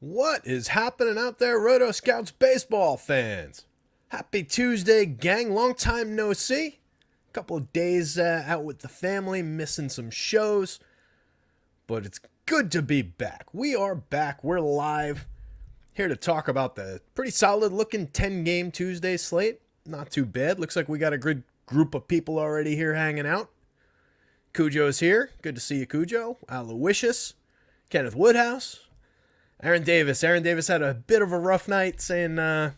What is happening out there, rotoscouts baseball fans? Happy Tuesday, gang. Long time no see. Couple of days out with the family, missing some shows. But it's good to be back. We are back. We're live. Here to talk about the pretty solid looking 10-game Tuesday slate. Not too bad. Looks like we got a good group of people already here hanging out. Cujo's here. Good to see you, Cujo. Aloysius. Kenneth Woodhouse. Aaron Davis. Aaron Davis had a bit of a rough night saying, I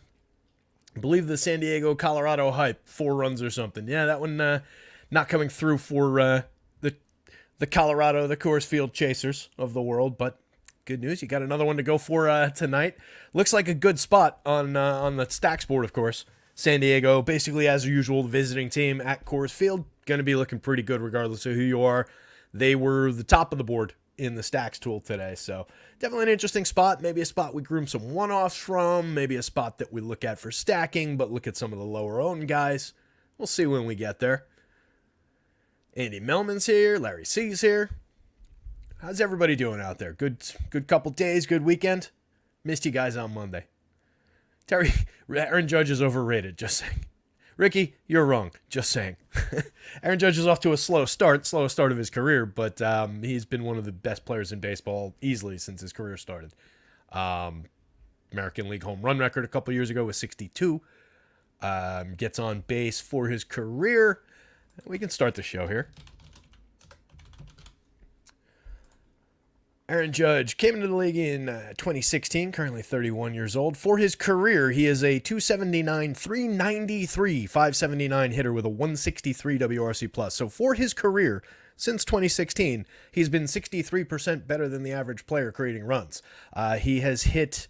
believe the San Diego, Colorado hype, 4 runs or something. Yeah, that one not coming through for the Colorado, the Coors Field Chasers of the world. But good news, you got another one to go for tonight. Looks like a good spot on the stacks board, of course. San Diego, basically as usual, the visiting team at Coors Field. Going to be looking pretty good regardless of who you are. They were the top of the board in the stacks tool today, so definitely an interesting spot. Maybe a spot we groom some one-offs from, maybe a spot that we look at for stacking, but look at some of the lower owned guys. We'll see when we get there. Andy Melman's here, Larry C's here. How's everybody doing out there? Good couple days, good weekend. Missed you guys on Monday. Terry, Aaron Judge is overrated, just saying. Ricky, you're wrong. Just saying. Aaron Judge is off to a slowest start of his career, but he's been one of the best players in baseball easily since his career started. American League home run record a couple years ago was 62. Gets on base for his career. We can start the show here. Aaron Judge came into the league in 2016, currently 31 years old. For his career, he is a 279, 393, 579 hitter with a 163 WRC+. So for his career, since 2016, he's been 63% better than the average player creating runs. He has hit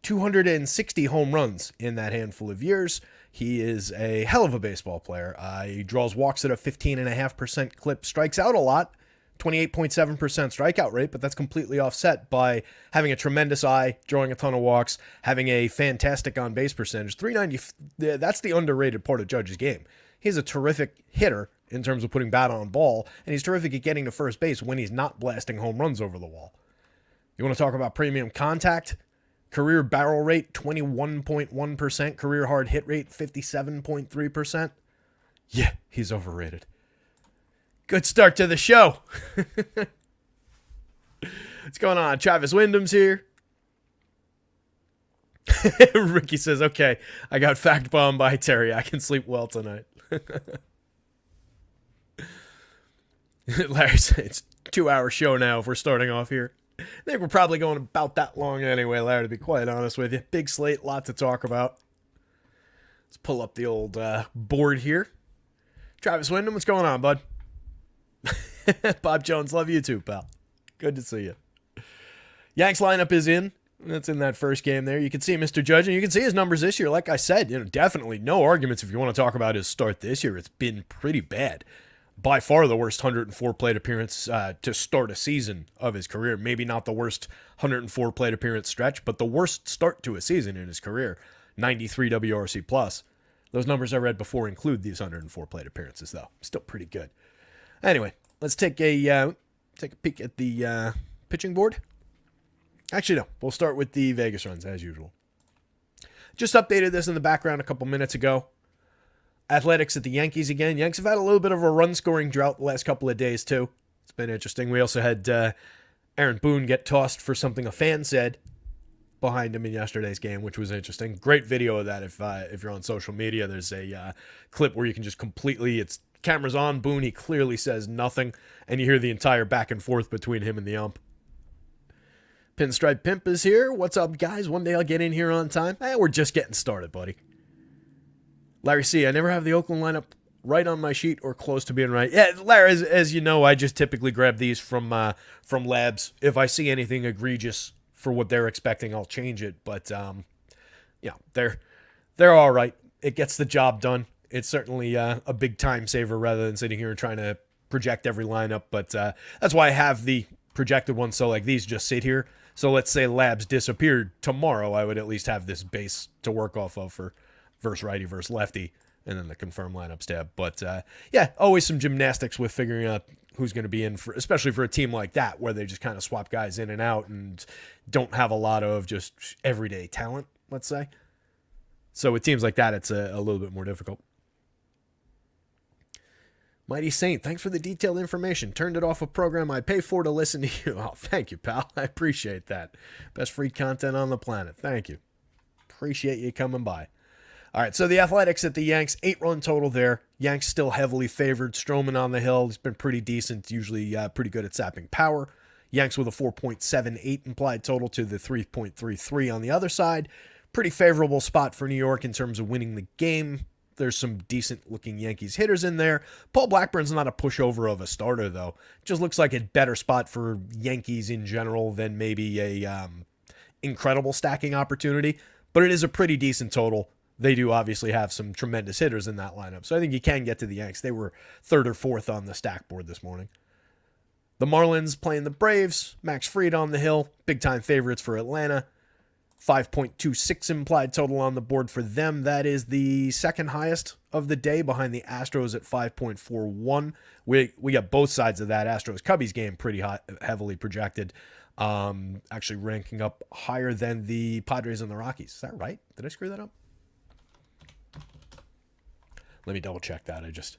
260 home runs in that handful of years. He is a hell of a baseball player. He draws walks at a 15.5% clip, strikes out a lot. 28.7% strikeout rate, but that's completely offset by having a tremendous eye, drawing a ton of walks, having a fantastic on-base percentage. 390, that's the underrated part of Judge's game. He's a terrific hitter in terms of putting bat on ball, and he's terrific at getting to first base when he's not blasting home runs over the wall. You want to talk about premium contact? Career barrel rate, 21.1%. Career hard hit rate, 57.3%. Yeah, he's overrated. Good start to the show. What's going on? Travis Wyndham's here. Ricky says, okay, I got fact bombed by Terry. I can sleep well tonight. Larry says, it's a 2-hour show now if we're starting off here. I think we're probably going about that long anyway, Larry, to be quite honest with you. Big slate, lot to talk about. Let's pull up the old board here. Travis Wyndham, what's going on, bud? Bob Jones, love you too, pal. Good to see you. Yanks lineup is in. That's in that first game there. You can see Mr. Judge, and you can see his numbers this year. Like I said, definitely no arguments if you want to talk about his start this year. It's been pretty bad. By far the worst 104 plate appearance to start a season of his career. Maybe not the worst 104 plate appearance stretch, but the worst start to a season in his career. 93 WRC+. Those numbers I read before include these 104 plate appearances, though. Still pretty good. Anyway, let's take a peek at the pitching board. Actually, no. We'll start with the Vegas runs, as usual. Just updated this in the background a couple minutes ago. Athletics at the Yankees again. Yanks have had a little bit of a run-scoring drought the last couple of days, too. It's been interesting. We also had Aaron Boone get tossed for something a fan said behind him in yesterday's game, which was interesting. Great video of that if you're on social media. There's a clip where you can just completely... It's camera's on Boone, he clearly says nothing, and you hear the entire back and forth between him and the ump. Pinstripe Pimp is here. What's up, guys? One day I'll get in here on time. We're just getting started, buddy. Larry C, I never have the Oakland lineup right on my sheet or close to being right. Yeah, Larry, as you know, I just typically grab these from labs. If I see anything egregious for what they're expecting, I'll change it. But they're all right. It gets the job done. It's certainly a big time saver rather than sitting here and trying to project every lineup. But that's why I have the projected ones. So like these just sit here. So let's say labs disappeared tomorrow. I would at least have this base to work off of for versus righty versus lefty and then the confirm lineups tab. But always some gymnastics with figuring out who's going to be in for, especially for a team like that, where they just kind of swap guys in and out and don't have a lot of just everyday talent, let's say. So with teams like that, it's a little bit more difficult. Mighty Saint, thanks for the detailed information. Turned it off a program I pay for to listen to you. Oh, thank you, pal. I appreciate that. Best free content on the planet. Thank you. Appreciate you coming by. All right, so the Athletics at the Yanks, 8-run total there. Yanks still heavily favored. Stroman on the hill. He's been pretty decent, usually pretty good at sapping power. Yanks with a 4.78 implied total to the 3.33 on the other side. Pretty favorable spot for New York in terms of winning the game. There's some decent-looking Yankees hitters in there. Paul Blackburn's not a pushover of a starter, though. Just looks like a better spot for Yankees in general than maybe a incredible stacking opportunity. But it is a pretty decent total. They do obviously have some tremendous hitters in that lineup. So I think you can get to the Yanks. They were third or fourth on the stack board this morning. The Marlins playing the Braves. Max Fried on the hill. Big-time favorites for Atlanta. 5.26 implied total on the board for them. That is the second highest of the day behind the Astros at 5.41. We got both sides of that Astros-Cubbies game pretty hot, heavily projected. Actually ranking up higher than the Padres and the Rockies. Is that right? Did I screw that up? Let me double check that. I just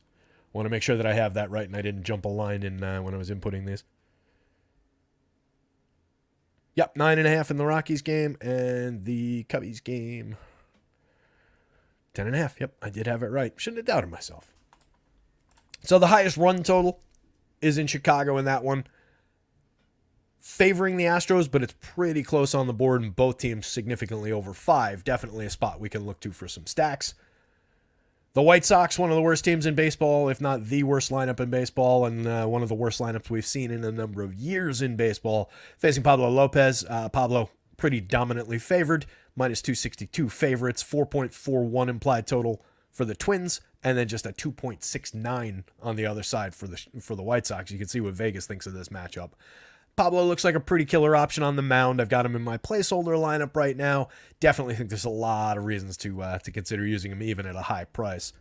want to make sure that I have that right and I didn't jump a line in when I was inputting these. Yep, 9.5 in the Rockies game and the Cubbies game. 10.5. Yep, I did have it right. Shouldn't have doubted myself. So the highest run total is in Chicago in that one. Favoring the Astros, but it's pretty close on the board and both teams significantly over 5. Definitely a spot we can look to for some stacks. The White Sox, one of the worst teams in baseball, if not the worst lineup in baseball, and one of the worst lineups we've seen in a number of years in baseball, facing Pablo Lopez. Pablo pretty dominantly favored, minus 262 favorites, 4.41 implied total for the Twins, and then just a 2.69 on the other side for the White Sox. You can see what Vegas thinks of this matchup. Pablo looks like a pretty killer option on the mound. I've got him in my placeholder lineup right now. Definitely think there's a lot of reasons to consider using him even at a high price.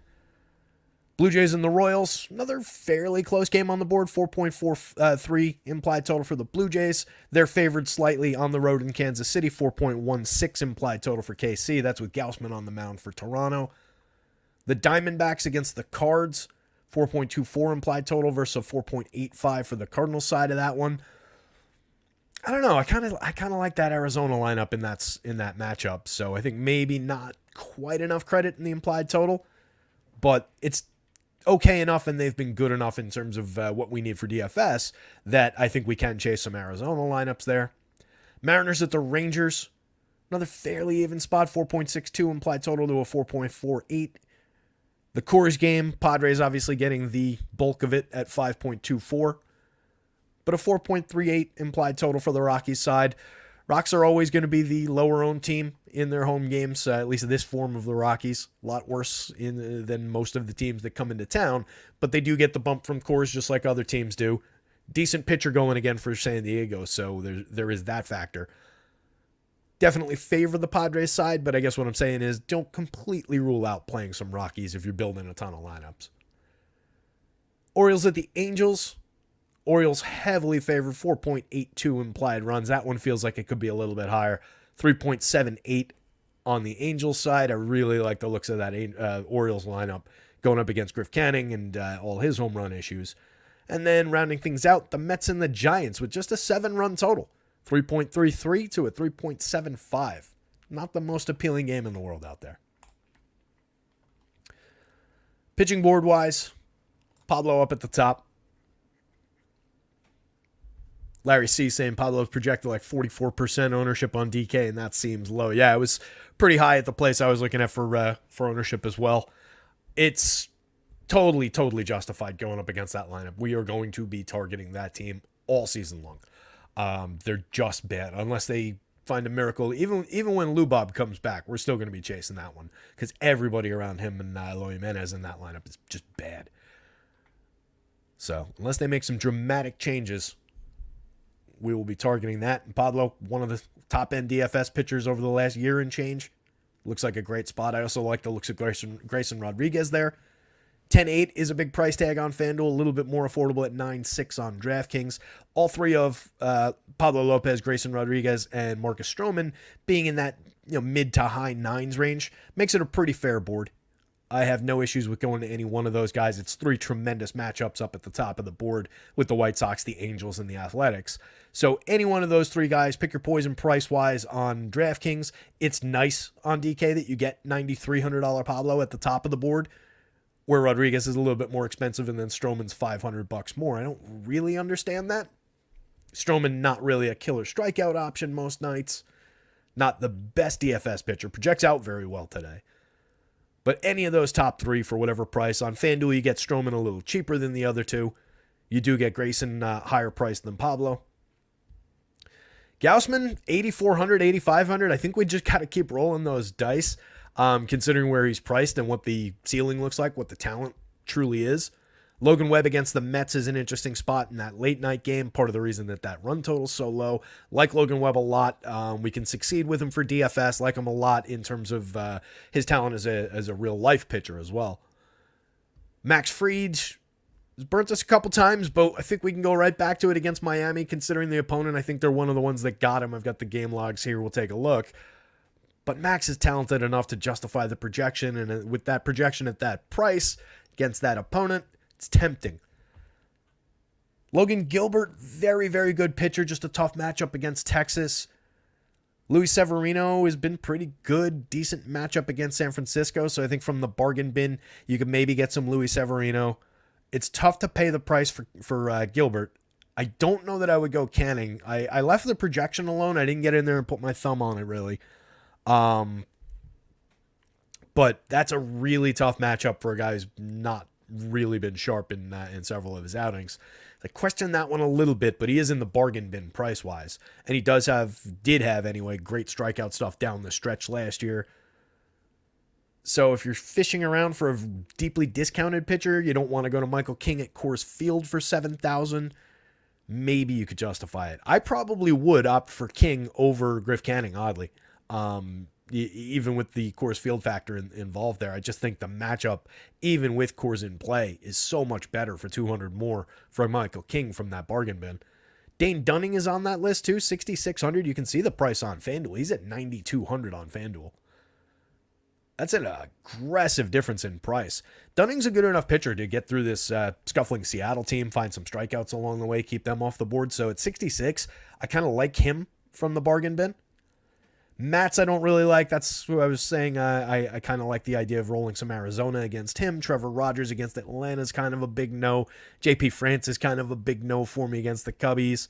Blue Jays and the Royals, another fairly close game on the board, 4.43 implied total for the Blue Jays. They're favored slightly on the road in Kansas City, 4.16 implied total for KC. That's with Gausman on the mound for Toronto. The Diamondbacks against the Cards, 4.24 implied total versus a 4.85 for the Cardinals side of that one. I don't know. I kind of like that Arizona lineup in that matchup. So I think maybe not quite enough credit in the implied total, but it's okay enough, and they've been good enough in terms of what we need for DFS that I think we can chase some Arizona lineups there. Mariners at the Rangers, another fairly even spot, 4.62 implied total to a 4.48. The Coors game, Padres obviously getting the bulk of it at 5.24. But a 4.38 implied total for the Rockies side. Rocks are always going to be the lower-owned team in their home games, at least this form of the Rockies. A lot worse than most of the teams that come into town, but they do get the bump from Coors just like other teams do. Decent pitcher going again for San Diego, so there is that factor. Definitely favor the Padres side, but I guess what I'm saying is don't completely rule out playing some Rockies if you're building a ton of lineups. Orioles at the Angels. Orioles heavily favored, 4.82 implied runs. That one feels like it could be a little bit higher. 3.78 on the Angels side. I really like the looks of that Orioles lineup going up against Griff Canning and all his home run issues. And then rounding things out, the Mets and the Giants with just a 7-run total. 3.33 to a 3.75. Not the most appealing game in the world out there. Pitching board-wise, Pablo up at the top. Larry C. saying Pablo's projected like 44% ownership on DK, and that seems low. Yeah, it was pretty high at the place I was looking at for ownership as well. It's totally justified going up against that lineup. We are going to be targeting that team all season long. They're just bad. Unless they find a miracle. Even when Lubob comes back, we're still going to be chasing that one because everybody around him and Eloy Jimenez in that lineup is just bad. So unless they make some dramatic changes, we will be targeting that. And Pablo, one of the top-end DFS pitchers over the last year and change. Looks like a great spot. I also like the looks of Grayson Rodriguez there. 10.8 is a big price tag on FanDuel, a little bit more affordable at 9.6 on DraftKings. All three of Pablo Lopez, Grayson Rodriguez, and Marcus Stroman being in that mid to high nines range makes it a pretty fair board. I have no issues with going to any one of those guys. It's three tremendous matchups up at the top of the board with the White Sox, the Angels, and the Athletics. So any one of those three guys, pick your poison price-wise on DraftKings. It's nice on DK that you get $9,300 Pablo at the top of the board, where Rodriguez is a little bit more expensive and then Stroman's $500 more. I don't really understand that. Stroman, not really a killer strikeout option most nights. Not the best DFS pitcher. Projects out very well today. But any of those top three for whatever price. On FanDuel, you get Stroman a little cheaper than the other two. You do get Grayson higher priced than Pablo. Gausman, 8,400, 8,500. I think we just got to keep rolling those dice, considering where he's priced and what the ceiling looks like, what the talent truly is. Logan Webb against the Mets is an interesting spot in that late night game. Part of the reason that run total's so low. Like Logan Webb a lot. We can succeed with him for DFS. Like him a lot in terms of his talent as a real life pitcher as well. Max Fried has burnt us a couple times, but I think we can go right back to it against Miami, considering the opponent. I think they're one of the ones that got him. I've got the game logs here. We'll take a look. But Max is talented enough to justify the projection, and with that projection at that price against that opponent, it's tempting. Logan Gilbert, very, very good pitcher. Just a tough matchup against Texas. Luis Severino has been pretty good. Decent matchup against San Francisco. So I think from the bargain bin, you could maybe get some Luis Severino. It's tough to pay the price for Gilbert. I don't know that I would go Canning. I left the projection alone. I didn't get in there and put my thumb on it, really. But that's a really tough matchup for a guy who's not really been sharp in several of his outings. I question that one a little bit, but he is in the bargain bin price-wise. And he did have anyway, great strikeout stuff down the stretch last year. So if you're fishing around for a deeply discounted pitcher, you don't want to go to Michael King at Coors Field for $7,000. Maybe you could justify it. I probably would opt for King over Griff Canning, oddly. Even with the Coors Field factor involved there. I just think the matchup, even with Coors in play, is so much better for 200 more from Michael King from that bargain bin. Dane Dunning is on that list too, 6,600. You can see the price on FanDuel. He's at 9,200 on FanDuel. That's an aggressive difference in price. Dunning's a good enough pitcher to get through this scuffling Seattle team, find some strikeouts along the way, keep them off the board. So at 66, I kind of like him from the bargain bin. Matz I don't really like. That's who I was saying. I kind of like the idea of rolling some Arizona against him. Trevor Rogers against Atlanta is kind of a big no. JP France is kind of a big no for me against the Cubbies.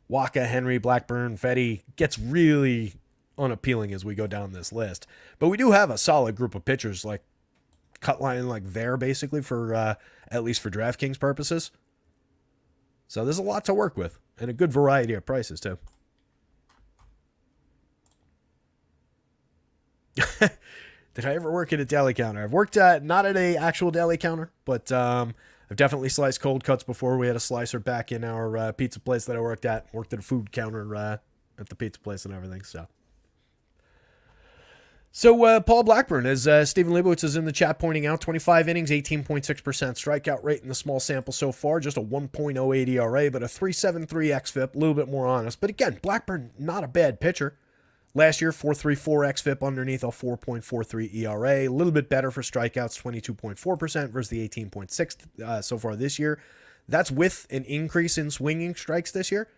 Waka, Henry, Blackburn, Fetty gets really unappealing as we go down this list. But we do have a solid group of pitchers like cut line like there basically for at least for DraftKings purposes. So there's a lot to work with and a good variety of prices too. Did I ever work at a deli counter? I've worked not at a actual deli counter, but I've definitely sliced cold cuts before. We had a slicer back in our pizza place that I worked at. Worked at a food counter at the pizza place and everything. So Paul Blackburn, as Stephen Leibowitz is in the chat pointing out, 25 innings, 18.6% strikeout rate in the small sample so far, just a 1.08 ERA, but a 3.73 xFIP, a little bit more honest. But again, Blackburn, not a bad pitcher. Last year, 4.34 xFIP underneath a 4.43 ERA. A little bit better for strikeouts, 22.4% versus the 18.6 so far this year. That's with an increase in swinging strikes this year.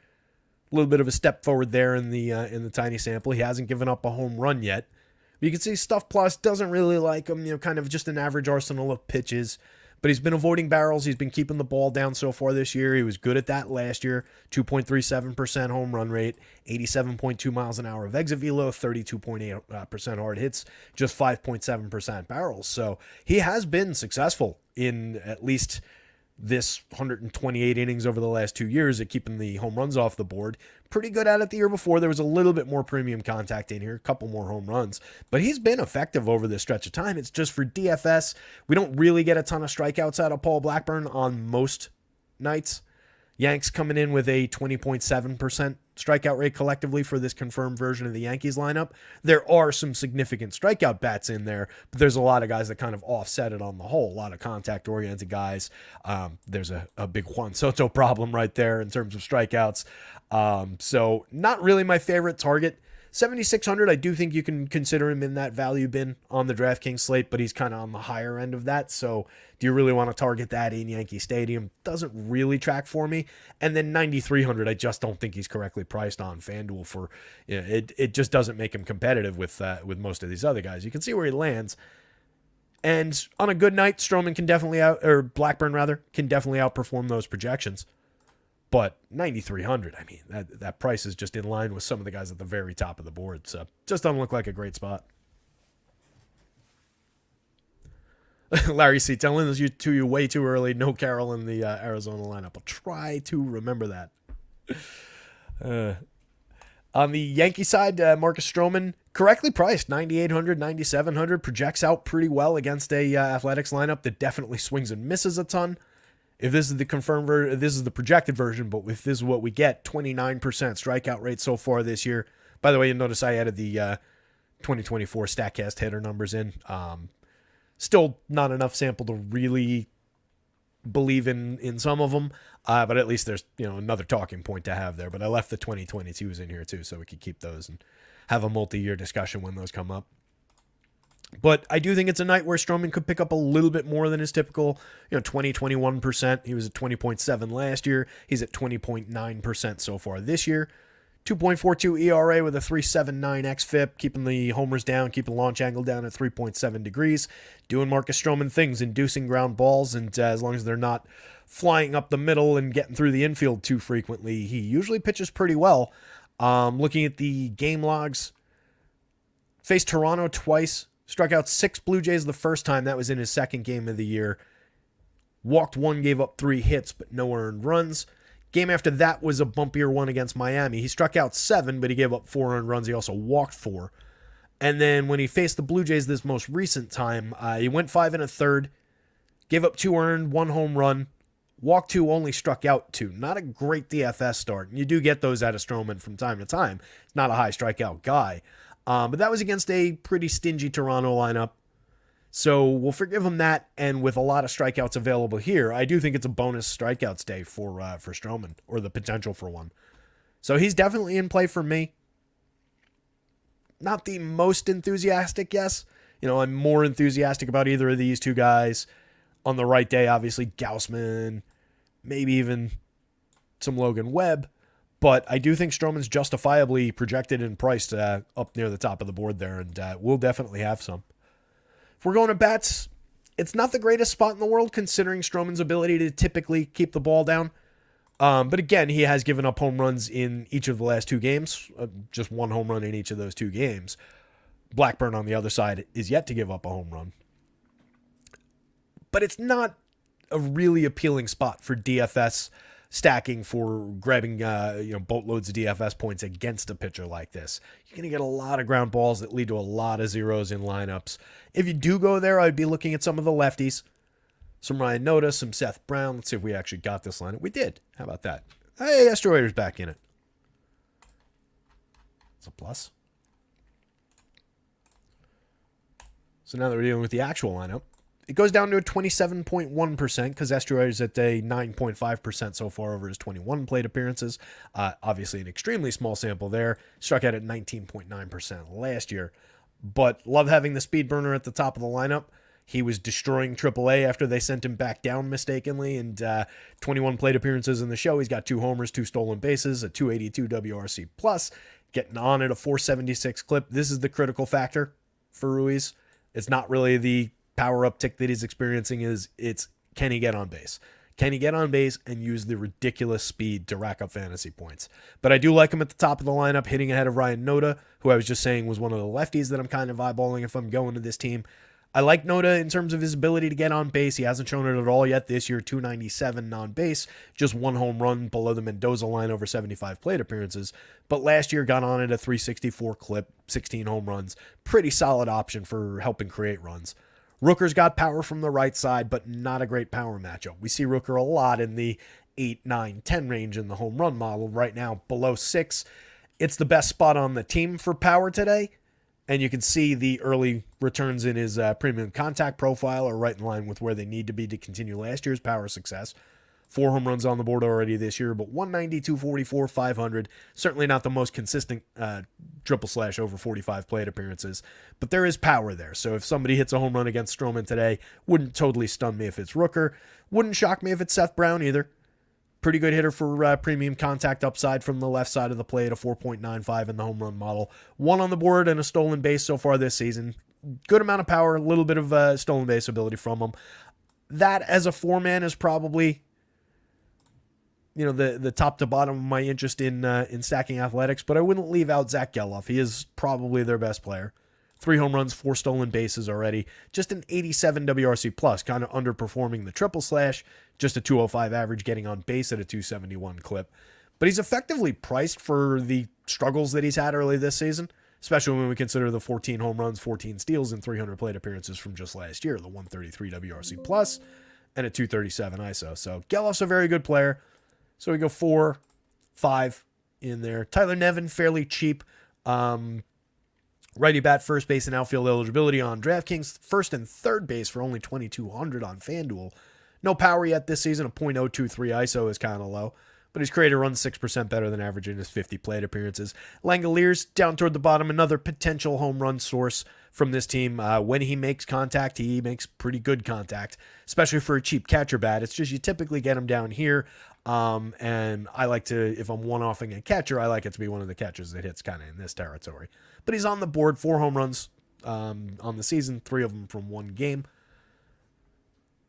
A little bit of a step forward there in the tiny sample. He hasn't given up a home run yet. But you can see Stuff Plus doesn't really like him. Kind of just an average arsenal of pitches. But he's been avoiding barrels. He's been keeping the ball down so far this year. He was good at that last year. 2.37% home run rate, 87.2 miles an hour of exit velo, 32.8% hard hits, just 5.7% barrels. So he has been successful in at least this 128 innings over the last 2 years at keeping the home runs off the board. Pretty good at it the year before. There was a little bit more premium contact in here, a couple more home runs, but he's been effective over this stretch of time. It's just for DFS. We don't really get a ton of strikeouts out of Paul Blackburn on most nights. Yanks coming in with a 20.7% strikeout rate collectively for this confirmed version of the Yankees lineup. There are some significant strikeout bats in there, but there's a lot of guys that kind of offset it on the whole. A lot of contact-oriented guys. There's a big Juan Soto problem right there in terms of strikeouts. So not really my favorite target. 7,600, I do think you can consider him in that value bin on the DraftKings slate, but he's kind of on the higher end of that. So do you really want to target that in Yankee Stadium? Doesn't really track for me. And then 9,300, I just don't think he's correctly priced on FanDuel for, you know, it just doesn't make him competitive with most of these other guys. You can see where he lands. And on a good night, Blackburn can definitely outperform those projections. But 9,300, I mean, that price is just in line with some of the guys at the very top of the board. So just doesn't look like a great spot. Larry C. telling us you way too early. No Carroll in the Arizona lineup. I'll try to remember that. On the Yankee side, Marcus Stroman, correctly priced, 9,800, 9,700, projects out pretty well against a Athletics lineup that definitely swings and misses a ton. If this is the confirmed version, this is the projected version, but if this is what we get, 29% strikeout rate so far this year. By the way, you notice I added the 2024 StatCast hitter numbers in. Still not enough sample to really believe in some of them, but at least there's another talking point to have there. But I left the 2022s in here too, so we could keep those and have a multi-year discussion when those come up. But I do think it's a night where Stroman could pick up a little bit more than his typical, 21%. He was at 20.7 last year. He's at 20.9% so far this year. 2.42 ERA with a 3.79 xFIP, keeping the homers down, keeping the launch angle down at 3.7 degrees. Doing Marcus Stroman things, inducing ground balls, and as long as they're not flying up the middle and getting through the infield too frequently, he usually pitches pretty well. Looking at the game logs, faced Toronto twice. Struck out 6 Blue Jays the first time. That was in his second game of the year. Walked 1, gave up 3 hits, but no earned runs. Game after that was a bumpier one against Miami. He struck out 7, but he gave up 4 earned runs. He also walked 4. And then when he faced the Blue Jays this most recent time, he went 5 1/3, gave up 2 earned, 1 home run, walked 2, only struck out 2. Not a great DFS start. And you do get those out of Stroman from time to time. He's not a high strikeout guy. But that was against a pretty stingy Toronto lineup. So we'll forgive him that. And with a lot of strikeouts available here, I do think it's a bonus strikeouts day for Stroman, or the potential for one. So he's definitely in play for me. Not the most enthusiastic, yes. I'm more enthusiastic about either of these two guys. On the right day, obviously, Gausman, maybe even some Logan Webb. But I do think Stroman's justifiably projected and priced up near the top of the board there, and we'll definitely have some. If we're going to bats, it's not the greatest spot in the world considering Stroman's ability to typically keep the ball down. But again, he has given up home runs in each of the last 2 games, just 1 home run in each of those 2 games. Blackburn on the other side is yet to give up a home run. But it's not a really appealing spot for DFS stacking, for grabbing boatloads of DFS points against a pitcher like this. You're going to get a lot of ground balls that lead to a lot of zeros in lineups. If you do go there, I'd be looking at some of the lefties. Some Ryan Noda, some Seth Brown. Let's see if we actually got this lineup. We did. How about that? Hey, Asteroider's back in it. It's a plus. So now that we're dealing with the actual lineup, it goes down to a 27.1% because Estroid is at a 9.5% so far over his 21 plate appearances. Obviously an extremely small sample there. Struck out at 19.9% last year. But love having the speed burner at the top of the lineup. He was destroying AAA after they sent him back down mistakenly. And 21 plate appearances in the show. He's got 2 homers, 2 stolen bases, a 282 WRC+, getting on at a 476 clip. This is the critical factor for Ruiz. It's not really the power uptick that he's experiencing, it's can he get on base? Can he get on base and use the ridiculous speed to rack up fantasy points? But I do like him at the top of the lineup, hitting ahead of Ryan Noda, who I was just saying was one of the lefties that I'm kind of eyeballing if I'm going to this team. I like Noda in terms of his ability to get on base. He hasn't shown it at all yet this year. 297 on base, just 1 home run below the Mendoza line over 75 plate appearances. But last year got on at a 364 clip, 16 home runs. Pretty solid option for helping create runs. Rooker's got power from the right side, but not a great power matchup. We see Rooker a lot in the 8, 9, 10 range in the home run model. Right now, below 6. It's the best spot on the team for power today. And you can see the early returns in his premium contact profile are right in line with where they need to be to continue last year's power success. 4 home runs on the board already this year, but 190, 244, 500. Certainly not the most consistent triple slash over 45 plate appearances, but there is power there. So if somebody hits a home run against Stroman today, wouldn't totally stun me if it's Rooker. Wouldn't shock me if it's Seth Brown either. Pretty good hitter for premium contact upside from the left side of the plate, a 4.95 in the home run model. 1 on the board and a stolen base so far this season. Good amount of power, a little bit of stolen base ability from him. That as a 4-man is probably, the top to bottom of my interest in stacking athletics, but I wouldn't leave out Zach Geloff. He is probably their best player. 3 home runs, 4 stolen bases already. Just an 87 WRC plus, kind of underperforming the triple slash. Just a 205 average, getting on base at a 271 clip. But he's effectively priced for the struggles that he's had early this season, especially when we consider the 14 home runs, 14 steals, and 300 plate appearances from just last year, the 133 WRC plus and a 237 ISO. So Geloff's a very good player. So we go 4, 5 in there. Tyler Nevin, fairly cheap. Righty bat, first base, and outfield eligibility on DraftKings. First and third base for only 2,200 on FanDuel. No power yet this season. A .023 ISO is kind of low, but he's created runs 6% better than average in his 50 plate appearances. Langoliers down toward the bottom, another potential home run source from this team. When he makes contact, he makes pretty good contact, especially for a cheap catcher bat. It's just you typically get him down here. And I like to, if I'm one-offing a catcher, I like it to be one of the catchers that hits kind of in this territory. But he's on the board, 4 home runs on the season, 3 of them from 1 game.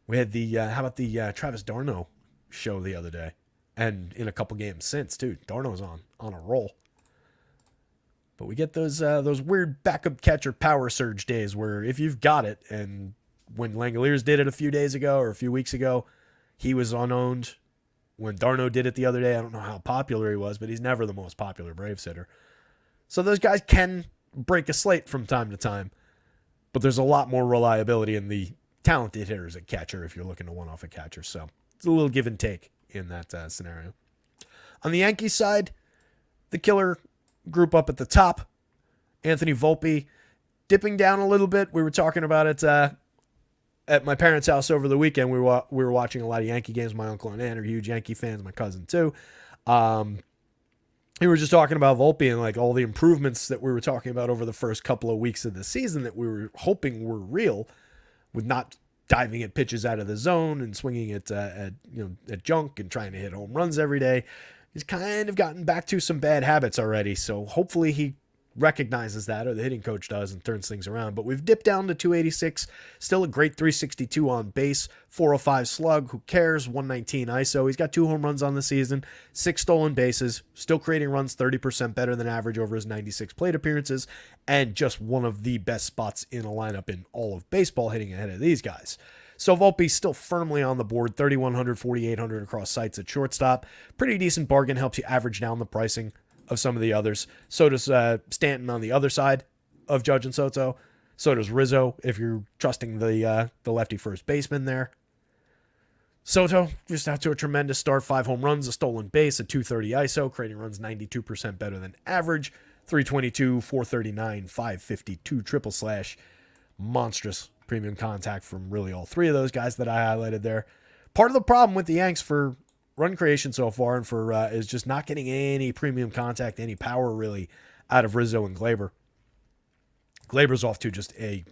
We had how about the Travis d'Arnaud show the other day? And in a couple games since, too. d'Arnaud's on a roll. But we get those weird backup catcher power surge days where if you've got it, and when Langoliers did it a few days ago or a few weeks ago, he was unowned. When d'Arnaud did it the other day, I don't know how popular he was, but he's never the most popular Braves hitter. So those guys can break a slate from time to time, but there's a lot more reliability in the talented hitters at catcher if you're looking to one-off a catcher. So it's a little give and take in that scenario. On the Yankees side, the killer group up at the top, Anthony Volpe, dipping down a little bit. We were talking about it at my parents' house over the weekend. We were watching a lot of Yankee games. My uncle and aunt are huge Yankee fans, my cousin too. We were just talking about Volpe and like all the improvements that we were talking about over the first couple of weeks of the season that we were hoping were real, with not diving at pitches out of the zone and swinging at junk and trying to hit home runs every day. He's kind of gotten back to some bad habits already, so hopefully he recognizes that, or the hitting coach does, and turns things around. But we've dipped down to 286, still a great 362 on base, 405 slug, who cares, 119 ISO. He's got 2 home runs on the season, 6 stolen bases, still creating runs 30% better than average over his 96 plate appearances, and just one of the best spots in a lineup in all of baseball, hitting ahead of these guys. So Volpe's still firmly on the board, 3,100, 4,800 across sites at shortstop. Pretty decent bargain, helps you average down the pricing of some of the others. So does Stanton on the other side of Judge and Soto. So does Rizzo if you're trusting the lefty first baseman there. Soto just out to a tremendous start. 5 home runs, a stolen base, a 230 ISO, creating runs 92% better than average. 322, 439, 552 triple slash. Monstrous premium contact from really all 3 of those guys that I highlighted there. Part of the problem with the Yanks for run creation so far and for is just not getting any premium contact, any power really out of Rizzo and Glaber. Glaber's off to just a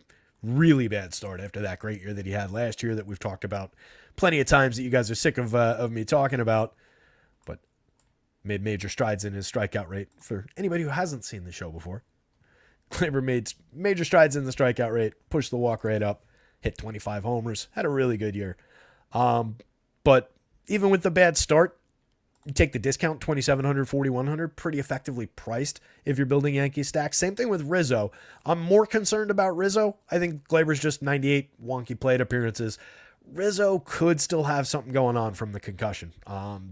really bad start after that great year that he had last year that we've talked about plenty of times that you guys are sick of me talking about, but made major strides in his strikeout rate. For anybody who hasn't seen the show before, Glaber made major strides in the strikeout rate, pushed the walk rate up, hit 25 homers, had a really good year. But even with the bad start, you take the discount, 2,700, 4,100, pretty effectively priced if you're building Yankee stacks. Same thing with Rizzo. I'm more concerned about Rizzo. I think Glaber's just 98 wonky plate appearances. Rizzo could still have something going on from the concussion.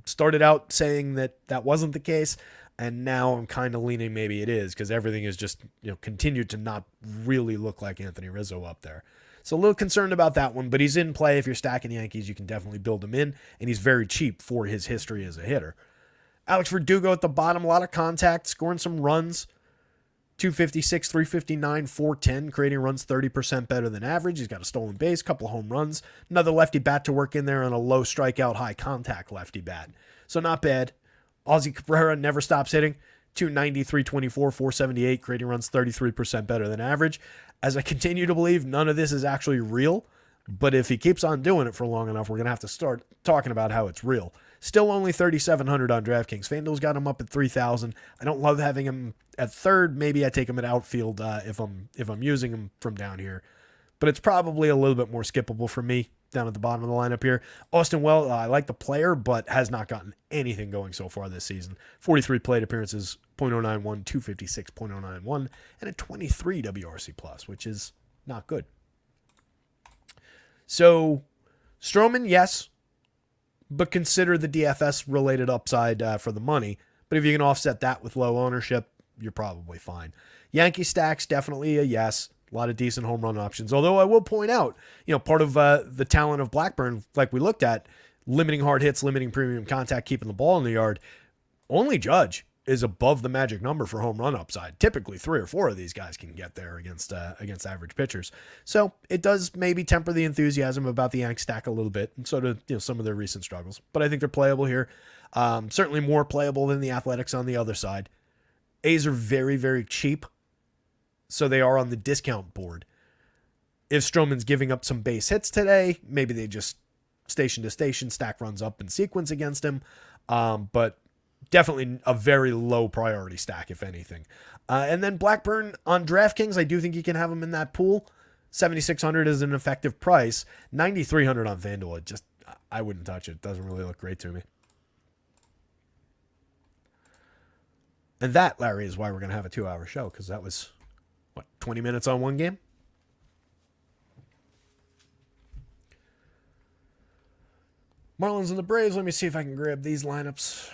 Started out saying that wasn't the case, and now I'm kind of leaning maybe it is, because everything is just continued to not really look like Anthony Rizzo up there. So a little concerned about that one, but he's in play. If you're stacking Yankees, you can definitely build him in, and he's very cheap for his history as a hitter. Alex Verdugo at the bottom, a lot of contact, scoring some runs. 256, 359, 410, creating runs 30% better than average. He's got a stolen base, couple of home runs, another lefty bat to work in there, and a low strikeout, high contact lefty bat. So not bad. Ozzie Cabrera never stops hitting. 290, 324, 478, creating runs 33% better than average. As I continue to believe, none of this is actually real, but if he keeps on doing it for long enough, we're going to have to start talking about how it's real. Still only 3,700 on DraftKings. FanDuel's got him up at 3,000. I don't love having him at third. Maybe I take him at outfield if I'm using him from down here. But it's probably a little bit more skippable for me down at the bottom of the lineup here. Austin Wells, I like the player, but has not gotten anything going so far this season. 43 plate appearances, .091, 256, .091, and a 23 WRC+, which is not good. So, Stroman, yes, but consider the DFS-related upside for the money. But if you can offset that with low ownership, you're probably fine. Yankee stacks, definitely a yes. A lot of decent home run options. Although I will point out, part of the talent of Blackburn, like we looked at, limiting hard hits, limiting premium contact, keeping the ball in the yard. Only Judge is above the magic number for home run upside. Typically 3 or 4 of these guys can get there against average pitchers. So it does maybe temper the enthusiasm about the Yanks stack a little bit, and so do some of their recent struggles. But I think they're playable here. Certainly more playable than the Athletics on the other side. A's are very, very cheap, so they are on the discount board. If Stroman's giving up some base hits today, maybe they just station to station stack runs up in sequence against him. But definitely a very low priority stack, if anything. And then Blackburn on DraftKings, I do think you can have him in that pool. 7,600 is an effective price. 9,300 on FanDuel. I wouldn't touch it. Doesn't really look great to me. And that, Larry, is why we're going to have a 2-hour show, because that was, 20 minutes on one game? Marlins and the Braves. Let me see if I can grab these lineups.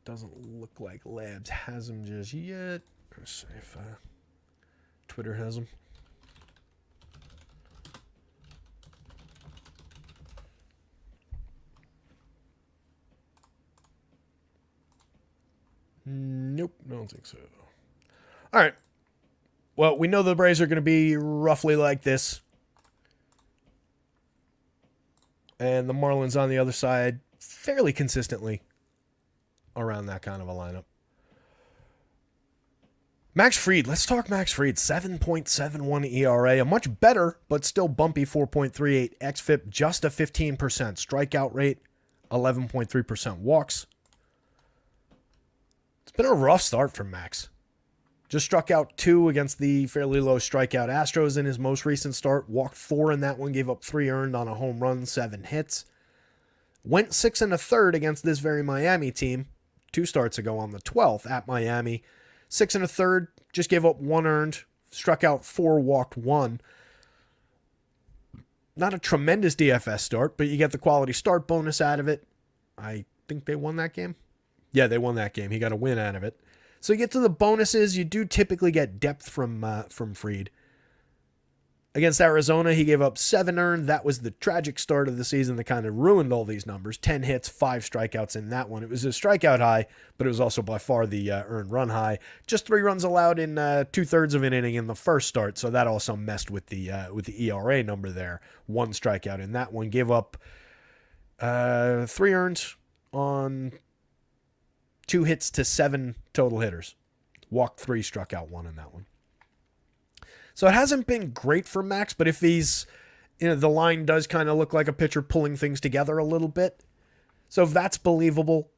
Doesn't look like Labs has them just yet. Let's see if Twitter has them. Nope, I don't think so. All right. Well, we know the Braves are going to be roughly like this. And the Marlins on the other side, fairly consistently around that kind of a lineup. Max Fried. Let's talk Max Fried. 7.71 ERA. A much better, but still bumpy 4.38 xFIP. Just a 15% strikeout rate. 11.3% walks. It's been a rough start for Max. Just struck out 2 against the fairly low strikeout Astros in his most recent start. Walked 4 in that one. Gave up 3 earned on a home run, 7 hits. Went 6 1/3 against this very Miami team 2 starts ago on the 12th at Miami. 6 1/3, just gave up 1 earned. Struck out 4, walked 1. Not a tremendous DFS start, but you get the quality start bonus out of it. I think they won that game. Yeah, they won that game. He got a win out of it. So you get to the bonuses. You do typically get depth from Fried. Against Arizona, he gave up 7 earned. That was the tragic start of the season that kind of ruined all these numbers. 10 hits, 5 strikeouts in that one. It was a strikeout high, but it was also by far the earned run high. Just 3 runs allowed in 2/3 of an inning in the first start, so that also messed with the ERA number there. 1 strikeout in that one. Gave up 3 earned on 2 hits to 7 total hitters. Walked 3, struck out 1 in that one. So it hasn't been great for Max, but if he's, the line does kind of look like a pitcher pulling things together a little bit. So if that's believable,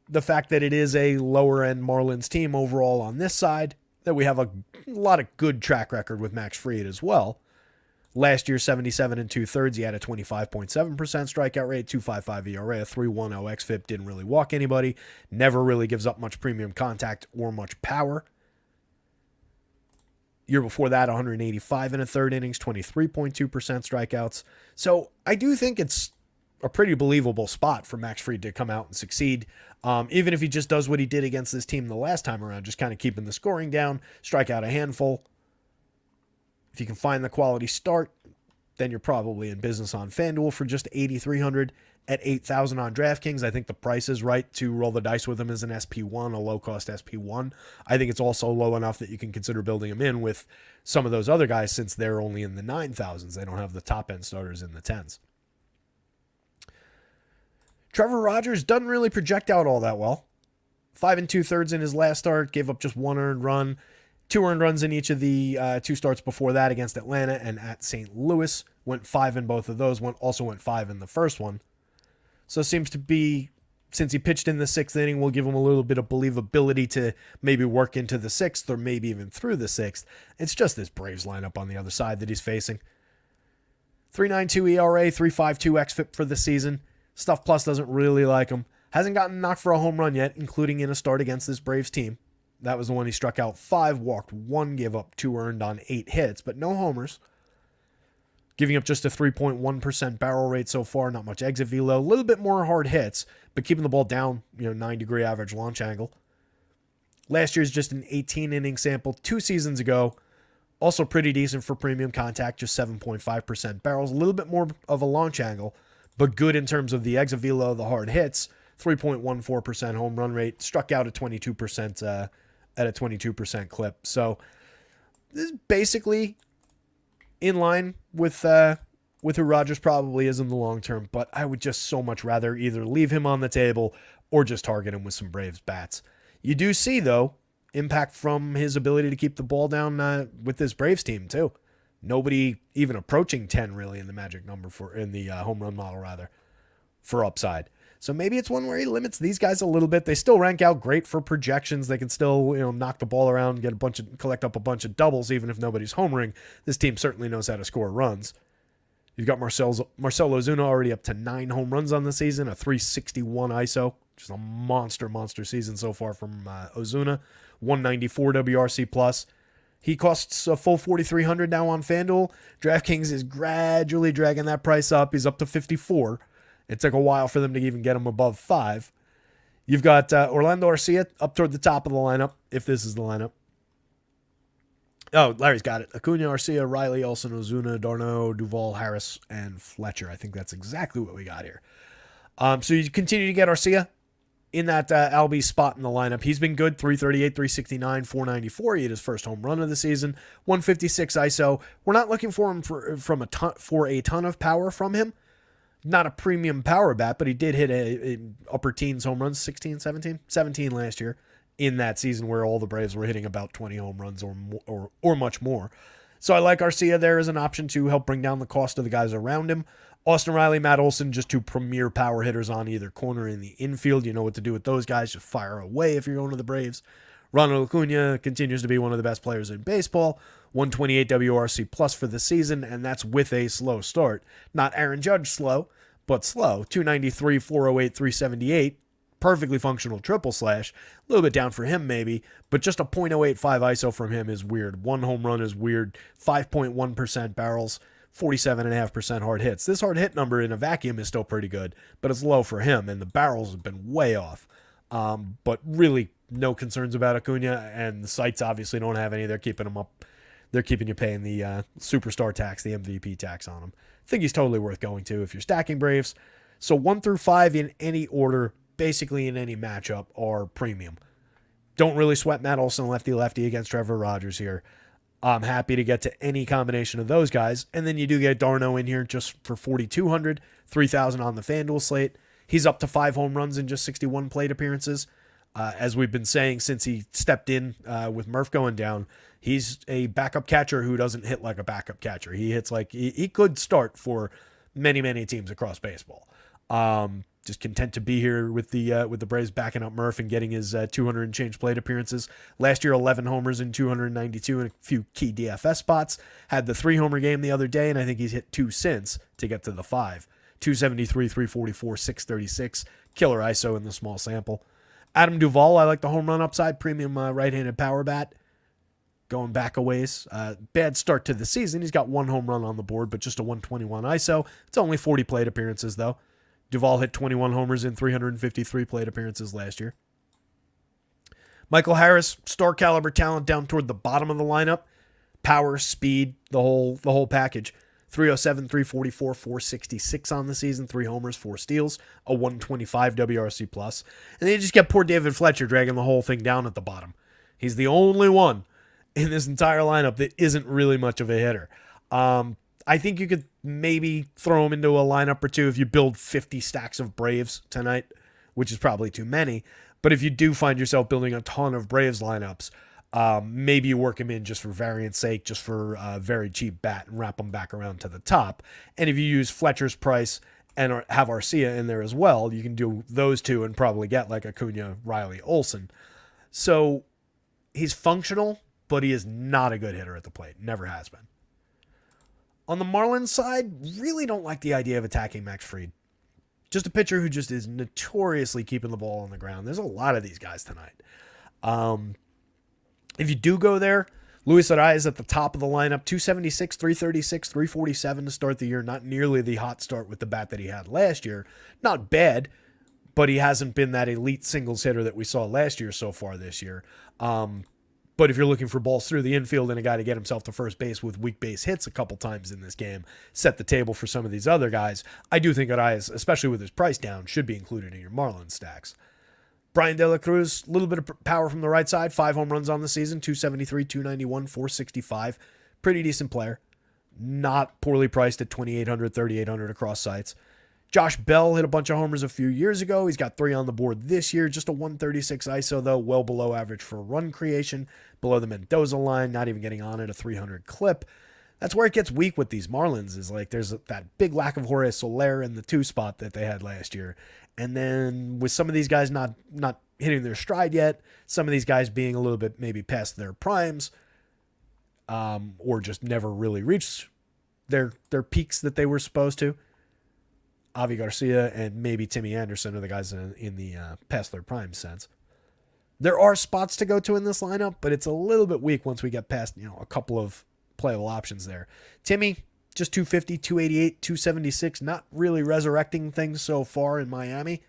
the fact that it is a lower end Marlins team overall on this side, that we have a lot of good track record with Max Fried as well. Last year, 77 2/3, he had a 25.7% strikeout rate, 2.55 ERA, a 3.10 xFIP, didn't really walk anybody, never really gives up much premium contact or much power. Year before that, 185 1/3 innings, 23.2% strikeouts. So I do think it's a pretty believable spot for Max Fried to come out and succeed. Even if he just does what he did against this team the last time around, just kind of keeping the scoring down, strike out a handful. If you can find the quality start, then you're probably in business on FanDuel for just $8,300 at $8,000 on DraftKings. I think the price is right to roll the dice with him as an SP1, a low-cost SP1. I think it's also low enough that you can consider building him in with some of those other guys since they're only in the 9,000s. They don't have the top-end starters in the 10s. Trevor Rogers doesn't really project out all that well. 5 2/3 in his last start, gave up just 1 earned run. 2 earned runs in each of the 2 starts before that against Atlanta and at St. Louis. Went 5 in both of those. Also went 5 in the first one. So it seems to be, since he pitched in the 6th inning, we'll give him a little bit of believability to maybe work into the 6th or maybe even through the 6th. It's just this Braves lineup on the other side that he's facing. 3.92 ERA, 3.52 xFIP for the season. Stuff Plus doesn't really like him. Hasn't gotten knocked for a home run yet, including in a start against this Braves team. That was the one he struck out 5, walked 1, gave up 2 earned on 8 hits, but no homers. Giving up just a 3.1% barrel rate so far, not much exit velo, a little bit more hard hits, but keeping the ball down, 9-degree average launch angle. Last year's just an 18-inning sample 2 seasons ago. Also pretty decent for premium contact, just 7.5% barrels, a little bit more of a launch angle, but good in terms of the exit velo, the hard hits. 3.14% home run rate, struck out at 22% at a 22% clip. So this is basically in line with who Rogers probably is in the long term, but I would just so much rather either leave him on the table or just target him with some Braves bats. You do see, though, impact from his ability to keep the ball down with this Braves team, too. Nobody even approaching 10 really in the magic number in the home run model, rather, for upside. So maybe it's one where he limits these guys a little bit. They still rank out great for projections. They can still, knock the ball around, collect up a bunch of doubles, even if nobody's homering. This team certainly knows how to score runs. You've got Marcell Ozuna already up to 9 home runs on the season, a 361 ISO, which is a monster season so far from Ozuna. 194 WRC plus. He costs a full $4,300 now on FanDuel. DraftKings is gradually dragging that price up. He's up to 54. It took a while for them to even get him above 5. You've got Orlando Arcia up toward the top of the lineup, if this is the lineup. Oh, Larry's got it. Acuna, Arcia, Riley, Olsen, Ozuna, d'Arnaud, Duvall, Harris, and Fletcher. I think that's exactly what we got here. So you continue to get Arcia in that Albie spot in the lineup. He's been good, 338, 369, 494. He hit his first home run of the season, 156 ISO. We're not looking for him for a ton of power from him. Not a premium power bat, but he did hit a upper teens home runs, 16, 17 last year in that season where all the Braves were hitting about 20 home runs or much more. So I like Arcia there as an option to help bring down the cost of the guys around him. Austin Riley, Matt Olson, just 2 premier power hitters on either corner in the infield. You know what to do with those guys. Just fire away if you're going to the Braves. Ronald Acuna continues to be one of the best players in baseball. 128 WRC plus for the season, and that's with a slow start. Not Aaron Judge slow, but slow. 293, 408, 378. Perfectly functional triple slash. A little bit down for him maybe, but just a .085 ISO from him is weird. 1 home run is weird. 5.1% barrels. 47.5% hard hits. This hard hit number in a vacuum is still pretty good, but it's low for him, and the barrels have been way off. But really, no concerns about Acuna, and the sites obviously don't have any. They're keeping him up. They're keeping you paying the superstar tax, the MVP tax on him. I think he's totally worth going to if you're stacking Braves. So 1 through 5 in any order, basically in any matchup, are premium. Don't really sweat Matt Olson lefty against Trevor Rogers here. I'm happy to get to any combination of those guys. And then you do get d'Arnaud in here just for $4,200, $3,000 on the FanDuel slate. He's up to 5 home runs in just 61 plate appearances. As we've been saying since he stepped in with Murph going down, he's a backup catcher who doesn't hit like a backup catcher. He hits like he could start for many teams across baseball. Just content to be here with the Braves backing up Murph and getting his 200 and change plate appearances. Last year, 11 homers in 292 and a few key DFS spots. Had the 3-homer game the other day, and I think he's hit 2 since to get to the 5. 273, 344, 636. Killer ISO in the small sample. Adam Duvall, I like the home run upside. Premium right-handed power bat. Going back a ways. Bad start to the season. He's got 1 home run on the board, but just a 121 ISO. It's only 40 plate appearances, though. Duvall hit 21 homers in 353 plate appearances last year. Michael Harris, star caliber talent down toward the bottom of the lineup. Power, speed, the whole package. 307, 344, 466 on the season, 3 homers, 4 steals, a 125 WRC plus. And then you just get poor David Fletcher dragging the whole thing down at the bottom. He's the only one in this entire lineup that isn't really much of a hitter. I think you could maybe throw him into a lineup or two if you build 50 stacks of Braves tonight, which is probably too many. But if you do find yourself building a ton of Braves lineups, maybe you work him in just for variance sake, just for a very cheap bat and wrap him back around to the top. And if you use Fletcher's price and have Arcia in there as well, you can do those two and probably get like Acuna, Riley, Olsen. So he's functional, but he is not a good hitter at the plate. Never has been. On the Marlins side, really don't like the idea of attacking Max Fried. Just a pitcher who just is notoriously keeping the ball on the ground. There's a lot of these guys tonight. If you do go there, Luis Arraez at the top of the lineup, 276, 336, 347 to start the year. Not nearly the hot start with the bat that he had last year. Not bad, but he hasn't been that elite singles hitter that we saw last year so far this year. But if you're looking for balls through the infield and a guy to get himself to first base with weak base hits a couple times in this game, set the table for some of these other guys, I do think Arraez, especially with his price down, should be included in your Marlins stacks. Brian De La Cruz, a little bit of power from the right side, 5 home runs on the season, 273, 291, 465. Pretty decent player. Not poorly priced at 2,800, 3,800 across sites. Josh Bell hit a bunch of homers a few years ago. He's got 3 on the board this year. Just a 136 ISO, though, well below average for run creation, below the Mendoza line, not even getting on at a 300 clip. That's where it gets weak with these Marlins, is like there's that big lack of Jorge Soler in the 2 spot that they had last year. And then with some of these guys not hitting their stride yet, some of these guys being a little bit maybe past their primes, or just never really reached their peaks that they were supposed to. Avi Garcia and maybe Timmy Anderson are the guys in the past their prime sense. There are spots to go to in this lineup, but it's a little bit weak once we get past a couple of playable options there. Timmy, just 250, 288, 276, not really resurrecting things so far in Miami.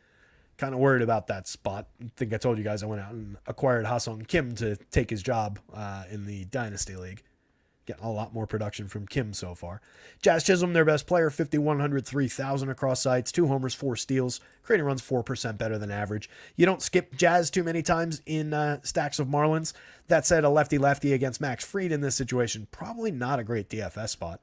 Kind of worried about that spot. I think I told you guys I went out and acquired Ha-Seong Kim to take his job in the Dynasty League. Getting a lot more production from Kim so far. Jazz Chisholm, their best player, 5,100, 3,000 across sites, 2 homers, 4 steals, creating runs 4% better than average. You don't skip Jazz too many times in stacks of Marlins. That said, a lefty-lefty against Max Fried in this situation, probably not a great DFS spot.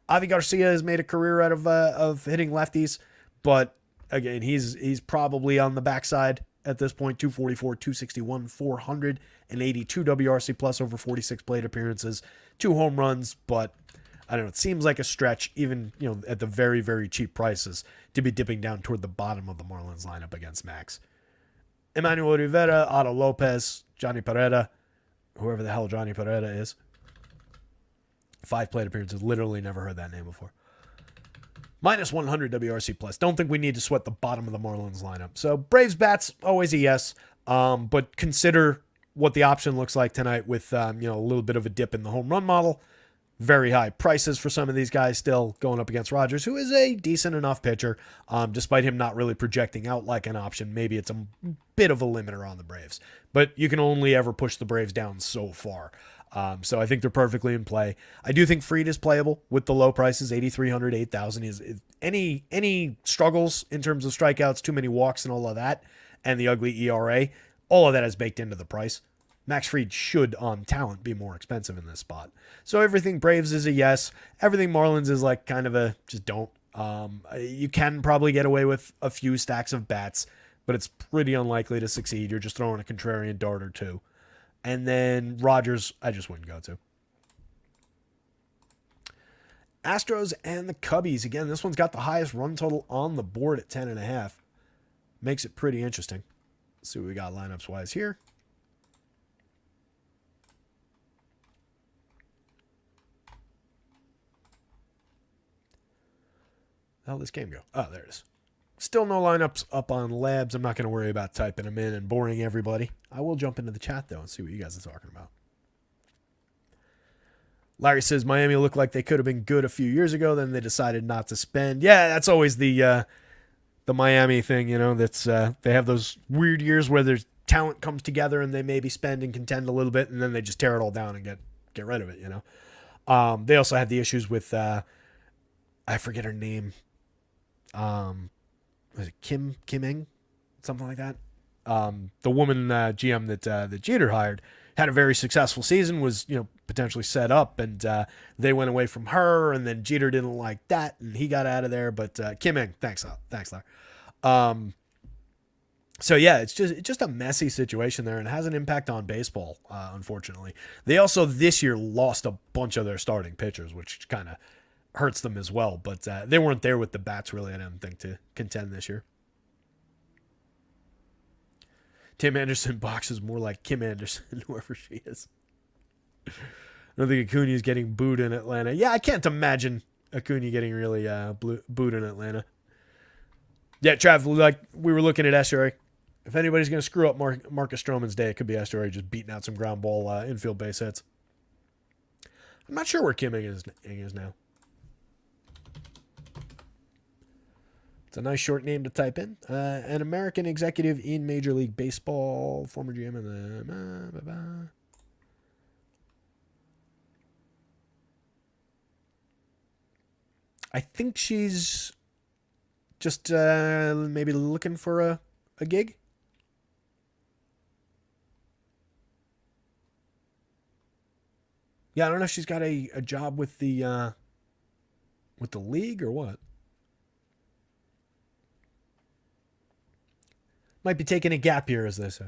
Avi Garcia has made a career out of hitting lefties, but again, he's probably on the backside at this point. 244, 261, 482 WRC plus over 46 plate appearances, 2 home runs, but I don't know, it seems like a stretch, even at the very, very cheap prices, to be dipping down toward the bottom of the Marlins lineup against Max. Emmanuel Rivera, Otto Lopez, Johnny Pereda, whoever the hell Johnny Pereda is. 5 plate appearances, literally never heard that name before. Minus 100 WRC plus. Don't think we need to sweat the bottom of the Marlins lineup. So Braves bats, always a yes. But consider what the option looks like tonight with a little bit of a dip in the home run model. Very high prices for some of these guys still going up against Rogers, who is a decent enough pitcher, despite him not really projecting out like an option. Maybe it's a bit of a limiter on the Braves. But you can only ever push the Braves down so far. So I think they're perfectly in play. I do think Fried is playable with the low prices, 8,300, 8,000. Is any struggles in terms of strikeouts, too many walks and all of that, and the ugly ERA, all of that is baked into the price. Max Fried should, on talent, be more expensive in this spot. So everything Braves is a yes. Everything Marlins is like kind of a just don't. You can probably get away with a few stacks of bats, but it's pretty unlikely to succeed. You're just throwing a contrarian dart or two. And then Rogers, I just wouldn't go to. Astros and the Cubbies. Again, this one's got the highest run total on the board at 10.5. Makes it pretty interesting. Let's see what we got lineups-wise here. How'd this game go? Oh, there it is. Still no lineups up on Labs. I'm not going to worry about typing them in and boring everybody. I will jump into the chat, though, and see what you guys are talking about. Larry says Miami looked like they could have been good a few years ago, then they decided not to spend. Yeah, that's always the Miami thing, that's they have those weird years where there's talent comes together and they maybe spend and contend a little bit, and then they just tear it all down and get rid of it, They also had the issues with, I forget her name. Was it Kim Ing? Something like that. The woman GM that Jeter hired had a very successful season, was potentially set up, and they went away from her, and then Jeter didn't like that, and he got out of there. But Kim Ing, thanks, Larry. So yeah, it's just a messy situation there, and it has an impact on baseball. Unfortunately, they also this year lost a bunch of their starting pitchers, which kind of hurts them as well. But they weren't there with the bats really, I don't think, to contend this year. Tim Anderson boxes more like Kim Anderson, whoever she is. I don't think Acuna is getting booed in Atlanta. Yeah, I can't imagine Acuna getting really booed in Atlanta. Yeah, Trav, like we were looking at Estuary. If anybody's going to screw up Marcus Stroman's day, it could be Estuary just beating out some ground ball infield base hits. I'm not sure where Kim Ing is now. It's a nice short name to type in. An American executive in Major League Baseball, former GM of the... I think she's just maybe looking for a gig. Yeah, I don't know if she's got a job with the league or what. Might be taking a gap year, as they say.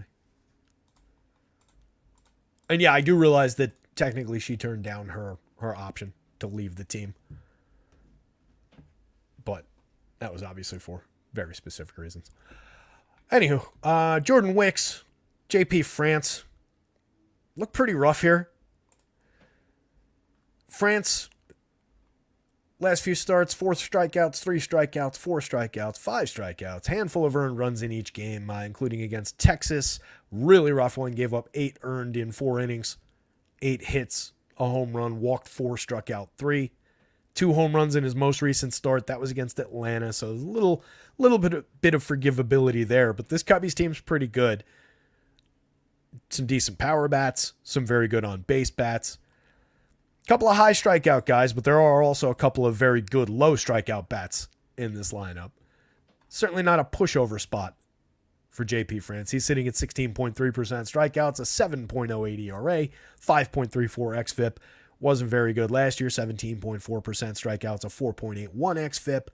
And yeah, I do realize that technically she turned down her option to leave the team. But that was obviously for very specific reasons. Anywho, Jordan Wicks, JP France. Look pretty rough here. France, last few starts, 4 strikeouts, 3 strikeouts, 4 strikeouts, 5 strikeouts, handful of earned runs in each game, including against Texas. Really rough one, gave up 8 earned in 4 innings, 8 hits, a home run, walked 4, struck out 3. 2 home runs in his most recent start. That was against Atlanta, so a little bit of forgivability there. But this Cubbies team's pretty good. Some decent power bats, some very good on base bats. Couple of high strikeout guys, but there are also a couple of very good low strikeout bats in this lineup. Certainly not a pushover spot for JP France. He's sitting at 16.3% strikeouts, a 7.08 ERA, 5.34 xFIP. Wasn't very good last year, 17.4% strikeouts, a 4.81 xFIP.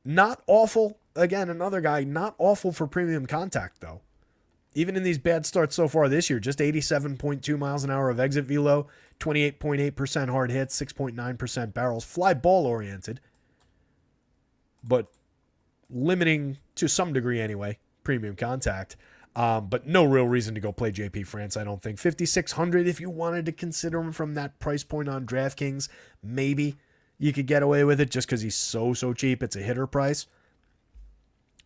Not awful. Again, another guy, not awful for premium contact, though. Even in these bad starts so far this year, just 87.2 miles an hour of exit velo, 28.8% hard hits, 6.9% barrels, fly ball oriented, but limiting to some degree anyway, premium contact. But no real reason to go play JP France, I don't think. 5,600 if you wanted to consider him from that price point on DraftKings, maybe you could get away with it just because he's so cheap. It's a hitter price.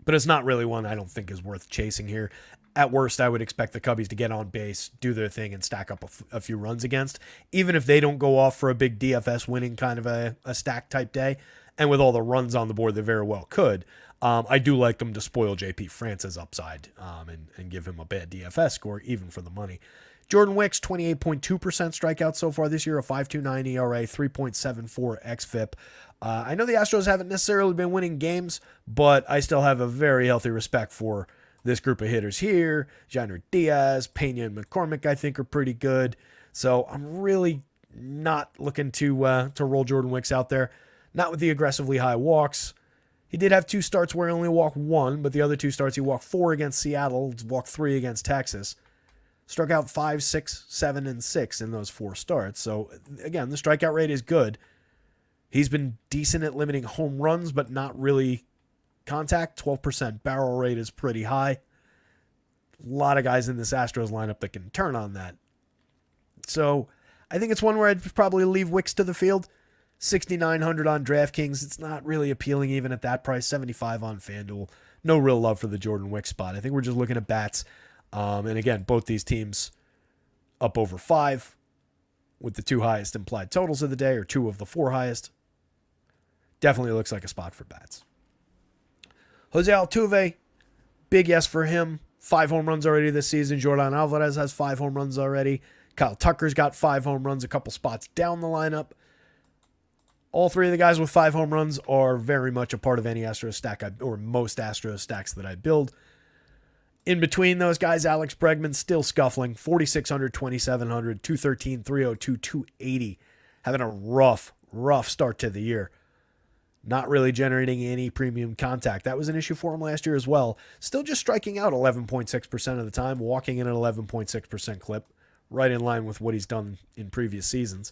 But it's not really one I don't think is worth chasing here. At worst, I would expect the Cubbies to get on base, do their thing, and stack up a few runs against. Even if they don't go off for a big DFS winning kind of a stack type day, and with all the runs on the board, they very well could. I do like them to spoil JP France's upside and give him a bad DFS score, even for the money. Jordan Wicks, 28.2% strikeout so far this year, a 5.29 ERA, 3.74 xFIP. I know the Astros haven't necessarily been winning games, but I still have a very healthy respect for this group of hitters here. Jainer Diaz, Pena, and McCormick, I think, are pretty good. So I'm really not looking to roll Jordan Wicks out there. Not with the aggressively high walks. He did have 2 starts where he only walked 1, but the other 2 starts he walked 4 against Seattle, walked 3 against Texas. Struck out 5, 6, 7, and 6 in those 4 starts. So again, the strikeout rate is good. He's been decent at limiting home runs, but not really contact. 12% barrel rate is pretty high. A lot of guys in this Astros lineup that can turn on that. So I think it's one where I'd probably leave Wicks to the field. 6,900 on DraftKings. It's not really appealing even at that price. 75 on FanDuel. No real love for the Jordan Wicks spot. I think we're just looking at bats. And again, both these teams up over 5 with the 2 highest implied totals of the day, or 2 of the 4 highest. Definitely looks like a spot for bats. Jose Altuve, big yes for him. 5 home runs already this season. Jordan Alvarez has 5 home runs already. Kyle Tucker's got 5 home runs a couple spots down the lineup. All 3 of the guys with 5 home runs are very much a part of any Astros stack or most Astros stacks that I build. In between those guys, Alex Bregman still scuffling. 4,600, 2,700, 213, 302, 280. Having a rough start to the year. Not really generating any premium contact. That was an issue for him last year as well. Still just striking out 11.6% of the time, walking in an 11.6% clip. Right in line with what he's done in previous seasons.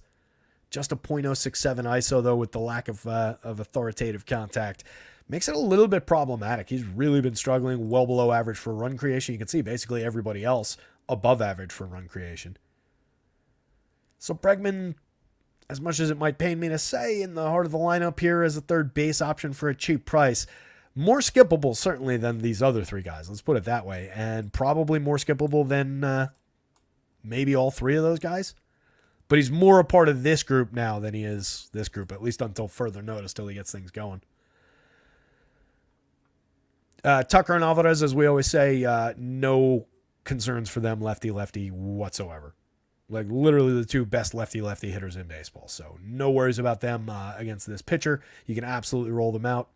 Just a .067 ISO, though, with the lack of authoritative contact. Makes it a little bit problematic. He's really been struggling, well below average for run creation. You can see basically everybody else above average for run creation. So Bregman, as much as it might pain me to say, in the heart of the lineup here as a third base option for a cheap price. More skippable, certainly, than these other 3 guys. Let's put it that way. And probably more skippable than maybe all 3 of those guys. But he's more a part of this group now than he is this group, at least until further notice, till he gets things going. Tucker and Alvarez, as we always say, no concerns for them lefty-lefty whatsoever. Like literally the 2 best lefty-lefty hitters in baseball. So no worries about them against this pitcher. You can absolutely roll them out.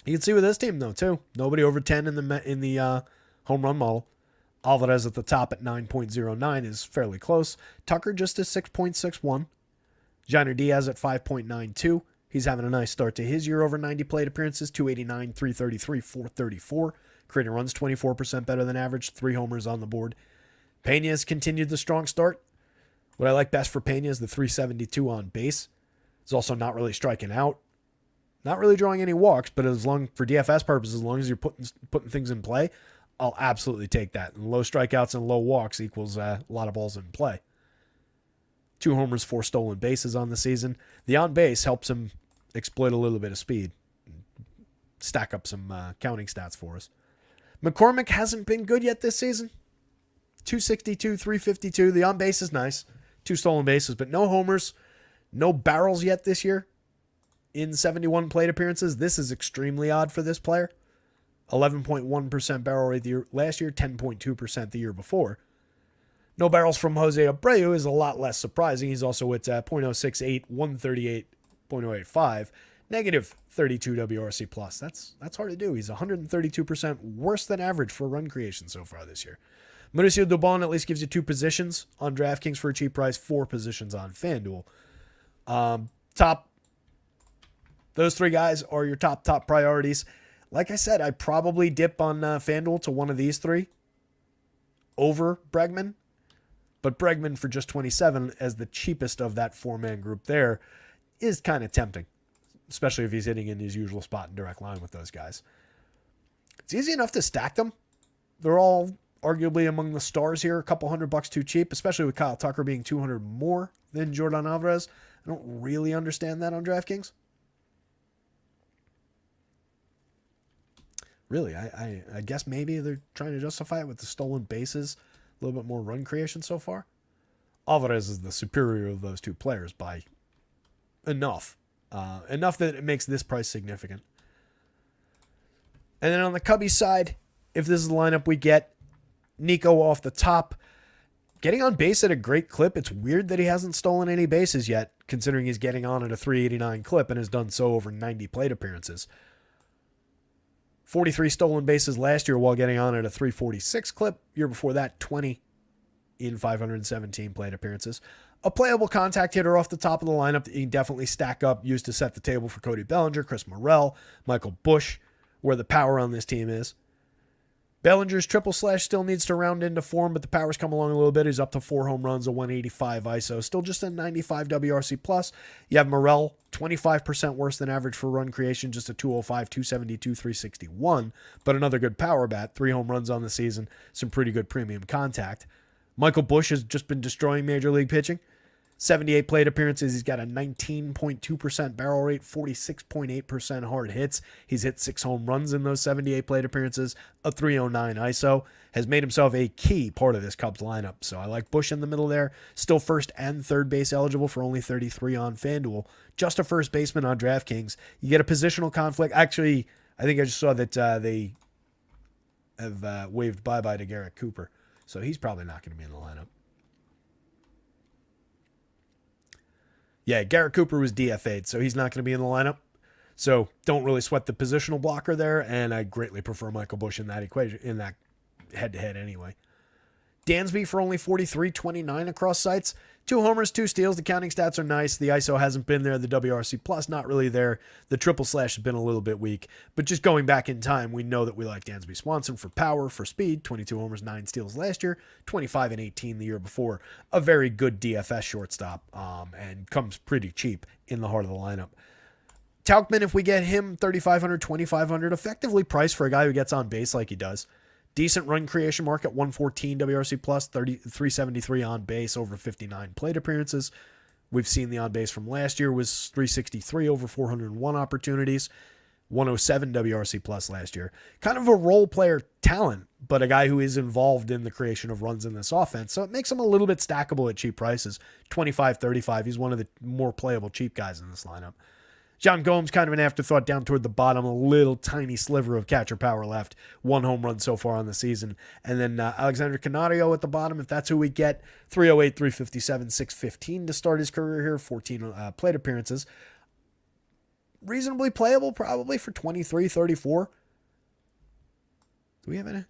You can see with this team, though, too. Nobody over 10 in the home run model. Alvarez at the top at 9.09 is fairly close. Tucker just at 6.61. Jainer Diaz at 5.92. He's having a nice start to his year over 90 plate appearances. 289, 333, 434. Creating runs 24% better than average. 3 homers on the board. Pena has continued the strong start. What I like best for Pena is the 372 on base. He's also not really striking out. Not really drawing any walks, but for DFS purposes, as long as you're putting things in play, I'll absolutely take that. And low strikeouts and low walks equals a lot of balls in play. 2 homers, 4 stolen bases on the season. The on base helps him exploit a little bit of speed. Stack up some counting stats for us. McCormick hasn't been good yet this season. 262, 352. The on base is nice. 2 stolen bases, but no homers. No barrels yet this year. In 71 plate appearances. This is extremely odd for this player. 11.1% barrel rate last year, 10.2% the year before. No barrels from Jose Abreu is a lot less surprising. He's also at .068, 138, .085, negative 32 WRC plus. That's hard to do. He's 132% worse than average for run creation so far this year. Mauricio Dubon at least gives you 2 positions on DraftKings for a cheap price, 4 positions on FanDuel. Those 3 guys are your top priorities. Like I said, I probably dip on FanDuel to one of these 3 over Bregman. But Bregman for just 27 as the cheapest of that 4-man group there is kind of tempting. Especially if he's hitting in his usual spot in direct line with those guys. It's easy enough to stack them. They're all arguably among the stars here. A couple $100 too cheap, especially with Kyle Tucker being 200 more than Jordan Alvarez. I don't really understand that on DraftKings. Really, I guess maybe they're trying to justify it with the stolen bases, a little bit more run creation so far. Alvarez is the superior of those 2 players by enough. Enough that it makes this price significant. And then on the Cubbies side, if this is the lineup we get, Nico off the top, getting on base at a great clip. It's weird that he hasn't stolen any bases yet, considering he's getting on at a 389 clip and has done so over 90 plate appearances. 43 stolen bases last year while getting on at a 346 clip. Year before that, 20 in 517 plate appearances. A playable contact hitter off the top of the lineup that you can definitely stack up, used to set the table for Cody Bellinger, Chris Morel, Michael Busch, where the power on this team is. Bellinger's triple slash still needs to round into form, but the power's come along a little bit. He's up to 4 home runs, a 185 ISO, still just a 95 WRC plus. You have Morel, 25% worse than average for run creation, just a 205, 272, 361, but another good power bat, 3 home runs on the season, some pretty good premium contact. Michael Busch has just been destroying Major League pitching. 78 plate appearances. He's got a 19.2% barrel rate, 46.8% hard hits. He's hit 6 home runs in those 78 plate appearances, a 309 ISO. Has made himself a key part of this Cubs lineup. So I like Busch in the middle there. Still first and third base eligible for only 33 on FanDuel. Just a first baseman on DraftKings. You get a positional conflict. Actually, I think I just saw that they have waved bye-bye to Garrett Cooper. So he's probably not going to be in the lineup. Yeah, Garrett Cooper was DFA'd, so he's not going to be in the lineup. So don't really sweat the positional blocker there, and I greatly prefer Michael Busch in that equation, in that head-to-head anyway. Dansby for only 43.29 across sites. 2 homers, 2 steals. The counting stats are nice. The ISO hasn't been there. The WRC plus not really there. The triple slash has been a little bit weak. But just going back in time, we know that we like Dansby Swanson for power, for speed. 22 homers, 9 steals last year. 25 and 18 the year before. A very good DFS shortstop, and comes pretty cheap in the heart of the lineup. Tauchman, if we get him 3,500, 2,500, effectively priced for a guy who gets on base like he does. Decent run creation mark at 114 WRC plus, 373 on base over 59 plate appearances. We've seen the on base from last year was 363 over 401 opportunities, 107 WRC plus last year. Kind of a role player talent, but a guy who is involved in the creation of runs in this offense. So it makes him a little bit stackable at cheap prices. 25, 35. He's one of the more playable cheap guys in this lineup. John Gomes, kind of an afterthought down toward the bottom, a little tiny sliver of catcher power left. 1 home run so far on the season. And then Alexander Canario at the bottom, if that's who we get. 308, 357, 615 to start his career here. 14 plate appearances. Reasonably playable probably for 23, 34. Do we have any?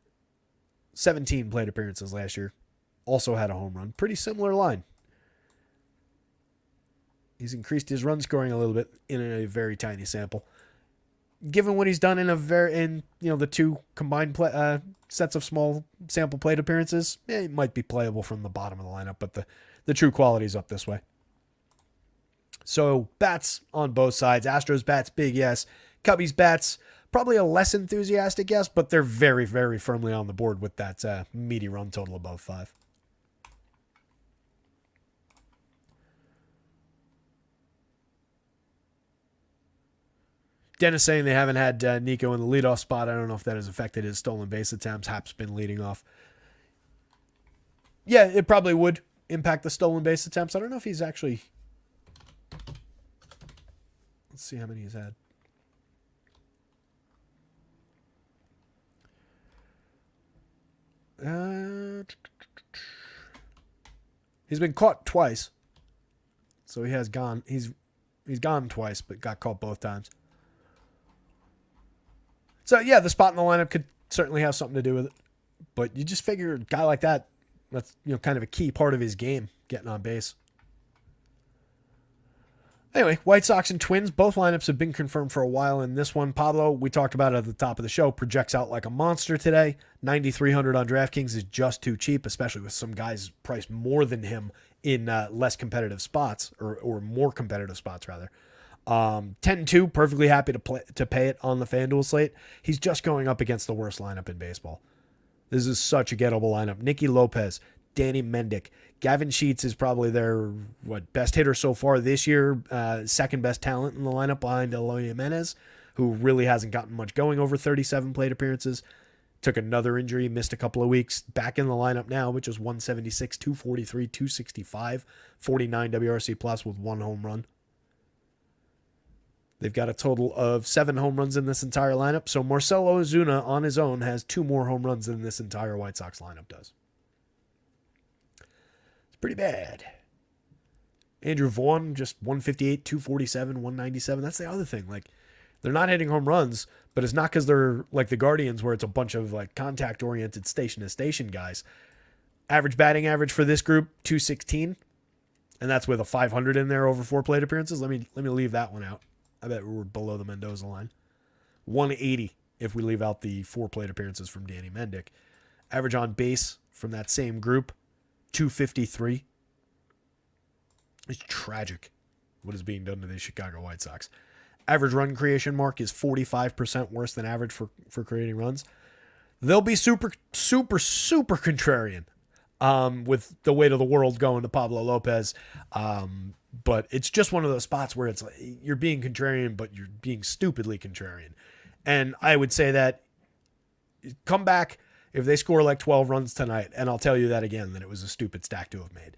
17 plate appearances last year. Also had a home run. Pretty similar line. He's increased his run scoring a little bit in a very tiny sample. Given what he's done in the 2 combined sets of small sample plate appearances, it might be playable from the bottom of the lineup, but the true quality is up this way. So bats on both sides. Astros bats, big yes. Cubbies bats, probably a less enthusiastic yes, but they're very, very firmly on the board with that meaty run total above 5. Dennis saying they haven't had Nico in the leadoff spot. I don't know if that has affected his stolen base attempts. Hap's been leading off. Yeah, it probably would impact the stolen base attempts. I don't know if he's actually... Let's see how many he's had. He's been caught twice. So he has gone... He's gone twice, but got caught both times. So, yeah, the spot in the lineup could certainly have something to do with it. But you just figure a guy like that, that's kind of a key part of his game, getting on base. Anyway, White Sox and Twins, both lineups have been confirmed for a while. In this one, Pablo, we talked about it at the top of the show, projects out like a monster today. 9,300 on DraftKings is just too cheap, especially with some guys priced more than him in less competitive spots, or more competitive spots, rather. 10-2, perfectly happy to pay it on the FanDuel slate. He's just going up against the worst lineup in baseball. This is such a gettable lineup. Nicky Lopez, Danny Mendick, Gavin Sheets is probably their best hitter so far this year. Second best talent in the lineup behind Eloy Jimenez, who really hasn't gotten much going over 37 plate appearances. Took another injury, missed a couple of weeks. Back in the lineup now, which is 176, 243, 265, 49 WRC plus with 1 home run. They've got a total of 7 home runs in this entire lineup. So Marcelo Ozuna on his own has 2 more home runs than this entire White Sox lineup does. It's pretty bad. Andrew Vaughn, just 158, 247, 197. That's the other thing. They're not hitting home runs, but it's not because they're like the Guardians where it's a bunch of contact-oriented station-to-station guys. Average batting average for this group, 216. And that's with a 500 in there over 4 plate appearances. Let me leave that one out. I bet we're below the Mendoza line. 180 if we leave out the 4 plate appearances from Danny Mendick. Average on base from that same group, 253. It's tragic what is being done to the Chicago White Sox. Average run creation mark is 45% worse than average for creating runs. They'll be super, super, super contrarian with the weight of the world going to Pablo Lopez. But it's just one of those spots where it's like you're being contrarian, but you're being stupidly contrarian. And I would say that come back if they score like 12 runs tonight, and I'll tell you that again, that it was a stupid stack to have made.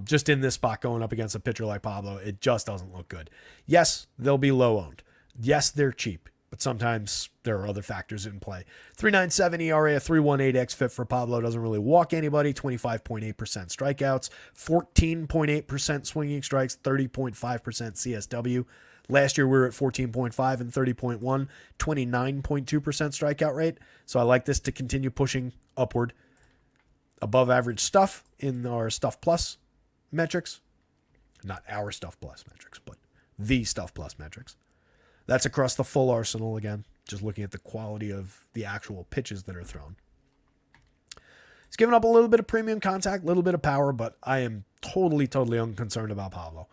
Just in this spot going up against a pitcher like Pablo, it just doesn't look good. Yes, they'll be low owned. Yes, they're cheap. but sometimes there are other factors in play. 3.97 ERA, a 3.18 xFIP for Pablo. Doesn't really walk anybody. 25.8% strikeouts, 14.8% swinging strikes, 30.5% CSW. Last year we were at 14.5 and 30.1, 29.2% strikeout rate. So I like this to continue pushing upward. Above average stuff in our Stuff Plus metrics. Not our Stuff Plus metrics, but the Stuff Plus metrics. That's across the full arsenal again, just looking at the quality of the actual pitches that are thrown. He's given up a little bit of premium contact, a little bit of power, but I am totally unconcerned about Pablo.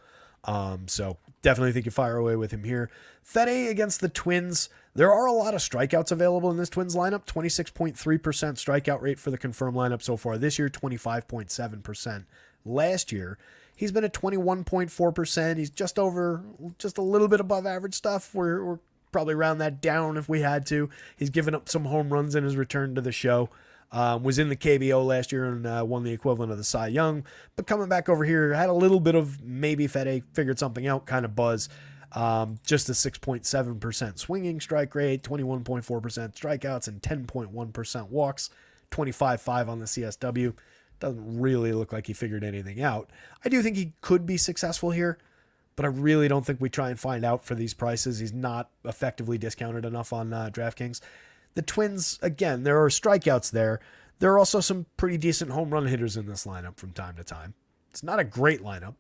So definitely think you fire away with him here. Fede against the Twins. There are a lot of strikeouts available in this Twins lineup. 26.3% strikeout rate for the confirmed lineup so far this year, 25.7% last year. He's been at 21.4%. He's just a little bit above average stuff. We're probably round that down if we had to. He's given up some home runs in his return to the show. Was in the KBO last year and won the equivalent of the Cy Young. But coming back over here, had a little bit of maybe Fede figured something out kind of buzz. Just a 6.7% swinging strike rate, 21.4% strikeouts, and 10.1% walks, 25.5 on the CSW. Doesn't really look like he figured anything out. I do think he could be successful here, but I really don't think we try and find out for these prices. He's not effectively discounted enough on DraftKings. The Twins, again, there are strikeouts there. There are also some pretty decent home run hitters in this lineup from time to time. It's not a great lineup,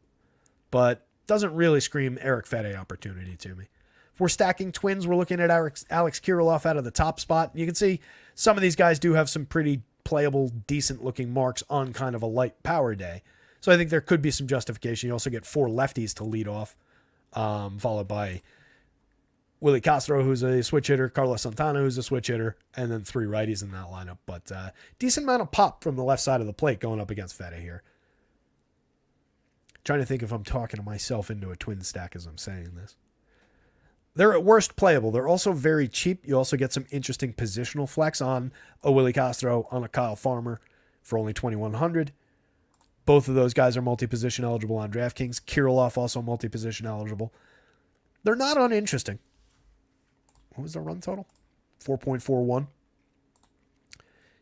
but doesn't really scream Eric Fede opportunity to me. If we're stacking Twins, we're looking at Alex Kirilloff out of the top spot. You can see some of these guys do have some pretty playable, decent-looking marks on kind of a light power day. So I think there could be some justification. You also get 4 lefties to lead off, followed by Willie Castro, who's a switch hitter, Carlos Santana, who's a switch hitter, and then 3 righties in that lineup. But decent amount of pop from the left side of the plate going up against Fede here. Trying to think if I'm talking to myself into a twin stack as I'm saying this. They're at worst playable. They're also very cheap. You also get some interesting positional flex on a Willie Castro, on a Kyle Farmer for only $2,100. Both of those guys are multi-position eligible on DraftKings. Kirilloff also multi-position eligible. They're not uninteresting. What was the run total? 4.41.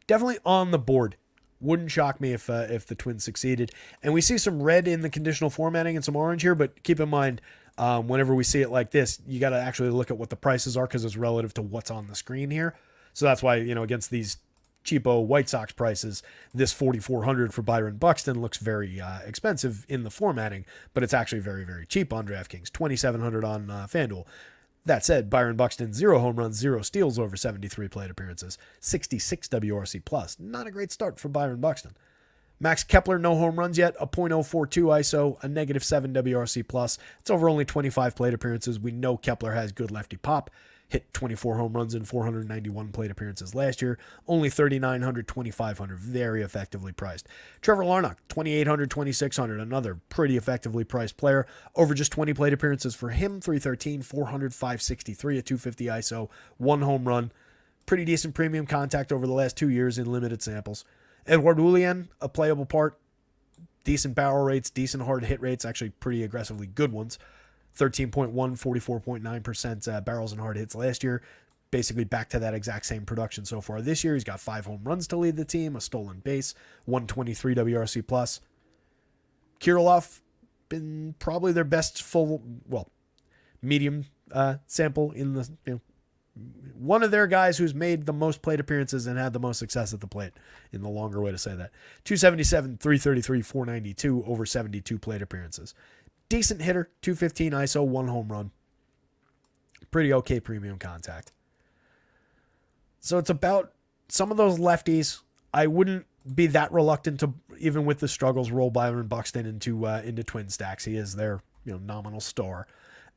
Definitely on the board. Wouldn't shock me if the Twins succeeded. And we see some red in the conditional formatting and some orange here, but keep in mind, whenever we see it like this, you got to actually look at what the prices are because it's relative to what's on the screen here. So that's why, against these cheapo White Sox prices, this $4,400 for Byron Buxton looks very expensive in the formatting, but it's actually very, very cheap on DraftKings. $2,700 on FanDuel. That said, Byron Buxton, 0 home runs, 0 steals over 73 plate appearances, 66 WRC plus. Not a great start for Byron Buxton. Max Kepler, no home runs yet, a .042 ISO, a -7 WRC plus. It's over only 25 plate appearances. We know Kepler has good lefty pop. Hit 24 home runs in 491 plate appearances last year. Only 3,900, 2,500. Very effectively priced. Trevor Larnach, 2,800, 2,600. Another pretty effectively priced player. Over just 20 plate appearances for him. 313, 400, 563, a 250 ISO. 1 home run. Pretty decent premium contact over the last 2 years in limited samples. Edward Julian, a playable part. Decent barrel rates, decent hard hit rates. Actually pretty aggressively good ones. 13.1, 44.9% barrels and hard hits last year. Basically back to that exact same production so far this year. He's got 5 home runs to lead the team, a stolen base, 123 WRC plus. Kirilloff, been probably their best medium sample in the, one of their guys who's made the most plate appearances and had the most success at the plate, in the longer way to say that. 277, 333, 492 over 72 plate appearances. Decent hitter, 215 ISO, 1 home run. Pretty okay premium contact. So it's about some of those lefties. I wouldn't be that reluctant to, even with the struggles, roll Byron Buxton into twin stacks. He is their nominal star.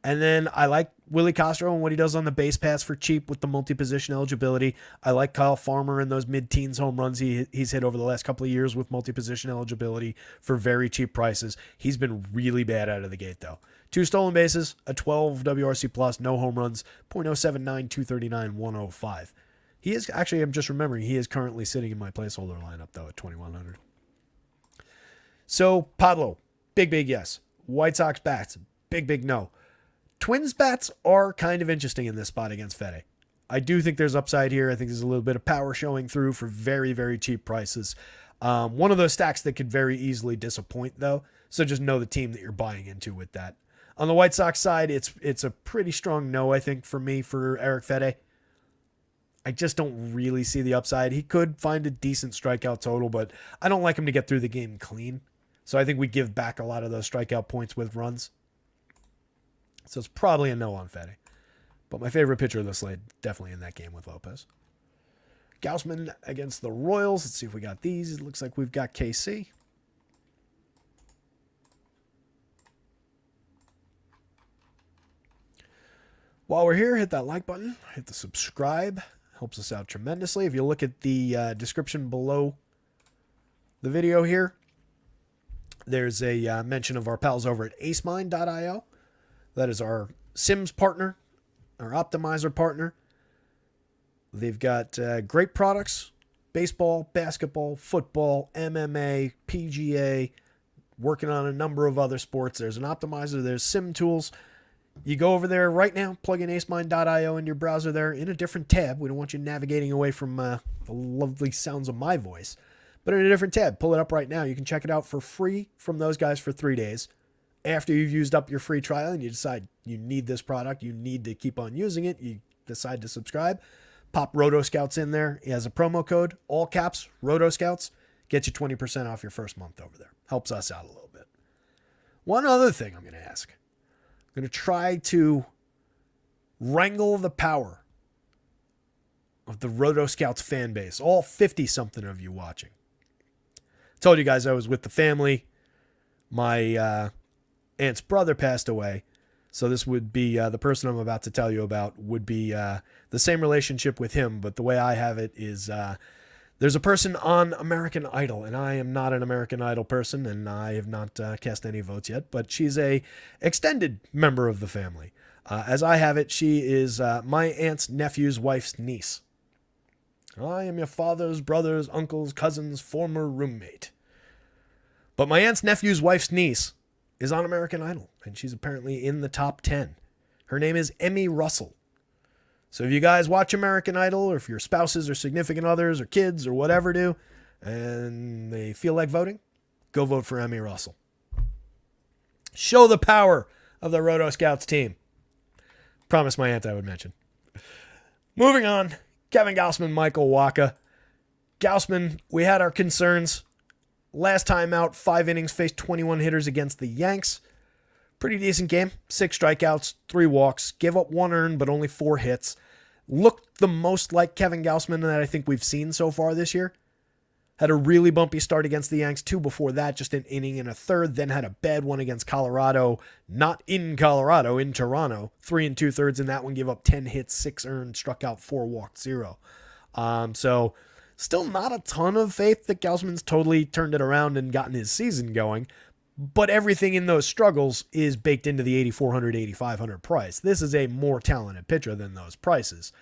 And then I like Willie Castro and what he does on the base paths for cheap with the multi-position eligibility. I like Kyle Farmer and those mid-teens home runs he's hit over the last couple of years with multi-position eligibility for very cheap prices. He's been really bad out of the gate, though. 2 stolen bases, a 12 WRC plus, no home runs, .079, 239, 105. He is, actually, I'm just remembering, he is currently sitting in my placeholder lineup, though, at 2,100. So, Pablo, big yes. White Sox bats, big no. Twins bats are kind of interesting in this spot against Fede. I do think there's upside here. I think there's a little bit of power showing through for very, very cheap prices. One of those stacks that could very easily disappoint, though. So just know the team that you're buying into with that. On the White Sox side, it's a pretty strong no, I think, for me, for Eric Fede. I just don't really see the upside. He could find a decent strikeout total, but I don't like him to get through the game clean. So I think we give back a lot of those strikeout points with runs. So it's probably a no on Fede. But my favorite pitcher of the slate, definitely in that game with Lopez. Gausman against the Royals. Let's see if we got these. It looks like we've got KC. While we're here, hit that like button. Hit the subscribe. Helps us out tremendously. If you look at the description below the video here, there's a mention of our pals over at acemine.io. That is our Sims partner, our optimizer partner. They've got great products: baseball, basketball, football, MMA, PGA, working on a number of other sports. There's an optimizer, there's sim tools. You go over there right now, plug in acemine.io in your browser there in a different tab. We don't want you navigating away from the lovely sounds of my voice, but in a different tab. Pull it up right now. You can check it out for free from those guys for 3 days. After you've used up your free trial and you decide you need this product, you need to keep on using it, you decide to subscribe, pop rotoscouts in there as a promo code, all caps, rotoscouts, gets you 20% off your first month over there. Helps us out a little bit. One other thing I'm going to ask. I'm going to try to wrangle the power of the rotoscouts fan base, all 50-something of you watching. I told you guys I was with the family. My aunt's brother passed away. So this would be the person I'm about to tell you about would be the same relationship with him. But the way I have it is there's a person on American Idol, and I am not an American Idol person, and I have not cast any votes yet. But she's a extended member of the family. As I have it, she is my aunt's nephew's wife's niece. I am your father's brother's uncle's cousin's former roommate. But my aunt's nephew's wife's niece is on American Idol, and she's apparently in the top 10. Her name is Emmy Russell. So if you guys watch American Idol, or if your spouses or significant others or kids or whatever do, and they feel like voting, go vote for Emmy Russell. Show the power of the Roto Scouts team. Promised my aunt I would mention. Moving on, Kevin Gausman, Michael Wacha. Gausman, we had our concerns. Last time out, 5 innings, faced 21 hitters against the Yanks. Pretty decent game. 6 strikeouts, 3 walks. Gave up 1 earned, but only 4 hits. Looked the most like Kevin Gausman that I think we've seen so far this year. Had a really bumpy start against the Yanks. 2 before that, just an inning and a third. Then had a bad one against Colorado. Not in Colorado, in Toronto. 3 2/3 in that one. Gave up 10 hits, 6 earned, struck out 4, walked 0. So still not a ton of faith that Gausman's totally turned it around and gotten his season going. But everything in those struggles is baked into the $8,400, $8,500 price. This is a more talented pitcher than those prices.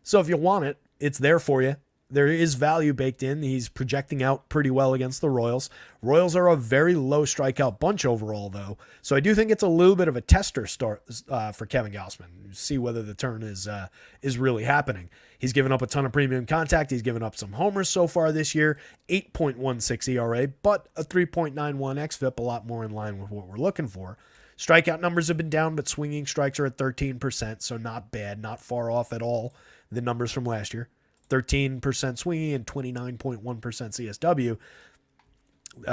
So if you want it, it's there for you. There is value baked in. He's projecting out pretty well against the Royals. Royals are a very low strikeout bunch overall, though. So I do think it's a little bit of a tester start for Kevin Gausman. See whether the turn is really happening. He's given up a ton of premium contact. He's given up some homers so far this year. 8.16 ERA, but a 3.91 xFIP, a lot more in line with what we're looking for. Strikeout numbers have been down, but swinging strikes are at 13%, so not bad, not far off at all the numbers from last year. 13% swinging and 29.1% CSW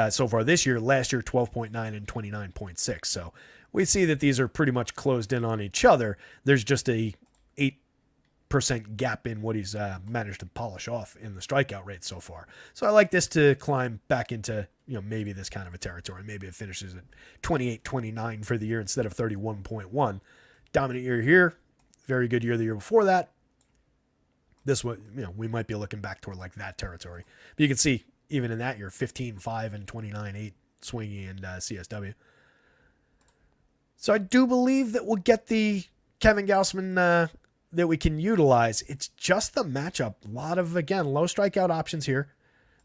so far this year. Last year, 12.9 and 29.6. So we see that these are pretty much closed in on each other. There's just a 8% gap in what he's managed to polish off in the strikeout rate so far. So I like this to climb back into, maybe this kind of a territory. Maybe it finishes at 28-29 for the year instead of 31.1. Dominant year here. Very good year the year before that. This one, we might be looking back toward like that territory. But you can see, even in that year, 15-5 and 29-8 swinging and CSW. So I do believe that we'll get the Kevin Gausman that we can utilize. It's just the matchup. A lot of, again, low strikeout options here.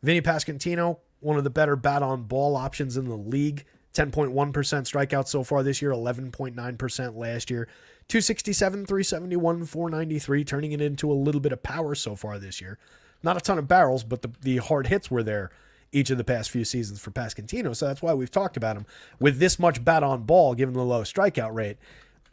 Vinny Pasquantino, one of the better bat-on-ball options in the league. 10.1% strikeouts so far this year, 11.9% last year. 267, 371, 493, turning it into a little bit of power so far this year. Not a ton of barrels, but the hard hits were there each of the past few seasons for Pasquantino, so that's why we've talked about him. With this much bat on ball, given the low strikeout rate,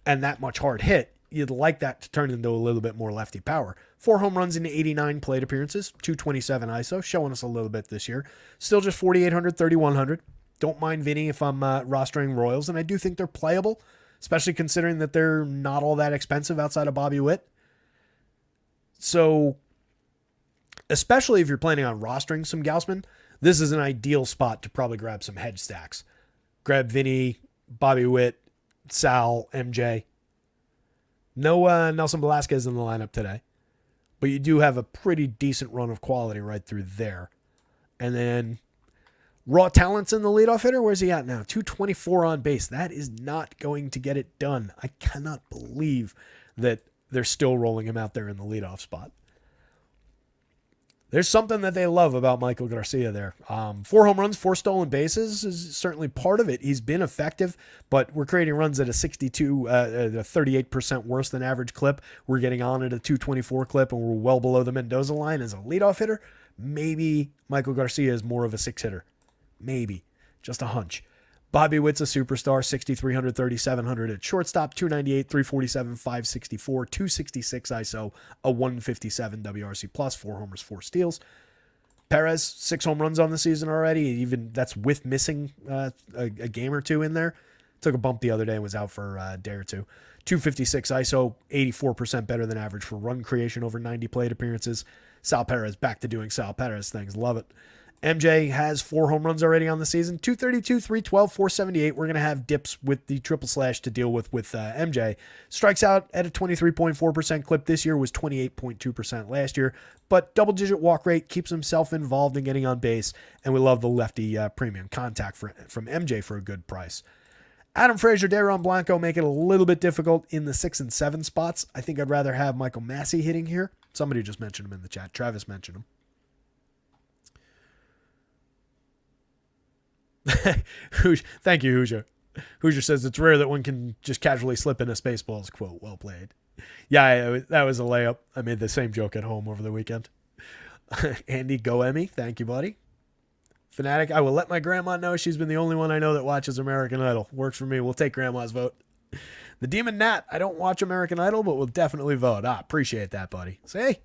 and that much hard hit, you'd like that to turn into a little bit more lefty power. 4 home runs in 89 plate appearances, 227 ISO, showing us a little bit this year. Still just 4,800, 3,100. Don't mind Vinny if I'm rostering Royals, and I do think they're playable, especially considering that they're not all that expensive outside of Bobby Witt. So, especially if you're planning on rostering some Gaussman, this is an ideal spot to probably grab some hedge stacks. Grab Vinny, Bobby Witt, Sal, MJ. No Nelson Velasquez in the lineup today, but you do have a pretty decent run of quality right through there. And then raw talent's in the leadoff hitter. Where's he at now? 224 on base. That is not going to get it done. I cannot believe that they're still rolling him out there in the leadoff spot. There's something that they love about Michael Garcia there. 4 home runs, 4 stolen bases is certainly part of it. He's been effective, but we're creating runs at a 38% worse than average clip. We're getting on at a 224 clip, and we're well below the Mendoza line as a leadoff hitter. Maybe Michael Garcia is more of a 6 hitter. Maybe. Just a hunch. Bobby Witt's a superstar, 6,300, 3,700 at shortstop, 298, 347, 564, 266 ISO, a 157 WRC plus, 4 homers, 4 steals. Perez, 6 home runs on the season already. Even that's with missing a game or two in there. Took a bump the other day and was out for a day or two. 256 ISO, 84% better than average for run creation over 90 plate appearances. Sal Perez back to doing Sal Perez things. Love it. MJ has 4 home runs already on the season. 232, 312, 478. We're going to have dips with the triple slash to deal with MJ. Strikes out at a 23.4% clip this year, was 28.2% last year. But double-digit walk rate, keeps himself involved in getting on base. And we love the lefty premium contact from MJ for a good price. Adam Frazier, Dayron Blanco make it a little bit difficult in the 6 and 7 spots. I think I'd rather have Michael Massey hitting here. Somebody just mentioned him in the chat. Travis mentioned him. Thank you, Hoosier. Hoosier says it's rare that one can just casually slip in a Spaceballs quote. Well played. Yeah, that was a layup. I made the same joke at home over the weekend. Andy Goemi, thank you, buddy. Fanatic, I will let my grandma know. She's been the only one I know that watches American Idol. Works for me. We'll take grandma's vote. The Demon Nat, I don't watch American Idol, but we'll definitely vote. Appreciate that, buddy. See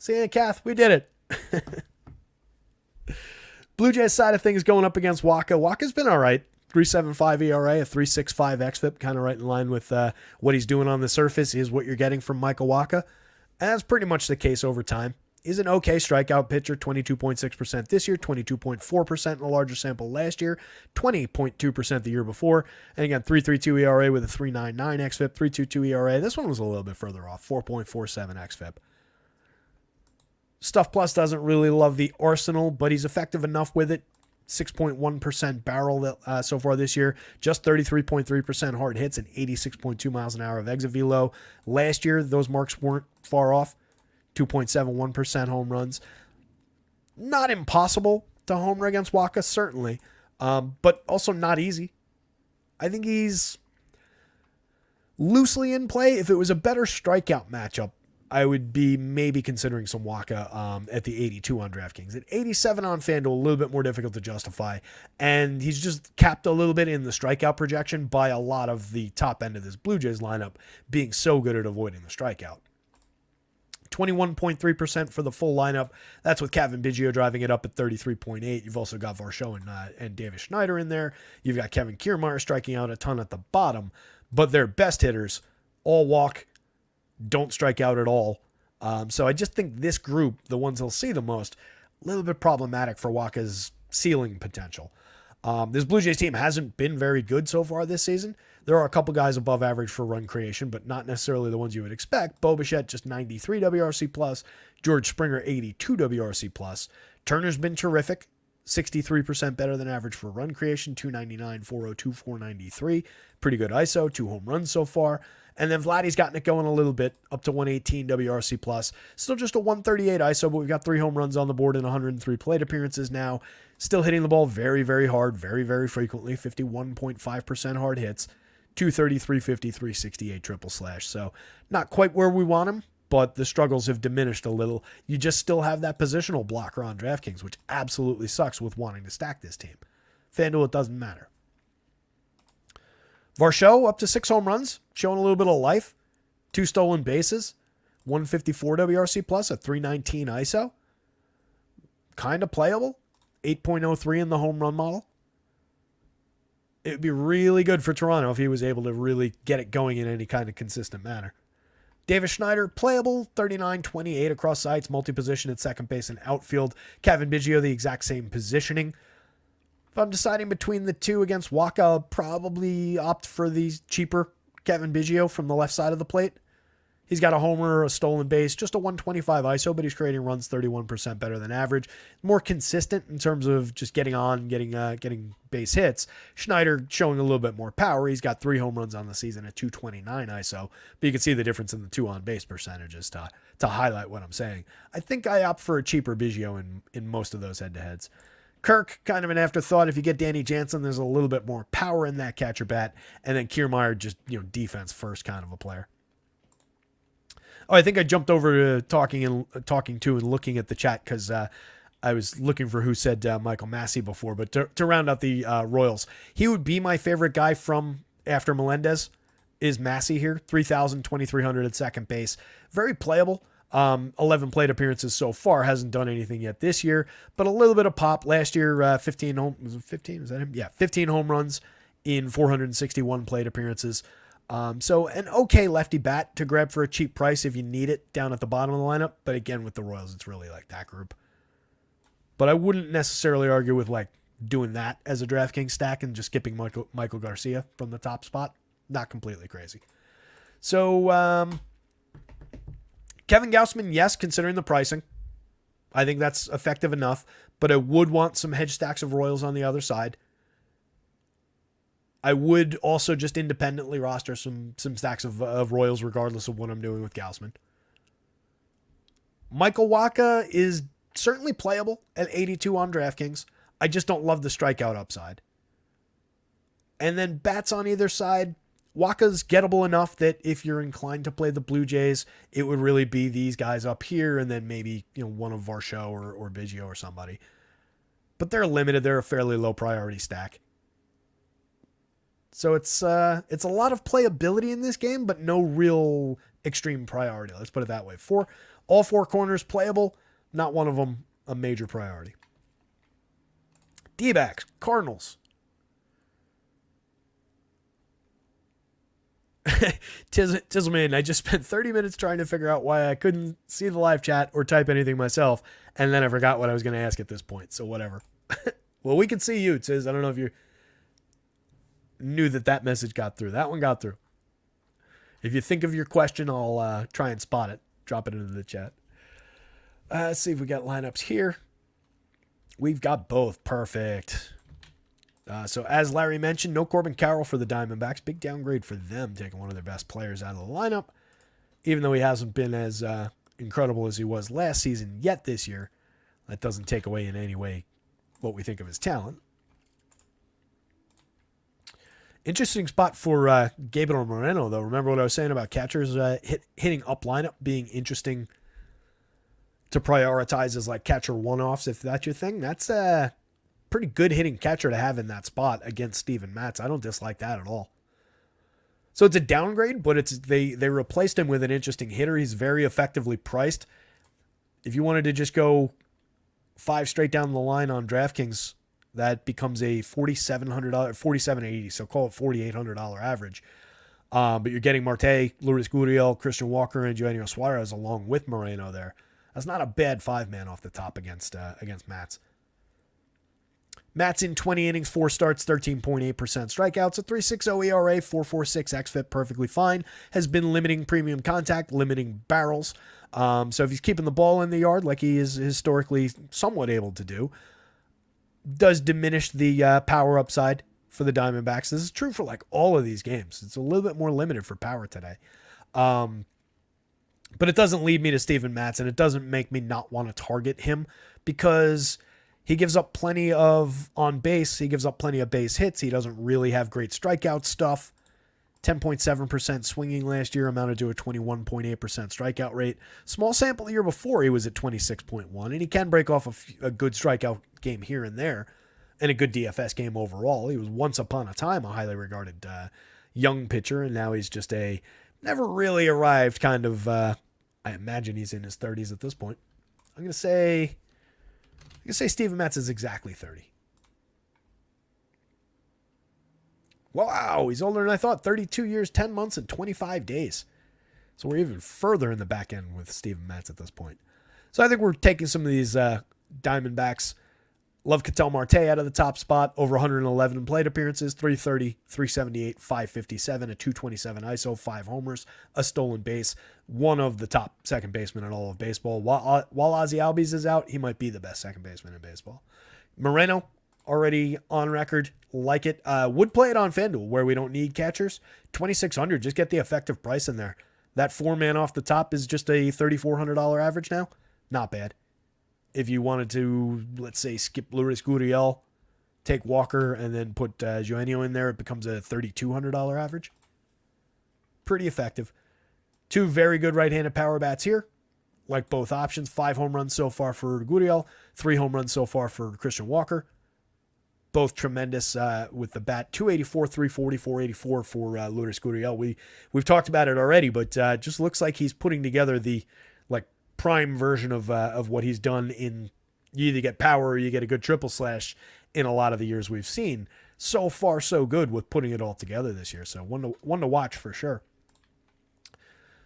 you, Kath. We did it. Blue Jays side of things going up against Waka. Waka's been all right. 3.75 ERA, a 3.65 xFIP, kind of right in line with what he's doing on the surface is what you're getting from Michael Waka. And that's pretty much the case over time. He's an okay strikeout pitcher, 22.6% this year, 22.4% in a larger sample last year, 20.2% the year before. And again, 3.32 ERA with a 3.99 xFIP, 3.22 ERA. This one was a little bit further off, 4.47 xFIP. Stuff Plus doesn't really love the arsenal, but he's effective enough with it. 6.1% barrel so far this year, just 33.3% hard hits and 86.2 miles an hour of exit velo. Last year, those marks weren't far off. 2.71% home runs. Not impossible to homer against Waka, certainly, but also not easy. I think he's loosely in play. If it was a better strikeout matchup, I would be maybe considering some Waka at the 82 on DraftKings. At 87 on FanDuel, a little bit more difficult to justify. And he's just capped a little bit in the strikeout projection by a lot of the top end of this Blue Jays lineup being so good at avoiding the strikeout. 21.3% for the full lineup. That's with Kevin Biggio driving it up at 33.8. You've also got Varsho and Davis Schneider in there. You've got Kevin Kiermaier striking out a ton at the bottom. But their best hitters all walk, don't strike out at all. So I just think this group, the ones he'll see the most, a little bit problematic for Waka's ceiling potential. This Blue Jays team hasn't been very good so far this season. There are a couple guys above average for run creation, but not necessarily the ones you would expect. Bo Bichette just 93 WRC+, George Springer 82 WRC+. Turner's been terrific, 63% better than average for run creation, 299, 402, 493. Pretty good ISO, 2 home runs so far. And then Vladdy's gotten it going a little bit, up to 118 WRC+. Still just a 138 ISO, but we've got 3 home runs on the board in 103 plate appearances now. Still hitting the ball very, very hard, very, very frequently, 51.5% hard hits, 230, 350, 368 triple slash. So not quite where we want him, but the struggles have diminished a little. You just still have that positional blocker on DraftKings, which absolutely sucks with wanting to stack this team. FanDuel, it doesn't matter. Varsho up to 6 home runs, showing a little bit of life. 2 stolen bases, 154 WRC+, a 319 ISO. Kind of playable. 8.03 in the home run model. It would be really good for Toronto if he was able to really get it going in any kind of consistent manner. Davis Schneider, playable, 39-28 across sites, multi-position at second base and outfield. Kevin Biggio, the exact same positioning. If I'm deciding between the two against Waka, I'll probably opt for the cheaper Kevin Biggio from the left side of the plate. He's got a homer, a stolen base, just a 125 ISO, but he's creating runs 31% better than average. More consistent in terms of just getting on, getting base hits. Schneider showing a little bit more power. He's got 3 home runs on the season at 229 ISO, but you can see the difference in the 2 on base percentages to highlight what I'm saying. I think I opt for a cheaper Biggio in most of those head-to-heads. Kirk, kind of an afterthought. If you get Danny Jansen, there's a little bit more power in that catcher bat. And then Kiermaier, just, defense first kind of a player. Oh, I think I jumped over to talking to and looking at the chat because I was looking for who said Michael Massey before. But to round out the Royals, he would be my favorite guy from after Melendez is Massey here. 3,000, 2,300 at second base. Very playable. 11 plate appearances so far. Hasn't done anything yet this year, but a little bit of pop. Last year, 15 home, was it 15? Is that him? Yeah, 15 home runs in 461 plate appearances. So an okay lefty bat to grab for a cheap price if you need it down at the bottom of the lineup. But again, with the Royals, it's really like that group. But I wouldn't necessarily argue with like doing that as a DraftKings stack and just skipping Michael Garcia from the top spot. Not completely crazy. So, Kevin Gausman, yes, considering the pricing. I think that's effective enough, but I would want some hedge stacks of Royals on the other side. I would also just independently roster some stacks of Royals regardless of what I'm doing with Gausman. Michael Wacha is certainly playable at 82 on DraftKings. I just don't love the strikeout upside. And then bats on either side. Waka's gettable enough that if you're inclined to play the Blue Jays, it would really be these guys up here and then maybe one of Varsho or Biggio or somebody. But they're limited. They're a fairly low priority stack. So it's a lot of playability in this game, but no real extreme priority. Let's put it that way. All 4 corners playable, not one of them a major priority. D-backs, Cardinals. Tizzleman, I just spent 30 minutes trying to figure out why I couldn't see the live chat or type anything myself, and then I forgot what I was going to ask at this point, so whatever. Well, we can see you, Tiz. I don't know if you knew that message got through. That one got through. If you think of your question, I'll try and spot it. Drop it into the chat. Let's see if we got lineups here. We've got both. Perfect. So as Larry mentioned, no Corbin Carroll for the Diamondbacks. Big downgrade for them, taking one of their best players out of the lineup. Even though he hasn't been as incredible as he was last season yet this year, that doesn't take away in any way what we think of his talent. Interesting spot for Gabriel Moreno, though. Remember what I was saying about catchers hitting up lineup being interesting to prioritize as like catcher one-offs, if that's your thing. That's a pretty good hitting catcher to have in that spot against Steven Matz. I don't dislike that at all. So it's a downgrade, but they replaced him with an interesting hitter. He's very effectively priced. If you wanted to just go 5 straight down the line on DraftKings, that becomes a $4,780, so call it $4,800 average. But you're getting Marte, Luis Gurriel, Christian Walker, and Eugenio Suarez along with Moreno there. That's not a bad 5-man off the top against Matz. Matz in 20 innings, 4 starts, 13.8% strikeouts, a 3.60 ERA, 4.46 xFIP, perfectly fine. Has been limiting premium contact, limiting barrels. So if he's keeping the ball in the yard like he is historically somewhat able to do, does diminish the power upside for the Diamondbacks. This is true for like all of these games. It's a little bit more limited for power today. But it doesn't lead me to Steven Matz, and it doesn't make me not want to target him because he gives up plenty of on base. He gives up plenty of base hits. He doesn't really have great strikeout stuff. 10.7% swinging last year amounted to a 21.8% strikeout rate. Small sample the year before, he was at 26.1, and he can break off a good strikeout game here and there and a good DFS game overall. He was once upon a time a highly regarded young pitcher, and now he's just a never really arrived kind of, I imagine he's in his 30s at this point. I'm going to say Steven Matz is exactly 30. Wow, he's older than I thought. 32 years, 10 months, and 25 days. So we're even further in the back end with Steven Matz at this point. So I think we're taking some of these Diamondbacks. Love Ketel Marte out of the top spot. Over 111 plate appearances, 330, 378, 557, a 227 ISO, 5 homers, a stolen base. One of the top second basemen in all of baseball. While Ozzie Albies is out, he might be the best second baseman in baseball. Moreno, already on record, like it. Would play it on FanDuel where we don't need catchers. 2,600, just get the effective price in there. That 4-man off the top is just a $3,400 average now. Not bad. If you wanted to, let's say, skip Lourdes Gurriel, take Walker, and then put Eugenio in there, it becomes a $3,200 average. Pretty effective. 2 very good right-handed power bats here. Like both options. 5 home runs so far for Gurriel. 3 home runs so far for Christian Walker. Both tremendous with the bat. 284, 340, 484 for Lourdes Gurriel. We've talked about it already, but just looks like he's putting together the prime version of what he's done in, you either get power or you get a good triple slash in a lot of the years we've seen. So far, so good with putting it all together this year. So one to watch for sure.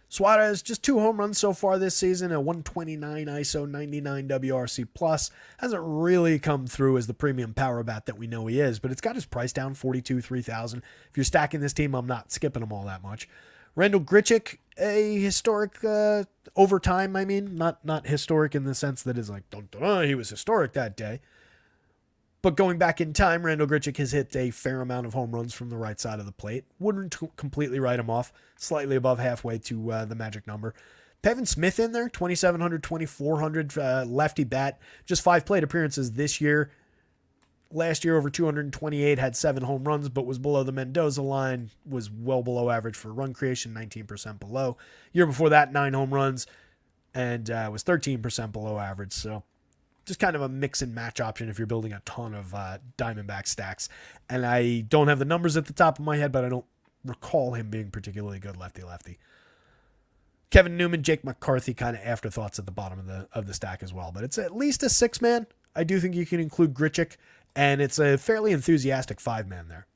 Suarez, just 2 home runs so far this season, a 129 ISO, 99 WRC plus. Hasn't really come through as the premium power bat that we know he is, but it's got his price down, 42, 3,000. If you're stacking this team, I'm not skipping them all that much. Randall Grichuk, a historic overtime, I mean, not historic in the sense that is like, he was historic that day. But going back in time, Randall Grichuk has hit a fair amount of home runs from the right side of the plate. Wouldn't completely write him off, slightly above halfway to the magic number. Pevin Smith in there, 2,700, 2,400, lefty bat, just 5 plate appearances this year. Last year, over 228, had 7 home runs, but was below the Mendoza line, was well below average for run creation, 19% below. Year before that, 9 home runs, and was 13% below average. So just kind of a mix and match option if you're building a ton of Diamondback stacks. And I don't have the numbers at the top of my head, but I don't recall him being particularly good lefty-lefty. Kevin Newman, Jake McCarthy, kind of afterthoughts at the bottom of the stack as well. But it's at least a 6-man. I do think you can include Grichuk, and it's a fairly enthusiastic 5-man there.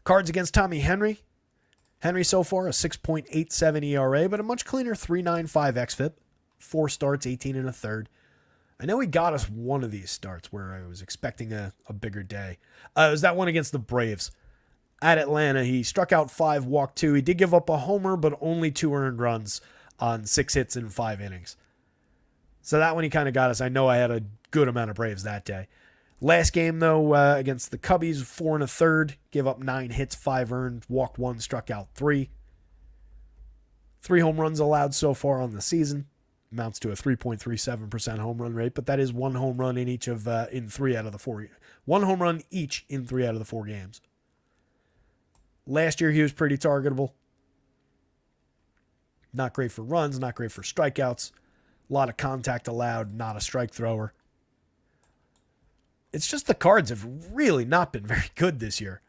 Cards against Tommy Henry. Henry so far a 6.87 ERA, but a much cleaner 3.95 xFIP. 4 starts, 18 and a third. I know he got us one of these starts where I was expecting a bigger day. It was that one against the Braves. At Atlanta, he struck out 5, walked 2. He did give up a homer, but only 2 earned runs on 6 hits in 5 innings. So that one he kind of got us. I know I had a good amount of Braves that day. Last game, though, against the Cubbies, 4 and a third. Gave up 9 hits, 5 earned, walked 1, struck out 3. 3 home runs allowed so far on the season. Amounts to a 3.37% home run rate, but that is 1 home run in each of in 3 out of the 4. 1 home run each in 3 out of the 4 games. Last year he was pretty targetable. Not great for runs, not great for strikeouts. A lot of contact allowed, not a strike thrower. It's just the Cards have really not been very good this year.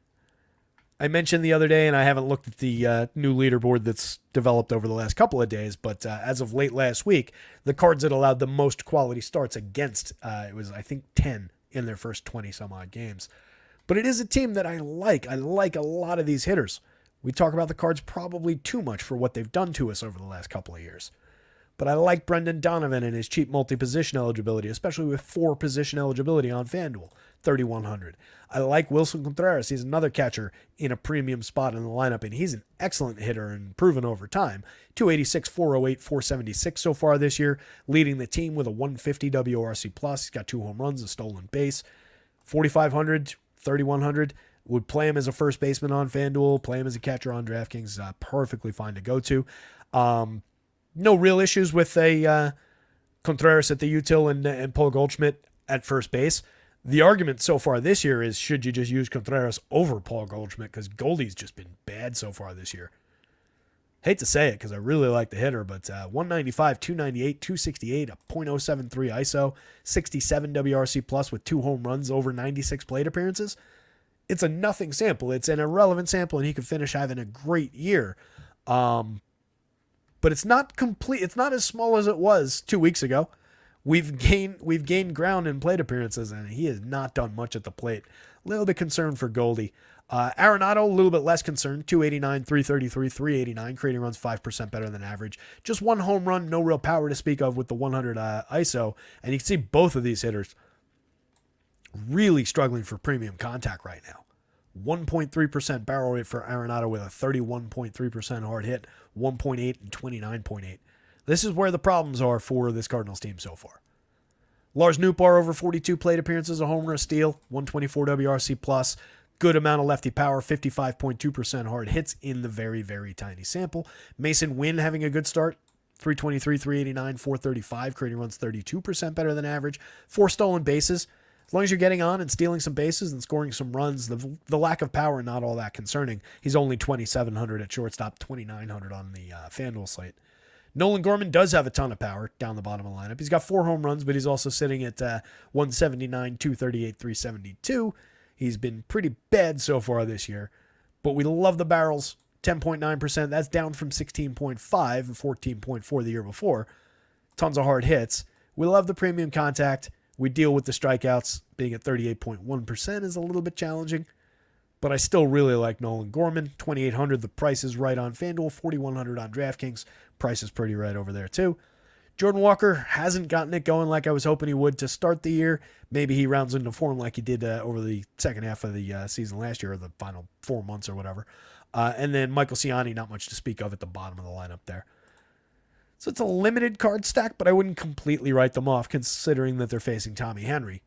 I mentioned the other day, and I haven't looked at the new leaderboard that's developed over the last couple of days, but as of late last week, the Cards that allowed the most quality starts against, it was, I think, 10 in their first 20-some-odd games. But it is a team that I like. I like a lot of these hitters. We talk about the Cards probably too much for what they've done to us over the last couple of years. But I like Brendan Donovan and his cheap multi-position eligibility, especially with 4-position eligibility on FanDuel, 3,100. I like Wilson Contreras. He's another catcher in a premium spot in the lineup, and he's an excellent hitter and proven over time. 286, 408, 476 so far this year, leading the team with a 150 WRC+. He's got 2 home runs, a stolen base. 4,500, 3,100. Would play him as a first baseman on FanDuel, play him as a catcher on DraftKings. Perfectly fine to go to. No real issues with a Contreras at the util and Paul Goldschmidt at first base. The argument so far this year is, should you just use Contreras over Paul Goldschmidt? Because Goldie's just been bad so far this year. Hate to say it because I really like the hitter, but 195, 298, 268, a .073 ISO, 67 WRC plus with 2 home runs over 96 plate appearances. It's a nothing sample. It's an irrelevant sample, and he could finish having a great year. But it's not complete. It's not as small as it was 2 weeks ago. We've gained ground in plate appearances, and he has not done much at the plate. A little bit concerned for Goldie. Arenado, a little bit less concerned. 289, 333, 389, creating runs 5% better than average. Just 1 home run, no real power to speak of with the 100 ISO. And you can see both of these hitters really struggling for premium contact right now. 1.3% barrel rate for Arenado with a 31.3% hard hit, 1.8 and 29.8. This is where the problems are for this Cardinals team so far. Lars Nootbaar over 42 plate appearances, a homer, a steal, 124 WRC plus, good amount of lefty power, 55.2% hard hits in the very, very tiny sample. Mason Wynn having a good start, 323, 389, 435, creating runs 32% better than average. 4 stolen bases. As long as you're getting on and stealing some bases and scoring some runs, the lack of power not all that concerning. He's only 2,700 at shortstop, 2,900 on the FanDuel slate. Nolan Gorman does have a ton of power down the bottom of the lineup. He's got 4 home runs, but he's also sitting at 179, 238, 372. He's been pretty bad so far this year, but we love the barrels, 10.9%. That's down from 16.5 and 14.4 the year before. Tons of hard hits. We love the premium contact. We deal with the strikeouts. Being at 38.1% is a little bit challenging, but I still really like Nolan Gorman. 2,800, the price is right on FanDuel. 4,100 on DraftKings. Price is pretty right over there too. Jordan Walker hasn't gotten it going like I was hoping he would to start the year. Maybe he rounds into form like he did over the second half of the season last year, or the final 4 months or whatever. And then Michael Ciani, not much to speak of at the bottom of the lineup there. So it's a limited card stack, but I wouldn't completely write them off considering that they're facing Tommy Henry.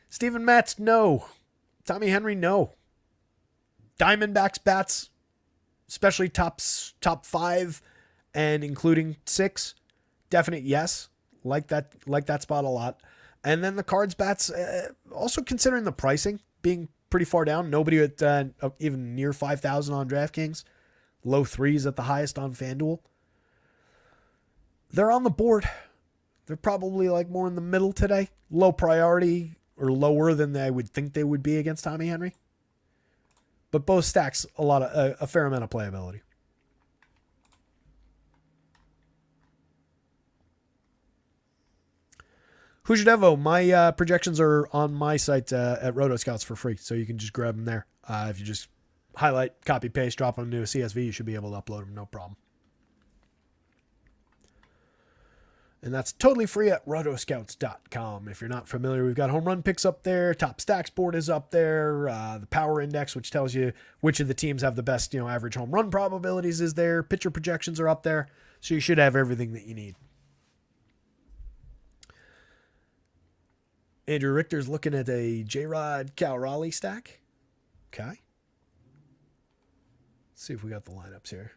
Steven Matz, no. Tommy Henry, no. Diamondbacks bats, especially top 5 and including 6, definite yes. Like that spot a lot. And then the Cards bats, also considering the pricing being pretty far down. Nobody at even near 5,000 on DraftKings. Low 3s at the highest on FanDuel. They're on the board. They're probably like more in the middle today. Low priority or lower than I would think they would be against Tommy Henry. But both stacks a fair amount of playability. Hujadevo, my projections are on my site at rotoscouts for free, so you can just grab them there. If you just highlight, copy, paste, drop them into a CSV, you should be able to upload them, no problem. And that's totally free at rotoscouts.com. If you're not familiar, we've got home run picks up there. Top stacks board is up there. The power index, which tells you which of the teams have the best, average home run probabilities, is there. Pitcher projections are up there. So you should have everything that you need. Andrew Richter's looking at a J-Rod Cal Raleigh stack. Okay. Let's see if we got the lineups here.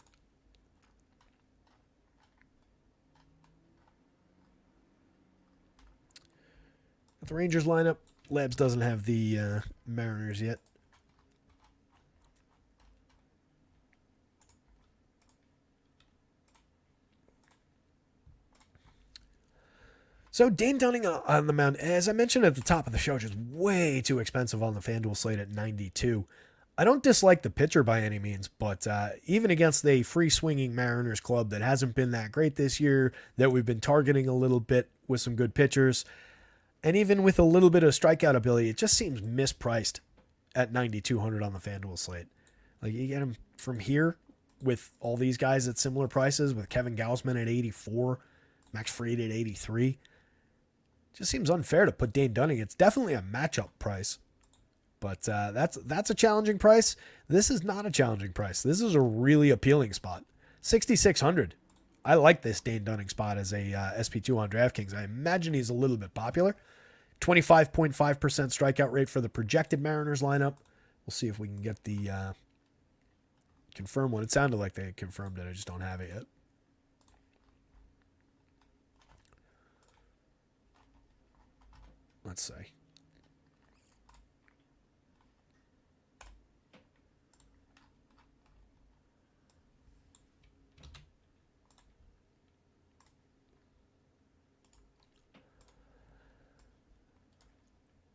Got the Rangers lineup. Labs doesn't have the Mariners yet. So Dane Dunning on the mound, as I mentioned at the top of the show, just way too expensive on the FanDuel slate at 92. I don't dislike the pitcher by any means, but even against a free-swinging Mariners club that hasn't been that great this year, that we've been targeting a little bit with some good pitchers, and even with a little bit of strikeout ability, it just seems mispriced at 9,200 on the FanDuel slate. Like, you get him from here, with all these guys at similar prices, with Kevin Gausman at 84, Max Fried at 83. Just seems unfair to put Dane Dunning. It's definitely a matchup price, but that's a challenging price. This is not a challenging price. This is a really appealing spot. 6,600. I like this Dane Dunning spot as a SP2 on DraftKings. I imagine he's a little bit popular. 25.5% strikeout rate for the projected Mariners lineup. We'll see if we can get the confirm one. It sounded like they had confirmed it. I just don't have it yet. Let's see.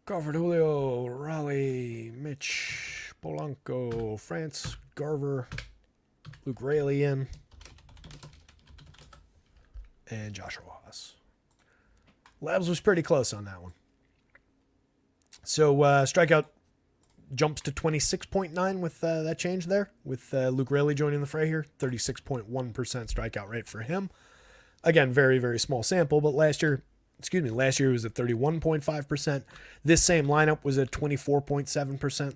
Crawford, Julio, Raleigh, Mitch, Polanco, France, Garver, Luke Raley in, and Joshua Haas. Labs was pretty close on that one. So strikeout jumps to 26.9 with that change there, with Luke Raley joining the fray here. 36.1% strikeout rate for him. Again, very, very small sample, but last year it was at 31.5%. This same lineup was at 24.7%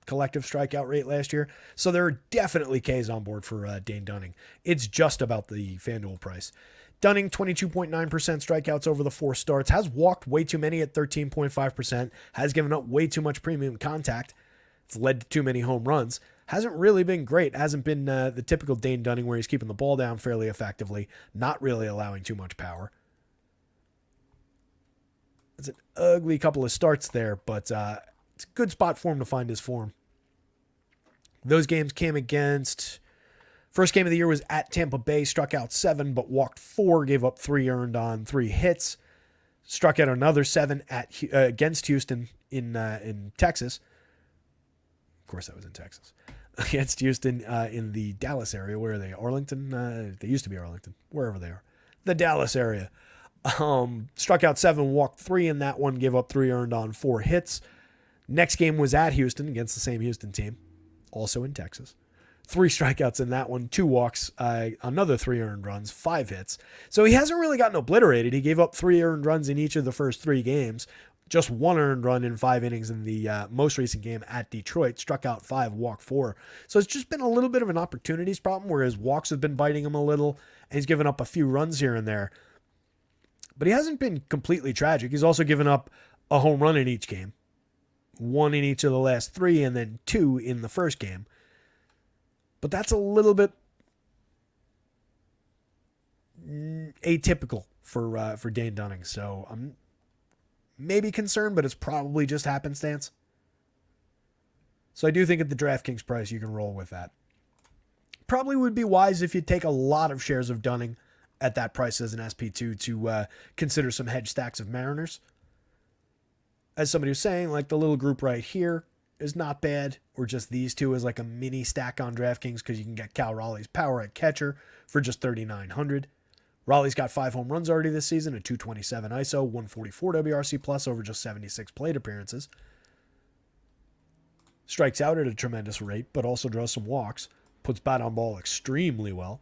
collective strikeout rate last year. So there are definitely Ks on board for Dane Dunning. It's just about the FanDuel price. Dunning, 22.9% strikeouts over the 4 starts, has walked way too many at 13.5%, has given up way too much premium contact. It's led to too many home runs. Hasn't really been great. Hasn't been the typical Dane Dunning where he's keeping the ball down fairly effectively, not really allowing too much power. It's an ugly couple of starts there, but it's a good spot for him to find his form. Those games came against... First game of the year was at Tampa Bay, struck out 7, but walked 4, gave up 3 earned on 3 hits. Struck out another 7 against Houston in Texas. Of course, that was in Texas. Against Houston in the Dallas area. Where are they? Arlington? They used to be Arlington. Wherever they are. The Dallas area. Struck out 7, walked 3 in that one, gave up 3 earned on 4 hits. Next game was at Houston against the same Houston team, also in Texas. 3 strikeouts in that one, 2 walks, another 3 earned runs, 5 hits. So he hasn't really gotten obliterated. He gave up 3 earned runs in each of the first 3 games, just 1 earned run in 5 innings in the most recent game at Detroit, struck out 5, walked 4. So it's just been a little bit of an opportunities problem where his walks have been biting him a little, and he's given up a few runs here and there. But he hasn't been completely tragic. He's also given up a home run in each game, 1 in each of the last 3, and then 2 in the first game. But that's a little bit atypical for Dane Dunning. So I'm maybe concerned, but it's probably just happenstance. So I do think at the DraftKings price, you can roll with that. Probably would be wise if you take a lot of shares of Dunning at that price as an SP2 to consider some hedge stacks of Mariners. As somebody was saying, like the little group right here is not bad, or just these two as like a mini stack on DraftKings because you can get Cal Raleigh's power at catcher for just $3,900. Raleigh's got 5 home runs already this season, a 227 ISO, 144 WRC plus over just 76 plate appearances. Strikes out at a tremendous rate, but also draws some walks. Puts bat on ball extremely well.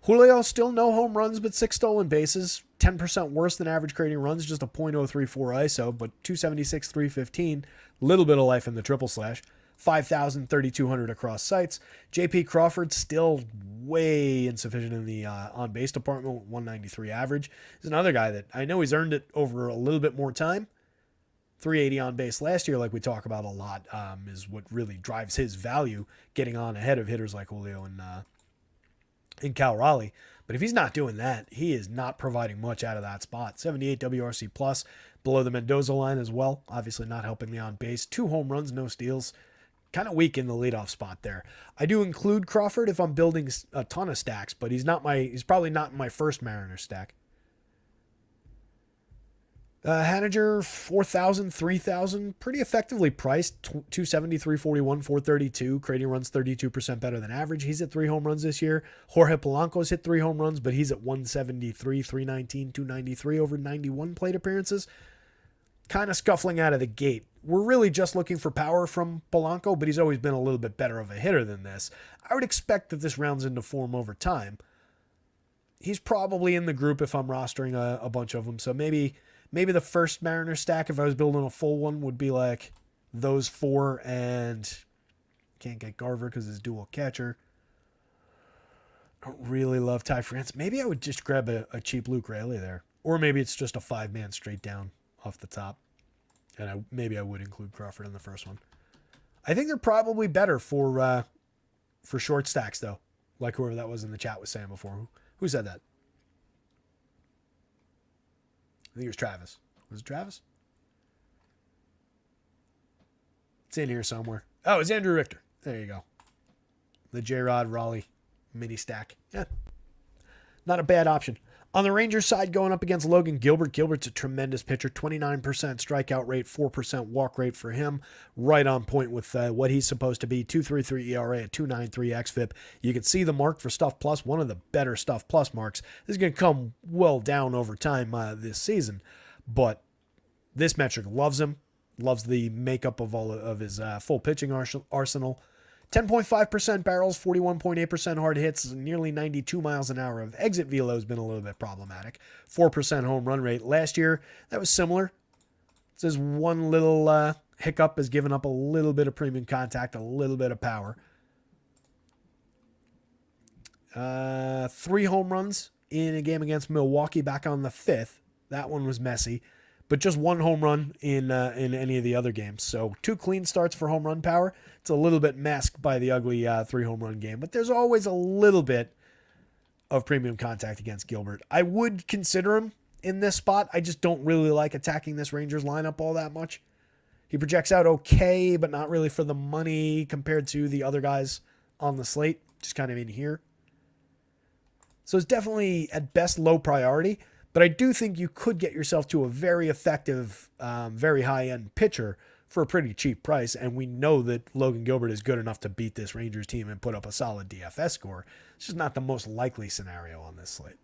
Julio, still no home runs, but 6 stolen bases. 10% worse than average creating runs, just a .034 ISO, but 276, 315. Little bit of life in the triple slash. 5,000, 3,200 across sites. JP Crawford, still way insufficient in the on-base department, 193 average. He's another guy that I know he's earned it over a little bit more time. 380 on base last year, like we talk about a lot, is what really drives his value, getting on ahead of hitters like Julio and Cal Raleigh. But if he's not doing that, he is not providing much out of that spot. 78 WRC plus, below the Mendoza line as well. Obviously not helping the on base. 2 home runs, no steals. Kind of weak in the leadoff spot there. I do include Crawford if I'm building a ton of stacks, but he's probably not in my first Mariner stack. Haniger, 4,000, 3,000, pretty effectively priced. 270, 341, 432. Creating runs 32% better than average. He's at 3 home runs this year. Jorge Polanco's hit 3 home runs, but he's at 173, 319, 293 over 91 plate appearances. kind of scuffling out of the gate. We're really just looking for power from Polanco, but he's always been a little bit better of a hitter than this. I would expect that this rounds into form over time. He's probably in the group if I'm rostering a bunch of them. So maybe the first Mariner stack, if I was building a full one, would be like those four, and can't get Garver because it's dual catcher. I don't really love Ty France. Maybe I would just grab a cheap Luke Raley there. Or maybe it's just a 5-man straight down off the top. And maybe I would include Crawford in the first one. I think they're probably better for short stacks, though. Like whoever that was in the chat was saying before. Who said that? I think it was Travis. Was it Travis? It's in here somewhere. Oh, it's Andrew Richter. There you go. The J-Rod Raleigh mini stack. Yeah. Not a bad option. On the Rangers side, going up against Logan Gilbert. Gilbert's a tremendous pitcher. 29% strikeout rate, 4% walk rate for him. Right on point with what he's supposed to be. 2.33 ERA, a 2.93 xFIP. You can see the mark for Stuff Plus, one of the better Stuff Plus marks. This is going to come well down over time this season. But this metric loves him. Loves the makeup of all of his full pitching arsenal. 10.5% barrels, 41.8% hard hits, nearly 92 miles an hour of exit velo has been a little bit problematic. 4% home run rate. Last year, that was similar. It says one little hiccup has given up a little bit of premium contact, a little bit of power. 3 home runs in a game against Milwaukee back on the 5th. That one was messy. But just 1 home run in any of the other games. So 2 clean starts for home run power. It's a little bit masked by the ugly 3 home run game. But there's always a little bit of premium contact against Gilbert. I would consider him in this spot. I just don't really like attacking this Rangers lineup all that much. He projects out okay, but not really for the money compared to the other guys on the slate. Just kind of in here. So it's definitely at best low priority. But I do think you could get yourself to a very effective, very high-end pitcher for a pretty cheap price. And we know that Logan Gilbert is good enough to beat this Rangers team and put up a solid DFS score. It's just not the most likely scenario on this slate.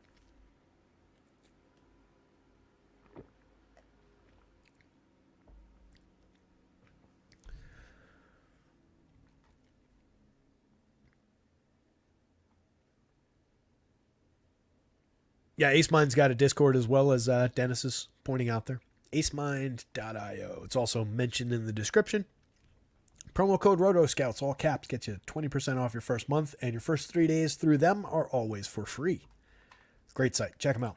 Yeah, AceMind's got a Discord as well, as Dennis is pointing out there. acemind.io. It's also mentioned in the description. Promo code rotoscouts, all caps, gets you 20% off your first month, and your first 3 days through them are always for free. Great site. Check them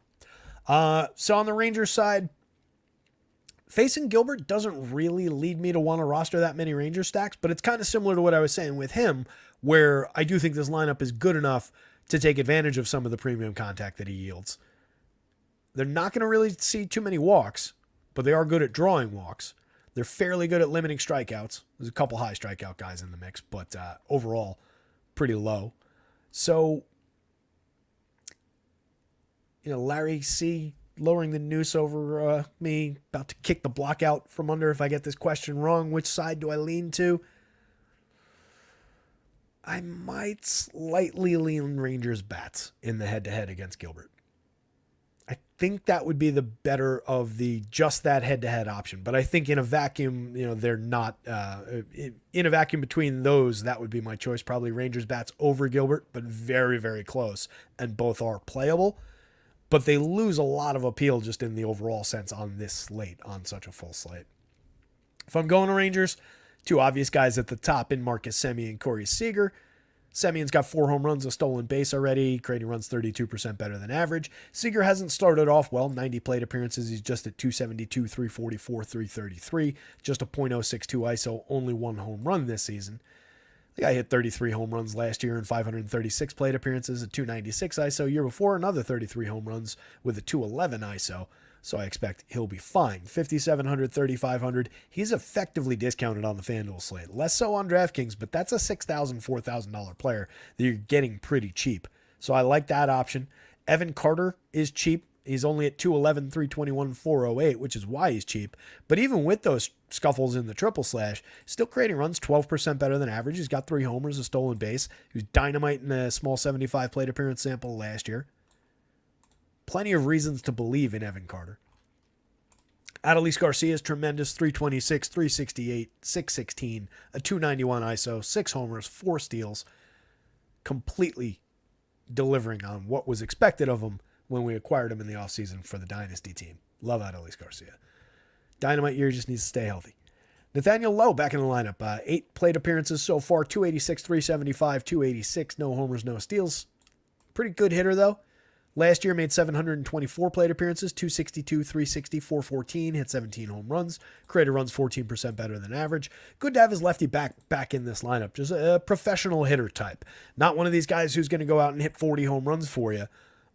out. So on the Rangers side, facing Gilbert doesn't really lead me to want to roster that many Rangers stacks, but it's kind of similar to what I was saying with him, where I do think this lineup is good enough to take advantage of some of the premium contact that he yields. They're not going to really see too many walks, but they are good at drawing walks. They're fairly good at limiting strikeouts. There's a couple high strikeout guys in the mix, but overall, pretty low. So, Larry C. lowering the noose over me, about to kick the block out from under if I get this question wrong. Which side do I lean to? I might slightly lean Rangers bats in the head-to-head against Gilbert. I think that would be the better of the just that head-to-head option. But I think in a vacuum, they're not in a vacuum between those. That would be my choice. Probably Rangers bats over Gilbert, but very, very close. And both are playable. But they lose a lot of appeal just in the overall sense on this slate, on such a full slate. If I'm going to Rangers, 2 obvious guys at the top in Marcus Semien and Corey Seager. Semien's got 4 home runs, a stolen base already. Crady runs 32% better than average. Seager hasn't started off well. 90 plate appearances. He's just at 272, 344, 333. Just a .062 ISO. Only 1 home run this season. The guy hit 33 home runs last year in 536 plate appearances, a 296 ISO. Year before, another 33 home runs with a 211 ISO. So I expect he'll be fine. 5,700, 3,500. He's effectively discounted on the FanDuel slate. Less so on DraftKings, but that's a $6,000, $4,000 player that you're getting pretty cheap. So I like that option. Evan Carter is cheap. He's only at 211, 321, 408, which is why he's cheap. But even with those scuffles in the triple slash, still creating runs 12% better than average. He's got 3 homers, a stolen base. He was dynamite in a small 75 plate appearance sample last year. Plenty of reasons to believe in Evan Carter. Adolis Garcia is tremendous, 326, 368, 616, a 291 ISO, 6 homers, 4 steals, completely delivering on what was expected of him when we acquired him in the offseason for the Dynasty team. Love Adolis Garcia. Dynamite year, just needs to stay healthy. Nathaniel Lowe back in the lineup. 8 plate appearances so far, 286, 375, 286, no homers, no steals. Pretty good hitter, though. Last year made 724 plate appearances, 262, 360, 414, hit 17 home runs, created runs 14% better than average. Good to have his lefty back in this lineup. Just a professional hitter type. Not one of these guys who's going to go out and hit 40 home runs for you,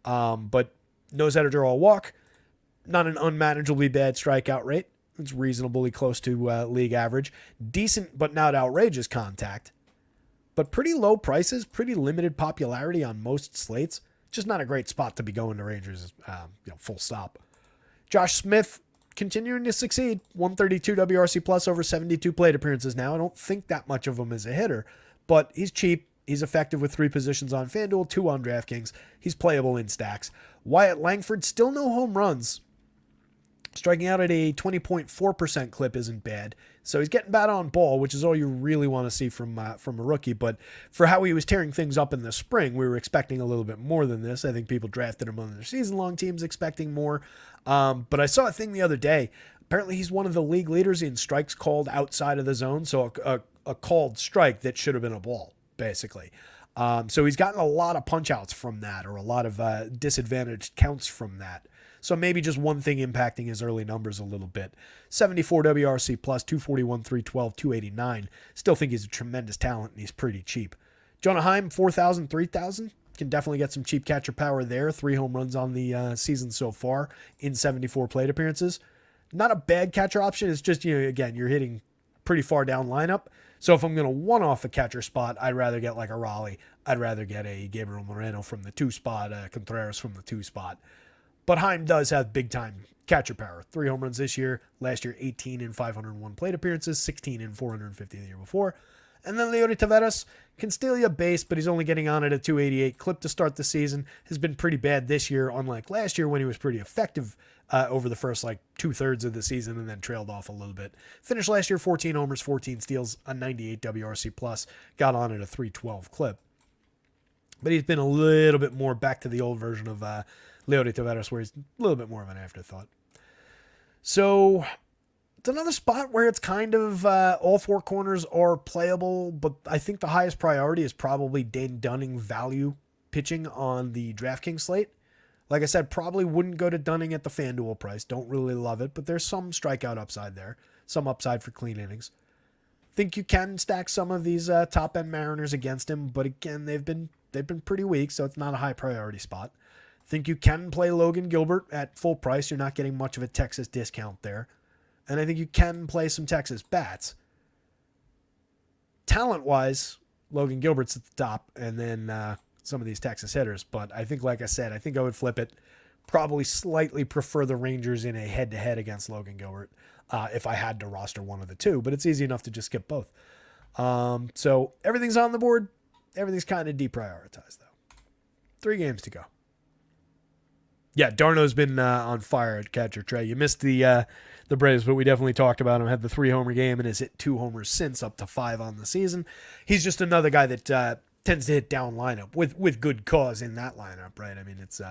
but knows how to draw a walk. Not an unmanageably bad strikeout rate. It's reasonably close to league average. Decent but not outrageous contact. But pretty low prices, pretty limited popularity on most slates. Just not a great spot to be going to Rangers, full stop. Josh Smith continuing to succeed. 132 WRC plus over 72 plate appearances now. I don't think that much of him as a hitter, but he's cheap. He's effective with 3 positions on FanDuel, 2 on DraftKings. He's playable in stacks. Wyatt Langford, still no home runs. Striking out at a 20.4% clip isn't bad. So he's getting bat on ball, which is all you really want to see from a rookie. But for how he was tearing things up in the spring, we were expecting a little bit more than this. I think people drafted him on their season-long teams expecting more. But I saw a thing the other day. Apparently he's one of the league leaders in strikes called outside of the zone. So a called strike that should have been a ball, basically. So he's gotten a lot of punch-outs from that, or a lot of disadvantaged counts from that. So maybe just one thing impacting his early numbers a little bit. 74 WRC plus, 241, 312, 289. Still think he's a tremendous talent, and he's pretty cheap. Jonah Heim, 4,000, 3,000. Can definitely get some cheap catcher power there. 3 home runs on the season so far in 74 plate appearances. Not a bad catcher option. It's just, again, you're hitting pretty far down lineup. So if I'm going to one-off a catcher spot, I'd rather get like a Raleigh. I'd rather get a Gabriel Moreno from the 2 spot, Contreras from the 2 spot. But Heim does have big-time catcher power. 3 home runs this year. Last year, 18 in 501 plate appearances, 16 in 450 the year before. And then Leody Taveras can steal you a base, but he's only getting on at a 288 clip to start the season. Has been pretty bad this year, unlike last year when he was pretty effective over the first 2/3 of the season and then trailed off a little bit. Finished last year 14 homers, 14 steals, a 98 WRC plus. Got on at a 312 clip. But he's been a little bit more back to the old version of Leody Taveras, where he's a little bit more of an afterthought. So it's another spot where it's kind of all 4 corners are playable, but I think the highest priority is probably Dane Dunning value pitching on the DraftKings slate. Like I said, probably wouldn't go to Dunning at the FanDuel price. Don't really love it, but there's some strikeout upside there, some upside for clean innings. Think you can stack some of these top-end Mariners against him, but again, they've been pretty weak, so it's not a high priority spot. Think you can play Logan Gilbert at full price. You're not getting much of a Texas discount there. And I think you can play some Texas bats. Talent-wise, Logan Gilbert's at the top, and then some of these Texas hitters. But I think, like I said, I think I would flip it. Probably slightly prefer the Rangers in a head-to-head against Logan Gilbert if I had to roster one of the 2. But it's easy enough to just skip both. So everything's on the board. Everything's kind of deprioritized, though. 3 games to go. Yeah, Darno's been on fire at catcher, Trey. You missed the Braves, but we definitely talked about him. Had the 3-homer game and has hit 2 homers since, up to 5 on the season. He's just another guy that tends to hit down lineup with good cause in that lineup, right? I mean, it's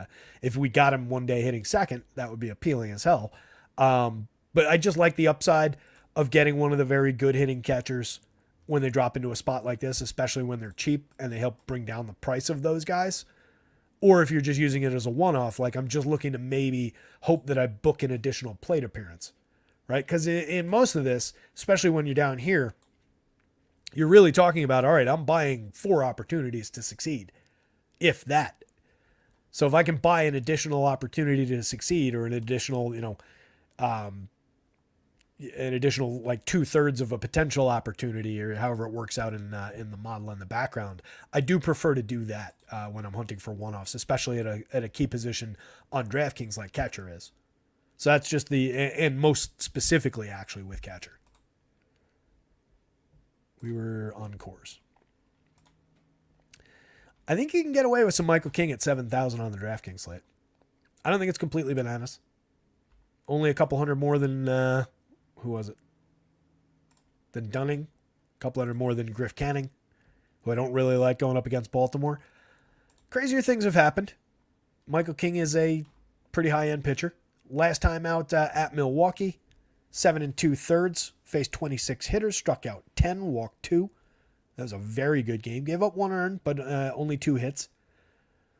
if we got him one day hitting second, that would be appealing as hell. But I just like the upside of getting one of the very good hitting catchers when they drop into a spot like this, especially when they're cheap and they help bring down the price of those guys. Or if you're just using it as a one-off, I'm just looking to maybe hope that I book an additional plate appearance, right? Because in most of this, especially when you're down here, you're really talking about, all right, I'm buying 4 opportunities to succeed, if that. So if I can buy an additional opportunity to succeed, or an additional, an additional 2/3 of a potential opportunity, or however it works out in the model in the background, I do prefer to do that when I'm hunting for one-offs, especially at a key position on DraftKings like catcher is. So that's just and most specifically actually with catcher. We were on course. I think you can get away with some Michael King at 7,000 on the DraftKings slate. I don't think it's completely bananas. Only a couple hundred more than, who was it? Than Dunning. A couple hundred more than Griff Canning, who I don't really like going up against Baltimore. Crazier things have happened. Michael King is a pretty high-end pitcher. Last time out at Milwaukee, 7 2/3, faced 26 hitters, struck out 10, walked 2. That was a very good game. Gave up 1 earned, but only 2 hits.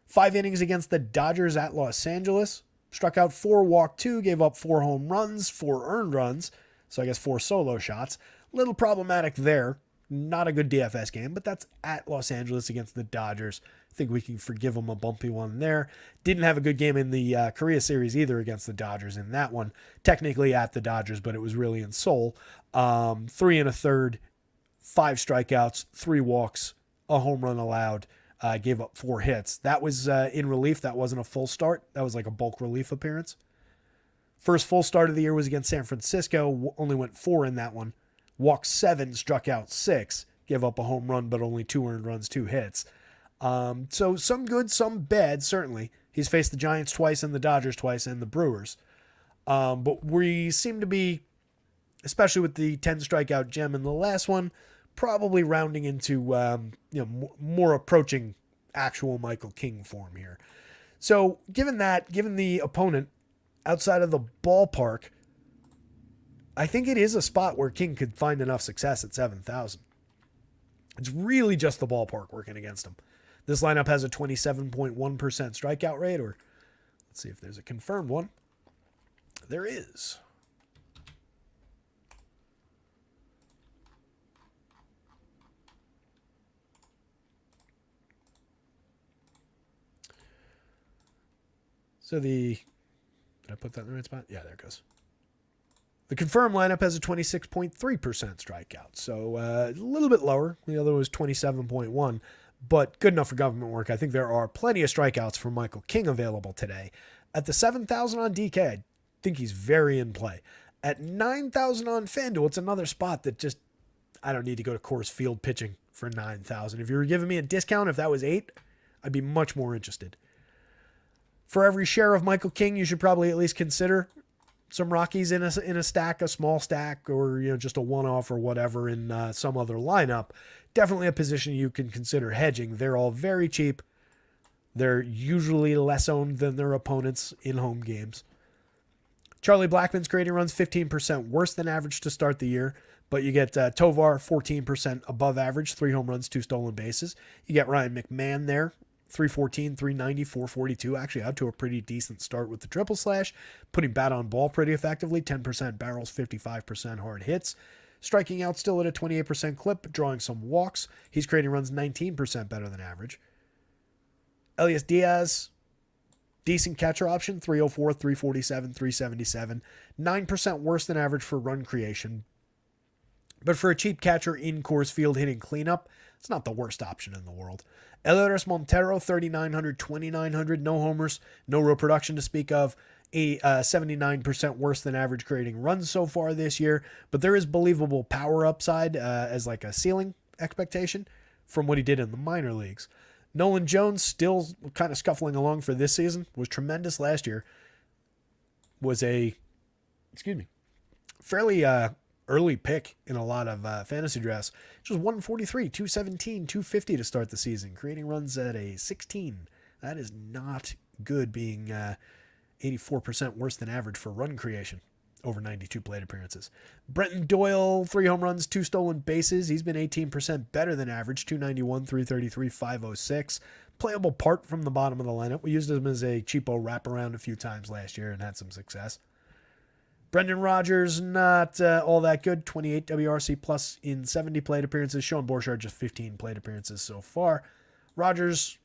5 innings against the Dodgers at Los Angeles. Struck out 4, walked 2, gave up 4 home runs, 4 earned runs. So I guess 4 solo shots. Little problematic there. Not a good DFS game, but that's at Los Angeles against the Dodgers. I think we can forgive him a bumpy one there. Didn't have a good game in the Korea series either against the Dodgers in that one. Technically at the Dodgers, but it was really in Seoul. 3 1/3, 5 strikeouts, 3 walks, a home run allowed. Gave up 4 hits. That was in relief. That wasn't a full start. That was like a bulk relief appearance. First full start of the year was against San Francisco. Only went 4 in that one. Walked 7, struck out 6. Gave up a home run, but only 2 earned runs, 2 hits. So some good, some bad, certainly. He's faced the Giants twice and the Dodgers twice and the Brewers. But we seem to be, especially with the 10 strikeout gem in the last one, probably rounding into more approaching actual Michael King form here. So given the opponent outside of the ballpark, I think it is a spot where King could find enough success at 7,000. It's really just the ballpark working against him. This lineup has a 27.1% strikeout rate, or let's see if there's a confirmed one. There is. So did I put that in the right spot? Yeah, there it goes. The confirmed lineup has a 26.3% strikeout, so a little bit lower. The other was 27.1, but good enough for government work. I think there are plenty of strikeouts for Michael King available today. At the 7,000 on DK, I think he's very in play. At 9,000 on FanDuel, it's another spot that just, I don't need to go to Coors Field pitching for 9,000. If you were giving me a discount, if that was 8, I'd be much more interested. For every share of Michael King, you should probably at least consider some Rockies in a stack, a small stack, or just a one-off or whatever in some other lineup. Definitely a position you can consider hedging. They're all very cheap. They're usually less owned than their opponents in home games. Charlie Blackmon's grading runs 15% worse than average to start the year, but you get Tovar 14% above average, 3 home runs, 2 stolen bases. You get Ryan McMahon there, 314, 390, 442, actually out to a pretty decent start with the triple slash, putting bat on ball pretty effectively, 10% barrels, 55% hard hits, striking out still at a 28% clip, drawing some walks. He's creating runs 19% better than average. Elias Diaz, decent catcher option, 304, 347, 377, 9% worse than average for run creation. But for a cheap catcher in Coors Field hitting cleanup, it's not the worst option in the world. Eleodris Montero, 3,900, 2,900, no homers, no real production to speak of. 79% worse than average creating runs so far this year, but there is believable power upside as like a ceiling expectation from what he did in the minor leagues. Nolan Jones, still kind of scuffling along for this season, was tremendous last year. Was fairly early pick in a lot of fantasy drafts. Just 143, 217, 250 to start the season, creating runs at a 16. That is not good, being 84% worse than average for run creation over 92 plate appearances. Brenton Doyle, 3 home runs, 2 stolen bases. He's been 18% better than average, 291, 333, 506. Playable part from the bottom of the lineup. We used him as a cheapo wraparound a few times last year and had some success. Brendan Rodgers, not all that good. 28 WRC plus in 70 plate appearances. Sean Borchard, just 15 plate appearances so far. Rodgers,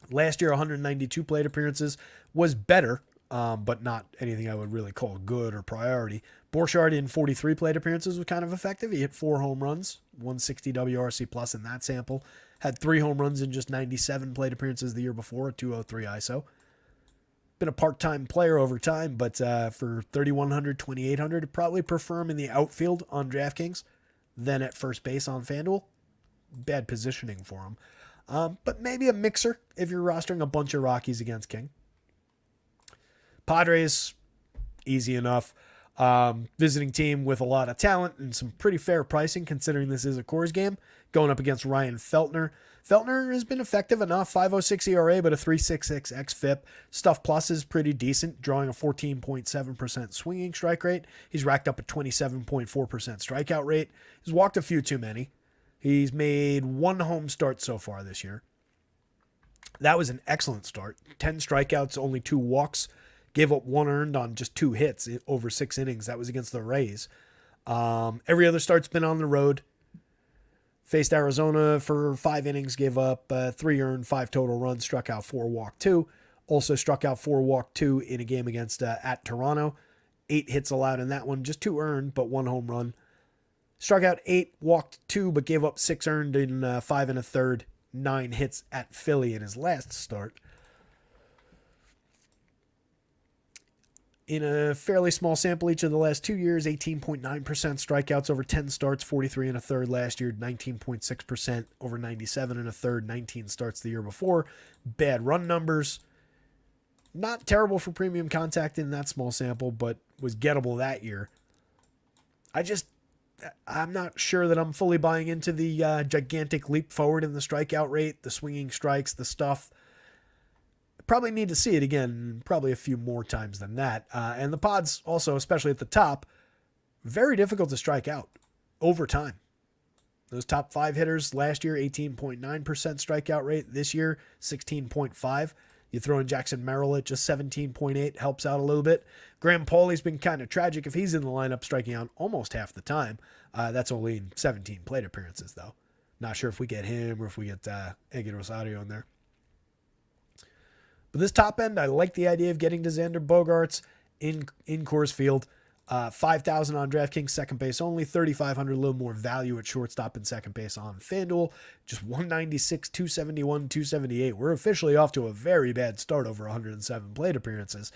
last year, 192 plate appearances, was better, but not anything I would really call good or priority. Borchard in 43 plate appearances was kind of effective. He hit 4 home runs, 160 WRC plus in that sample. Had 3 home runs in just 97 plate appearances the year before, a 203 ISO. Been a part-time player over time, but for 3,100, 2,800, I'd probably prefer him in the outfield on DraftKings than at first base on FanDuel. Bad positioning for him. But maybe a mixer if you're rostering a bunch of Rockies against King. Padres, easy enough. Visiting team with a lot of talent and some pretty fair pricing considering this is a Coors game, going up against Ryan Feltner. Feltner has been effective enough, 5.06 ERA, but a 3.66 xFIP. Stuff Plus is pretty decent, drawing a 14.7% swinging strike rate. He's racked up a 27.4% strikeout rate. He's walked a few too many. He's made 1 home start so far this year. That was an excellent start. 10 strikeouts, only 2 walks. Gave up 1 earned on just 2 hits over 6 innings. That was against the Rays. Every other start's been on the road. Faced Arizona for 5 innings, gave up 3 earned, 5 total runs, struck out 4, walked 2. Also struck out 4, walked 2 in a game against at Toronto. 8 hits allowed in that one, just 2 earned, but 1 home run. Struck out 8, walked 2, but gave up 6 earned in 5 1/3, 9 hits at Philly in his last start. In a fairly small sample each of the last 2 years, 18.9% strikeouts over 10 starts, 43 1/3 last year, 19.6% over 97 1/3, 19 starts the year before. Bad run numbers. Not terrible for premium contact in that small sample, but was gettable that year. I'm not sure that I'm fully buying into the gigantic leap forward in the strikeout rate, the swinging strikes, the stuff. Probably need to see it again, probably a few more times than that. And the pods also, especially at the top, very difficult to strike out over time. Those top 5 hitters last year, 18.9% strikeout rate. This year, 16.5. You throw in Jackson Merrill at just 17.8, helps out a little bit. Graham Pauley's been kind of tragic if he's in the lineup, striking out almost half the time. That's only in 17 plate appearances, though. Not sure if we get him or if we get Eggy Rosario in there. But this top end, I like the idea of getting to Xander Bogaerts in Coors Field. 5,000 on DraftKings, second base only. 3,500, a little more value at shortstop and second base on FanDuel. Just 196, 271, 278. We're officially off to a very bad start over 107 plate appearances.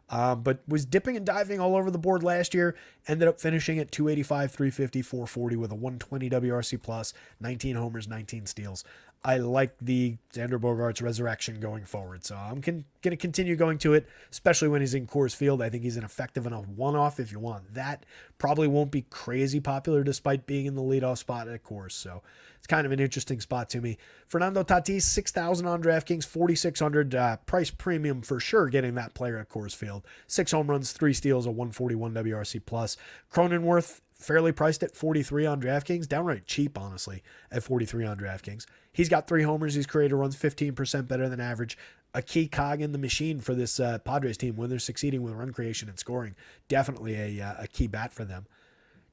But was dipping and diving all over the board last year. Ended up finishing at 285, 350, 440 with a 120 WRC plus, 19 homers, 19 steals. I like the Xander Bogaerts resurrection going forward. So I'm going to continue going to it, especially when he's in Coors Field. I think he's an effective enough one-off if you want that. Probably won't be crazy popular despite being in the leadoff spot at Coors. So it's kind of an interesting spot to me. Fernando Tatis, 6,000 on DraftKings, 4,600 price premium for sure getting that player at Coors Field. 6 home runs, 3 steals, a 141 WRC plus. Cronenworth, fairly priced at 43 on DraftKings, downright cheap, honestly, at 43 on DraftKings. He's got 3 homers. He's created runs 15% better than average. A key cog in the machine for this Padres team when they're succeeding with run creation and scoring. Definitely a key bat for them.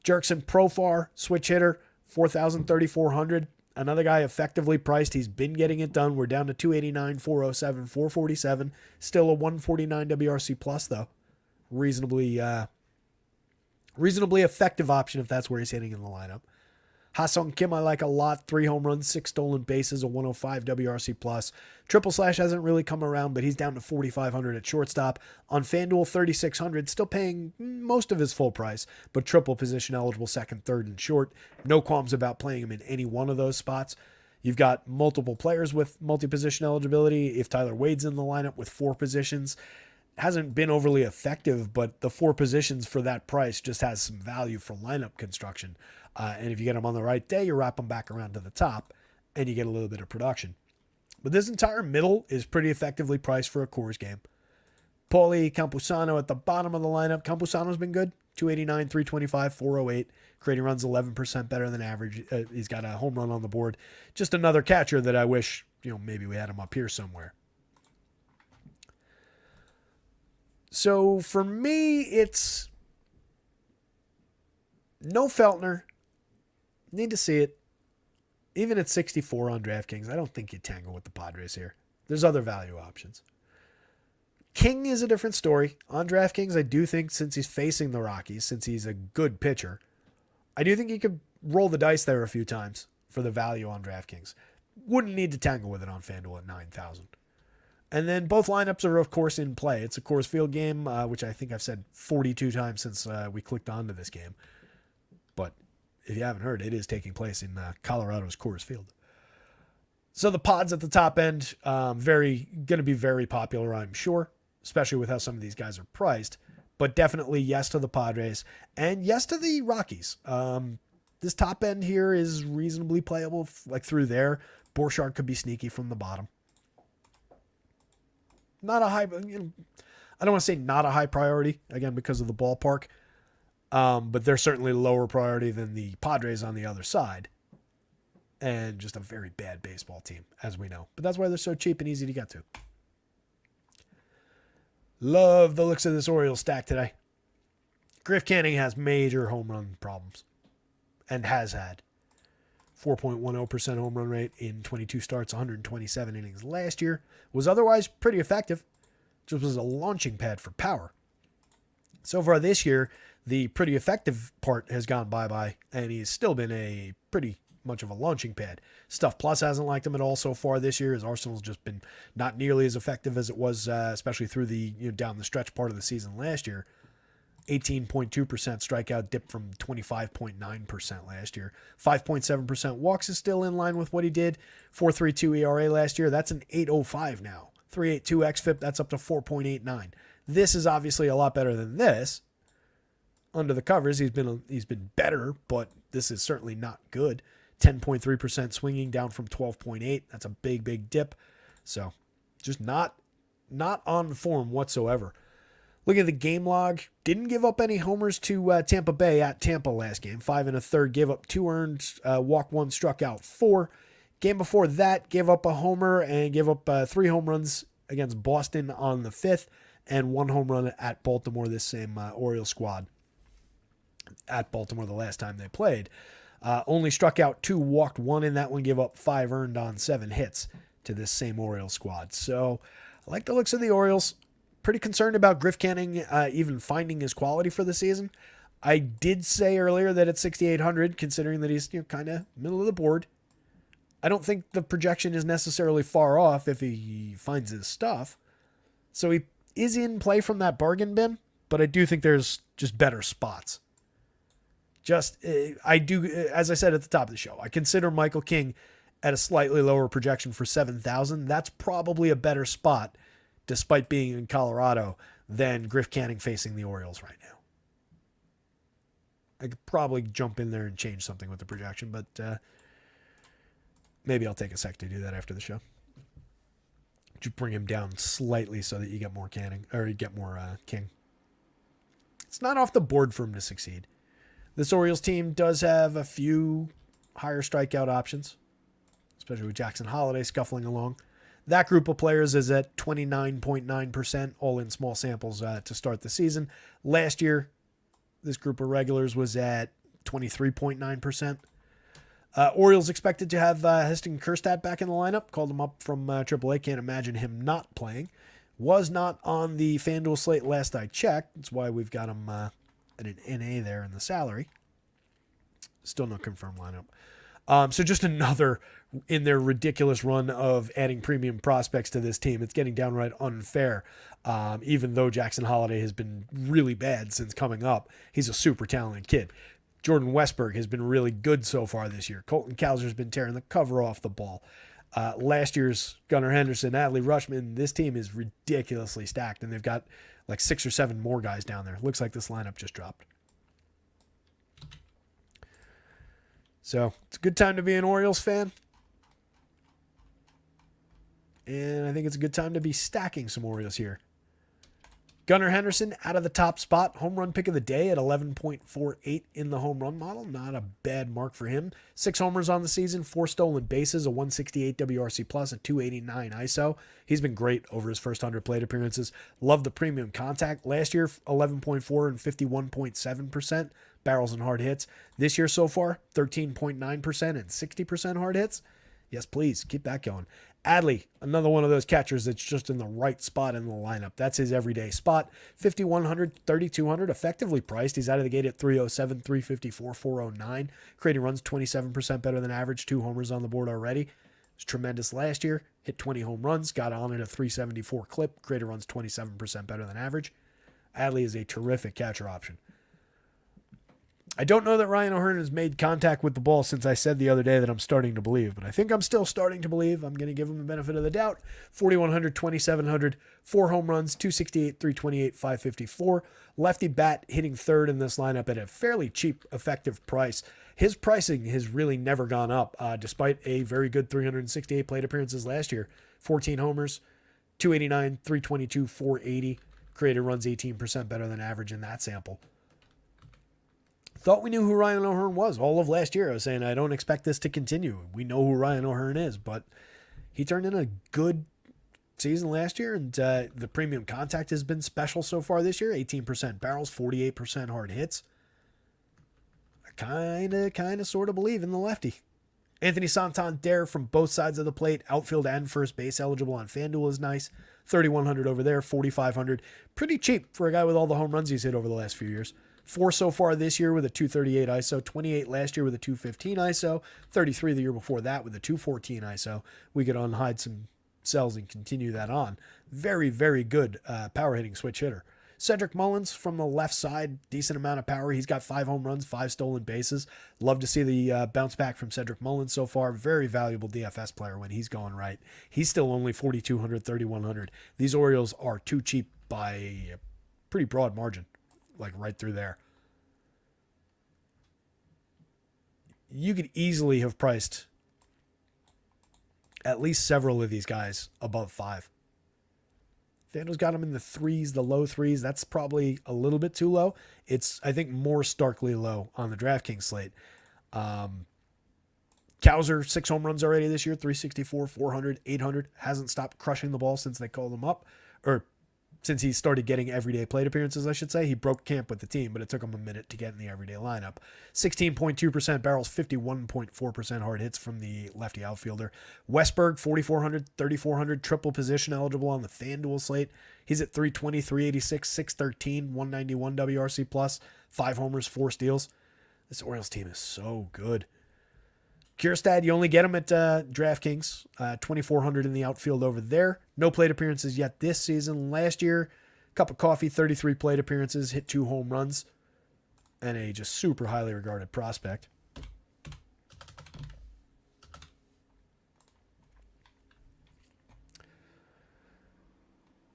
Jerkson Profar, switch hitter, 4,000, 3,400. Another guy effectively priced. He's been getting it done. We're down to 289, 407, 447. Still a 149 WRC plus, though. Reasonably effective option if that's where he's hitting in the lineup. Ha-Sung Kim I like a lot. 3 home runs, 6 stolen bases, a 105 WRC plus. Triple Slash hasn't really come around, but he's down to 4,500 at shortstop. On FanDuel, 3,600, still paying most of his full price, but triple position eligible, second, third, and short. No qualms about playing him in any one of those spots. You've got multiple players with multi-position eligibility. If Tyler Wade's in the lineup with 4 positions, hasn't been overly effective, but the 4 positions for that price just has some value for lineup construction. And if you get them on the right day, you wrap them back around to the top and you get a little bit of production. But this entire middle is pretty effectively priced for a Coors game. Paulie Campusano at the bottom of the lineup. Campusano's been good. 289, 325, 408. Creating runs 11% better than average. He's got a home run on the board. Just another catcher that I wish, maybe we had him up here somewhere. So for me, it's no Feltner. Need to see it. Even at 64 on DraftKings, I don't think you tangle with the Padres here. There's other value options. King is a different story. On DraftKings, I do think since he's facing the Rockies, since he's a good pitcher, I do think he could roll the dice there a few times for the value on DraftKings. Wouldn't need to tangle with it on FanDuel at 9,000. And then both lineups are, of course, in play. It's a Coors Field game, which I think I've said 42 times since we clicked onto this game. But if you haven't heard, it is taking place in Colorado's Coors Field. So the pods at the top end, going to be very popular, I'm sure, especially with how some of these guys are priced. but definitely yes to the Padres and yes to the Rockies. This top end here is reasonably playable, like through there. Borchardt could be sneaky from the bottom. Not a high, I don't want to say not a high priority, again, because of the ballpark. But they're certainly lower priority than the Padres on the other side. And just a very bad baseball team, as we know. But that's why they're so cheap and easy to get to. Love the looks of this Orioles stack today. Griff Canning has major home run problems. And has had. 4.10% home run rate in 22 starts, 127 innings last year. Was otherwise pretty effective. Just was a launching pad for power. So far this year, the pretty effective part has gone bye-bye, and he's still been a pretty much of a launching pad. Stuff Plus hasn't liked him at all so far this year. His arsenal's just been not nearly as effective as it was, especially through the down the stretch part of the season last year. 18.2% strikeout dip from 25.9% last year. 5.7% walks is still in line with what he did. 4.32 ERA last year. That's an 8.05 now. 3.82 xFIP. That's up to 4.89. This is obviously a lot better than this. Under the covers, he's been better, but this is certainly not good. 10.3% swinging down from 12.8. That's a big dip. So just not on form whatsoever. Look at the game log. Didn't give up any homers to Tampa Bay at Tampa last game. 5 1/3. Gave up 2 earned. Walked 1, struck out 4. Game before that, gave up a homer and gave up 3 home runs against Boston on the 5th. And 1 home run at Baltimore, this same Orioles squad. At Baltimore the last time they played. Only struck out 2, walked 1 in that one. Gave up 5 earned on 7 hits to this same Orioles squad. So I like the looks of the Orioles. Pretty concerned about Griff Canning even finding his quality for the season. I did say earlier that at 6,800, considering that he's kind of middle of the board, I don't think the projection is necessarily far off if he finds his stuff. So he is in play from that bargain bin, but I do think there's just better spots. I do, as I said at the top of the show, I consider Michael King at a slightly lower projection for 7,000. That's probably a better spot, despite being in Colorado, than Griff Canning facing the Orioles right now. I could probably jump in there and change something with the projection, but maybe I'll take a sec to do that after the show. Just bring him down slightly so that you get more Canning, or you get more King. It's not off the board for him to succeed. This Orioles team does have a few higher strikeout options, especially with Jackson Holliday scuffling along. That group of players is at 29.9%, all in small samples to start the season. Last year, this group of regulars was at 23.9%. Orioles expected to have Heston Kjerstad back in the lineup. Called him up from AAA. Can't imagine him not playing. Was not on the FanDuel slate last I checked. That's why we've got him at an NA there in the salary. Still no confirmed lineup. So just another in their ridiculous run of adding premium prospects to this team. It's getting downright unfair. Even though Jackson Holliday has been really bad since coming up, he's a super talented kid. Jordan Westberg has been really good so far this year. Colton Cowser's been tearing the cover off the ball. Last year's Gunnar Henderson, Adley Rutschman, this team is ridiculously stacked, and they've got like 6 or 7 more guys down there. Looks like this lineup just dropped. So it's a good time to be an Orioles fan. And I think it's a good time to be stacking some Orioles here. Gunnar Henderson out of the top spot. Home run pick of the day at 11.48 in the home run model. Not a bad mark for him. 6 homers on the season, 4 stolen bases, a 168 WRC plus, a 289 ISO. He's been great over his first 100 plate appearances. Love the premium contact. Last year, 11.4 and 51.7% barrels and hard hits. This year so far, 13.9% and 60% hard hits. Yes, please, keep that going. Adley, another one of those catchers that's just in the right spot in the lineup. That's his everyday spot. 5,100, 3,200, effectively priced. He's out of the gate at 307, 354, 409. Creating runs 27% better than average. 2 homers on the board already. It was tremendous last year. Hit 20 home runs. Got on at a 374 clip. Created runs 27% better than average. Adley is a terrific catcher option. I don't know that Ryan O'Hearn has made contact with the ball since I said the other day that I'm starting to believe, but I think I'm still starting to believe. I'm going to give him the benefit of the doubt. 4,100, 2,700, 4 home runs, 268, 328, 554. Lefty bat hitting third in this lineup at a fairly cheap, effective price. His pricing has really never gone up, despite a very good 368 plate appearances last year. 14 homers, 289, 322, 480. Created runs 18% better than average in that sample. Thought we knew who Ryan O'Hearn was all of last year. I was saying I don't expect this to continue. We know who Ryan O'Hearn is, but he turned in a good season last year, and the premium contact has been special so far this year. 18% barrels, 48% hard hits. I kind of sort of believe in the lefty. Anthony Santander from both sides of the plate, outfield and first base, eligible on FanDuel is nice. 3,100 over there, 4,500. Pretty cheap for a guy with all the home runs he's hit over the last few years. 4 so far this year with a 238 ISO, 28 last year with a 215 ISO, 33 the year before that with a 214 ISO. We could unhide some cells and continue that on. Very, very good power hitting switch hitter. Cedric Mullins from the left side, decent amount of power. He's got 5 home runs, 5 stolen bases. Love to see the bounce back from Cedric Mullins so far. Very valuable DFS player when he's going right. He's still only 4,200, 3,100. These Orioles are too cheap by a pretty broad margin, like right through there. You could easily have priced at least several of these guys above 5. FanDuel's got them in the 3s, the low 3s. That's probably a little bit too low. It's, I think, more starkly low on the DraftKings slate. Cowser, 6 home runs already this year, 364, 400, 800. Hasn't stopped crushing the ball since they called him up. Or since he started getting everyday plate appearances, I should say. He broke camp with the team, but it took him a minute to get in the everyday lineup. 16.2% barrels, 51.4% hard hits from the lefty outfielder. Westberg, 4,400, 3,400, triple position eligible on the FanDuel slate. He's at 320, 386, 613, 191 WRC plus, 5 homers, 4 steals. This Orioles team is so good. Kierstad, you only get him at DraftKings, 2,400 in the outfield over there. No plate appearances yet this season. Last year, cup of coffee, 33 plate appearances, hit 2 home runs, and a just super highly regarded prospect.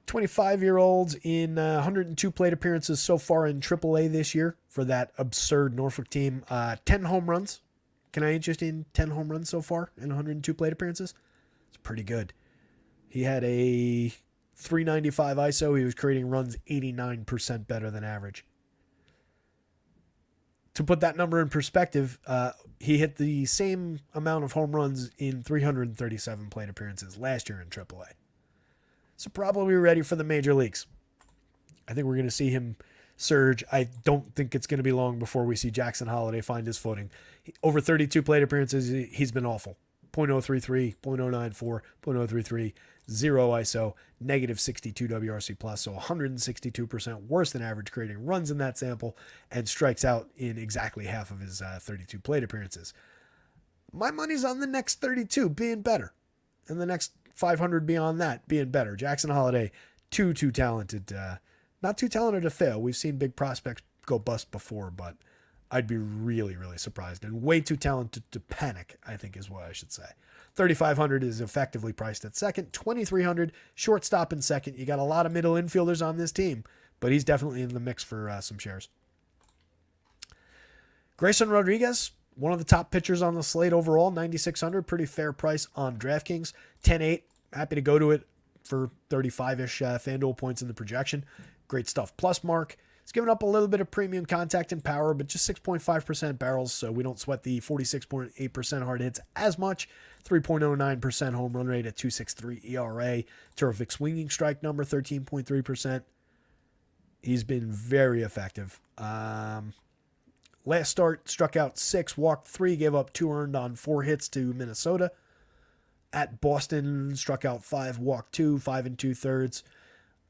$25-year-olds in 102 plate appearances so far in AAA this year for that absurd Norfolk team. 10 home runs. Can I interest in 10 home runs so far in 102 plate appearances? It's pretty good. He had a 395 ISO. He was creating runs 89% better than average. To put that number in perspective, he hit the same amount of home runs in 337 plate appearances last year in AAA. So probably ready for the major leagues. I think we're going to see him surge. I don't think it's going to be long before we see Jackson Holliday find his footing. Over 32 plate appearances, he's been awful. .033, .094, .033, 0 ISO, negative 62 WRC plus, so 162% worse than average, creating runs in that sample, and strikes out in exactly half of his 32 plate appearances. My money's on the next 32 being better, and the next 500 beyond that being better. Jackson Holliday, too talented. Not too talented to fail. We've seen big prospects go bust before, but I'd be really, really surprised. And way too talented to panic, I think is what I should say. 3,500 is effectively priced at second. 2,300, shortstop in second. You got a lot of middle infielders on this team, but he's definitely in the mix for some shares. Grayson Rodriguez, one of the top pitchers on the slate overall, 9,600. Pretty fair price on DraftKings. 10.8, happy to go to it for 35-ish FanDuel points in the projection. Great stuff. Plus mark. It's given up a little bit of premium contact and power, but just 6.5% barrels, so we don't sweat the 46.8% hard hits as much. 3.09% home run rate at 2.63 ERA. Terrific swinging strike number, 13.3%. He's been very effective. Last start, struck out 6, walked 3, gave up 2 earned on 4 hits to Minnesota. At Boston, struck out 5, walked 2, 5 2/3.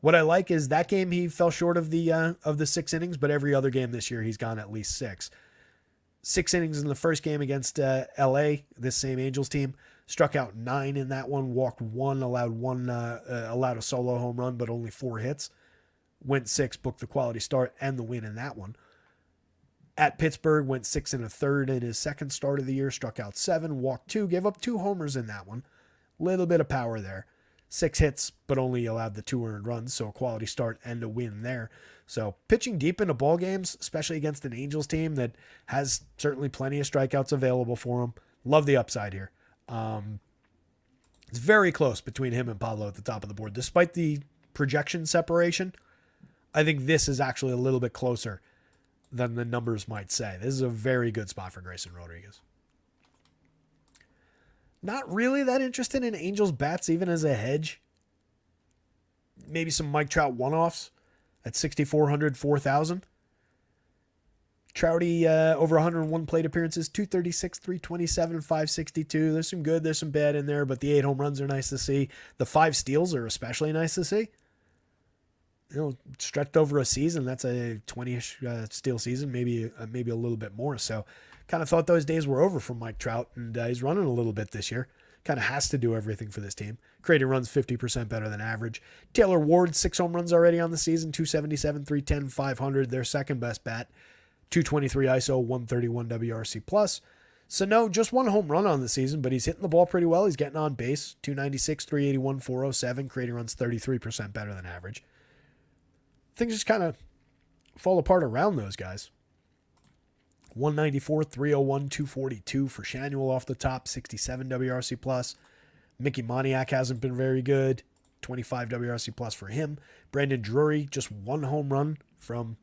What I like is that game he fell short of the 6 innings, but every other game this year he's gone at least 6. 6 innings in the first game against LA, this same Angels team. Struck out 9 in that one, walked 1, allowed a solo home run, but only 4 hits. Went 6, booked the quality start and the win in that one. At Pittsburgh, went 6 1/3 in his second start of the year, struck out 7, walked 2, gave up 2 homers in that one. Little bit of power there. 6 hits, but only allowed the 2 earned runs, so a quality start and a win there. So pitching deep into ball games, especially against an Angels team that has certainly plenty of strikeouts available for him. Love the upside here. It's very close between him and Pablo at the top of the board. Despite the projection separation, I think this is actually a little bit closer than the numbers might say. This is a very good spot for Grayson Rodriguez. Not really that interested in Angels bats even as a hedge. Maybe some Mike Trout one-offs at 6,400, 4,000. Trouty over 101 plate appearances, 236, 327, 562. There's some good, there's some bad in there, but the 8 home runs are nice to see. The 5 steals are especially nice to see. Stretched over a season, that's a 20-ish steal season, maybe a little bit more. So kind of thought those days were over for Mike Trout, and he's running a little bit this year. Kind of has to do everything for this team. Creating runs 50% better than average. Taylor Ward, 6 home runs already on the season, 277, 310, 500. Their second best bat. 223 ISO, 131 WRC plus. Sano, just 1 home run on the season, but he's hitting the ball pretty well. He's getting on base. 296, 381, 407. Creating runs 33% better than average. Things just kind of fall apart around those guys. 194, 301, 242 for Shanuel off the top, 67 WRC plus. Mickey Moniak hasn't been very good, 25 WRC plus for him. Brandon Drury, just 1 home run from,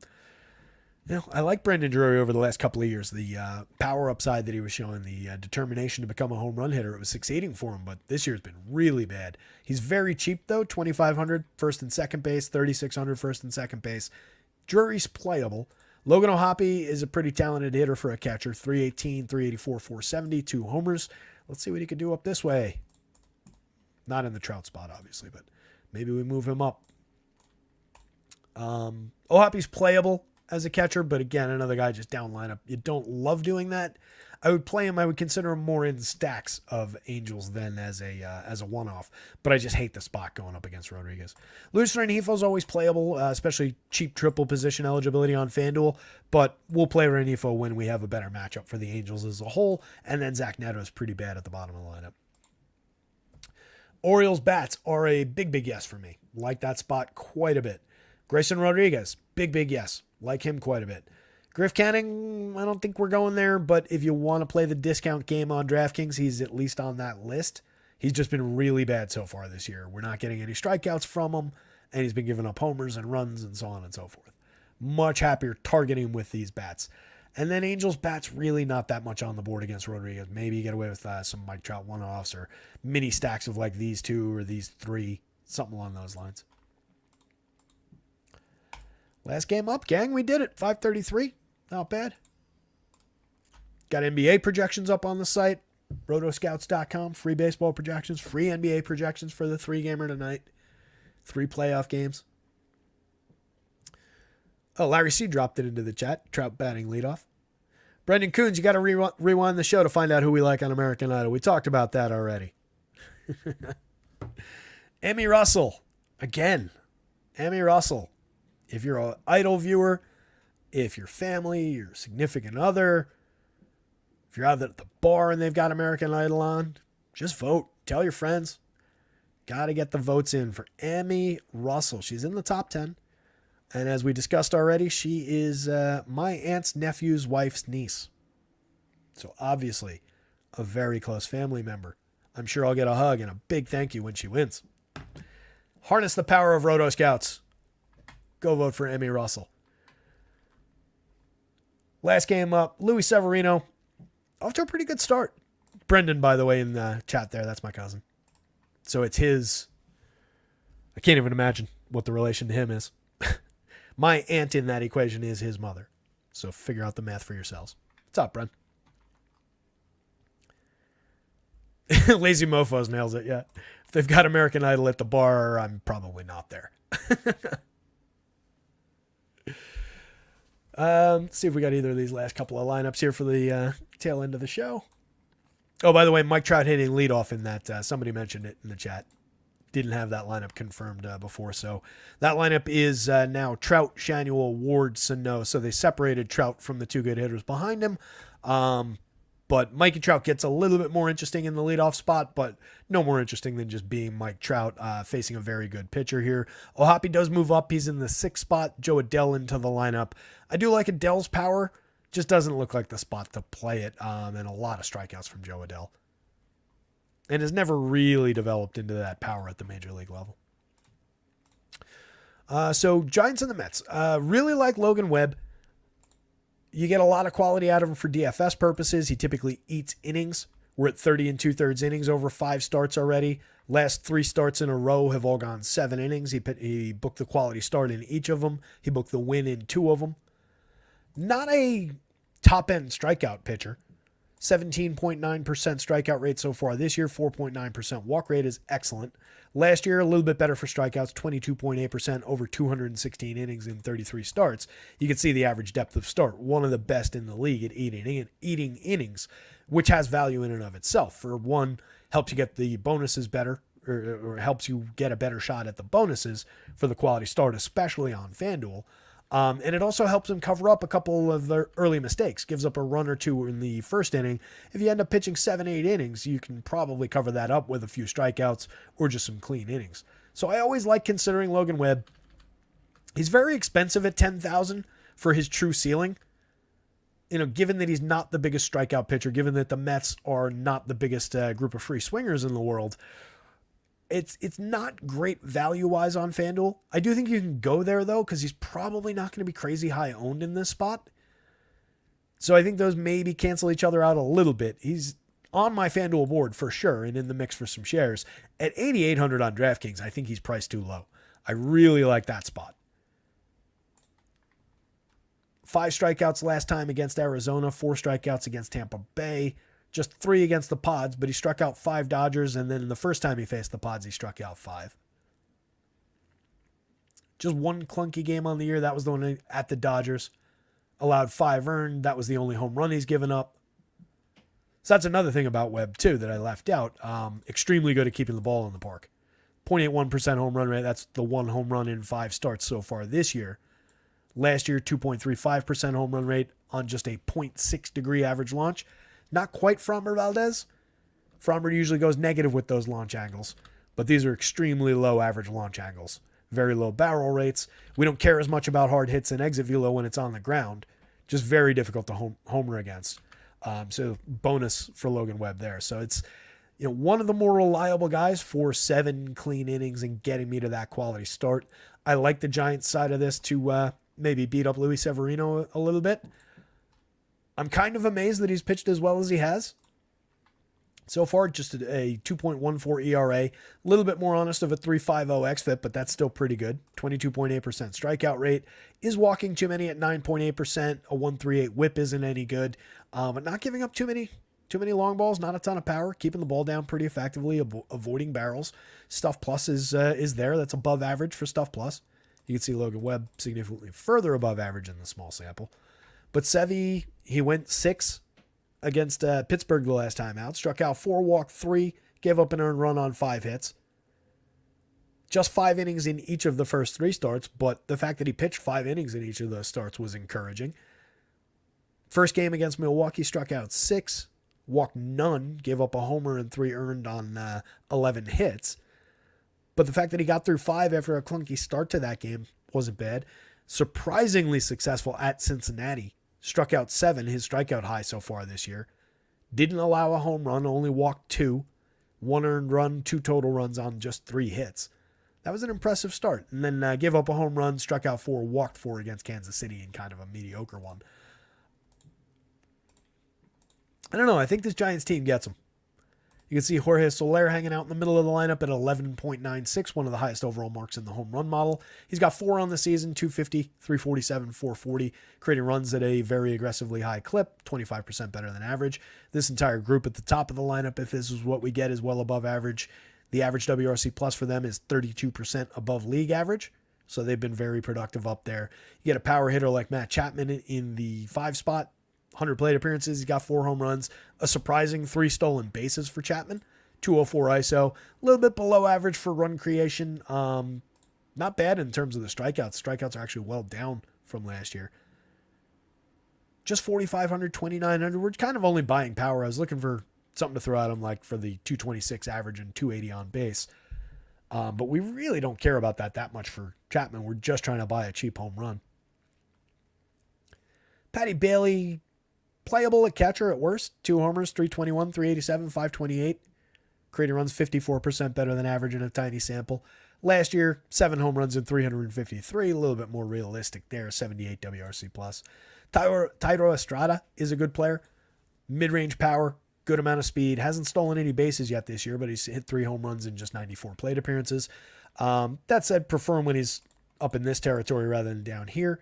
I like Brandon Drury over the last couple of years. The power upside that he was showing, the determination to become a home run hitter, it was succeeding for him, but this year's been really bad. He's very cheap though, 2,500 first and second base, 3,600 first and second base. Drury's playable. Logan O'Hoppe is a pretty talented hitter for a catcher. 318, 384, 470, 2 homers. Let's see what he could do up this way. Not in the Trout spot, obviously, but maybe we move him up. O'Hoppe's playable as a catcher, but again, another guy just down lineup. You don't love doing that. I would play him. I would consider him more in stacks of Angels than as a one-off, but I just hate the spot going up against Rodriguez. Luis Rengifo is always playable, especially cheap triple position eligibility on FanDuel, but we'll play Rengifo when we have a better matchup for the Angels as a whole, and then Zach Neto is pretty bad at the bottom of the lineup. Orioles bats are a big yes for me. Like that spot quite a bit. Grayson Rodriguez, big yes. Like him quite a bit. Griff Canning, I don't think we're going there, but if you want to play the discount game on DraftKings, he's at least on that list. He's just been really bad so far this year. We're not getting any strikeouts from him, and he's been giving up homers and runs and so on and so forth. Much happier targeting with these bats. And then Angels bats, really not that much on the board against Rodriguez. Maybe you get away with some Mike Trout one-offs or mini stacks of like these 2 or these 3, something along those lines. Last game up, gang. We did it. 533. Not bad. Got NBA projections up on the site. rotoscouts.com. Free baseball projections. Free NBA projections for the 3-gamer tonight. 3 playoff games. Oh, Larry C. dropped it into the chat. Trout batting leadoff. Brendan Coons, you got to rewind the show to find out who we like on American Idol. We talked about that already. Emmy Russell. Again. Emmy Russell. If you're an Idol viewer, if your family, your significant other, if you're out at the bar and they've got American Idol on, just vote. Tell your friends. Got to get the votes in for Emmy Russell. She's in the top 10. And as we discussed already, she is my aunt's nephew's wife's niece. So obviously a very close family member. I'm sure I'll get a hug and a big thank you when she wins. Harness the power of Roto Scouts. Go vote for Emmy Russell. Last game up, Luis Severino. Off to a pretty good start. Brendan, by the way, in the chat there, that's my cousin. So it's his. I can't even imagine what the relation to him is. My aunt in that equation is his mother. So figure out the math for yourselves. What's up, Bren? Lazy Mofos nails it, yeah. If they've got American Idol at the bar, I'm probably not there. Let's see if we got either of these last couple of lineups here for the tail end of the show. Oh, by the way, Mike Trout hitting leadoff in that. Somebody mentioned it in the chat. didn't have that lineup confirmed before. So that lineup is now Trout, Shanuel, Ward, Sano. So they separated Trout from the two good hitters behind him. But Mikey Trout gets a little bit more interesting in the leadoff spot, but no more interesting than just being Mike Trout facing a very good pitcher here. Ohapi does move up. He's in the 6th spot. Joe Adell into the lineup. I do like Adell's power. Just doesn't look like the spot to play it. And a lot of strikeouts from Joe Adell. And has never really developed into that power at the major league level. So Giants and the Mets. Really like Logan Webb. You get a lot of quality out of him for DFS purposes. He typically eats innings. We're at 30 2/3 innings over 5 starts already. Last 3 starts in a row have all gone 7 innings. He booked the quality start in each of them. He booked the win in 2 of them. Not a top-end strikeout pitcher. 17.9% strikeout rate so far this year. 4.9% walk rate is excellent. Last year, a little bit better for strikeouts, 22.8% over 216 innings in 33 starts. You can see the average depth of start, one of the best in the league at eating innings, which has value in and of itself. For one, helps you get the bonuses better, or helps you get a better shot at the bonuses for the quality start, especially on FanDuel. And it also helps him cover up a couple of the early mistakes. Gives up a run or two in the first inning. If you end up pitching 7-8 innings, you can probably cover that up with a few strikeouts or just some clean innings. So I always like considering Logan Webb. He's very expensive at $10,000 for his true ceiling. You know, given that he's not the biggest strikeout pitcher, given that the Mets are not the biggest group of free swingers in the world, it's not great value-wise on FanDuel. I do think you can go there, though, because he's probably not going to be crazy high owned in this spot. So I think those maybe cancel each other out a little bit. He's on my FanDuel board for sure and in the mix for some shares. At 8,800 on DraftKings, I think he's priced too low. I really like that spot. 5 strikeouts last time against Arizona, 4 strikeouts against Tampa Bay. Just 3 against the Pods, but he struck out 5 Dodgers, and then the first time he faced the Pods, he struck out 5. Just 1 clunky game on the year. That was the one at the Dodgers. Allowed 5 earned. That was the only home run he's given up. So that's another thing about Webb, too, that I left out. Extremely good at keeping the ball in the park. 0.81% home run rate. That's the 1 home run in 5 starts so far this year. Last year, 2.35% home run rate on just a 0.6 degree average launch. Not quite Framber Valdez. Framber usually goes negative with those launch angles, but these are extremely low average launch angles. Very low barrel rates. We don't care as much about hard hits and exit velo when it's on the ground. Just very difficult to homer against. So bonus for Logan Webb there. So it's one of the more reliable guys for 7 clean innings and getting me to that quality start. I like the Giants side of this to maybe beat up Luis Severino a little bit. I'm kind of amazed that he's pitched as well as he has. So far, just a 2.14 ERA. A little bit more honest of a 3.50 xFIP, but that's still pretty good. 22.8% strikeout rate. Is walking too many at 9.8%. A 1.38 whip isn't any good. But not giving up too many long balls. Not a ton of power. Keeping the ball down pretty effectively. Avoiding barrels. Stuff Plus is there. That's above average for Stuff Plus. You can see Logan Webb significantly further above average in the small sample. But Sevy, he went 6 against Pittsburgh the last time out. Struck out 4, walked 3, gave up an earned run on 5 hits. Just 5 innings in each of the first 3 starts, but the fact that he pitched 5 innings in each of those starts was encouraging. First game against Milwaukee, struck out 6, walked none, gave up a homer and 3 earned on 11 hits. But the fact that he got through 5 after a clunky start to that game wasn't bad. Surprisingly successful at Cincinnati. Struck out 7, his strikeout high so far this year. Didn't allow a home run, only walked 2. 1 earned run, 2 total runs on just 3 hits. That was an impressive start. And then gave up a home run, struck out 4, walked 4 against Kansas City in kind of a mediocre one. I don't know. I think this Giants team gets him. You can see Jorge Soler hanging out in the middle of the lineup at 11.96, one of the highest overall marks in the home run model. He's got 4 on the season, 250, 347, 440, creating runs at a very aggressively high clip, 25% better than average. This entire group at the top of the lineup, if this is what we get, is well above average. The average WRC plus for them is 32% above league average, so they've been very productive up there. You get a power hitter like Matt Chapman in the 5 spot. 100 plate appearances. He's got 4 home runs, a surprising 3 stolen bases for Chapman. 204 ISO, a little bit below average for run creation. Not bad in terms of the strikeouts. Strikeouts are actually well down from last year. Just 4,500, 2,900. We're kind of only buying power. I was looking for something to throw at him, like for the 226 average and 280 on base. But we really don't care about that much for Chapman. We're just trying to buy a cheap home run. Patty Bailey, playable at catcher at worst. 2 homers, 321, 387, 528. Creating runs 54% better than average in a tiny sample. Last year, 7 home runs and 353. A little bit more realistic there, 78 WRC+. Thairo Estrada is a good player. Mid-range power, good amount of speed. Hasn't stolen any bases yet this year, but he's hit 3 home runs in just 94 plate appearances. That said, prefer him when he's up in this territory rather than down here.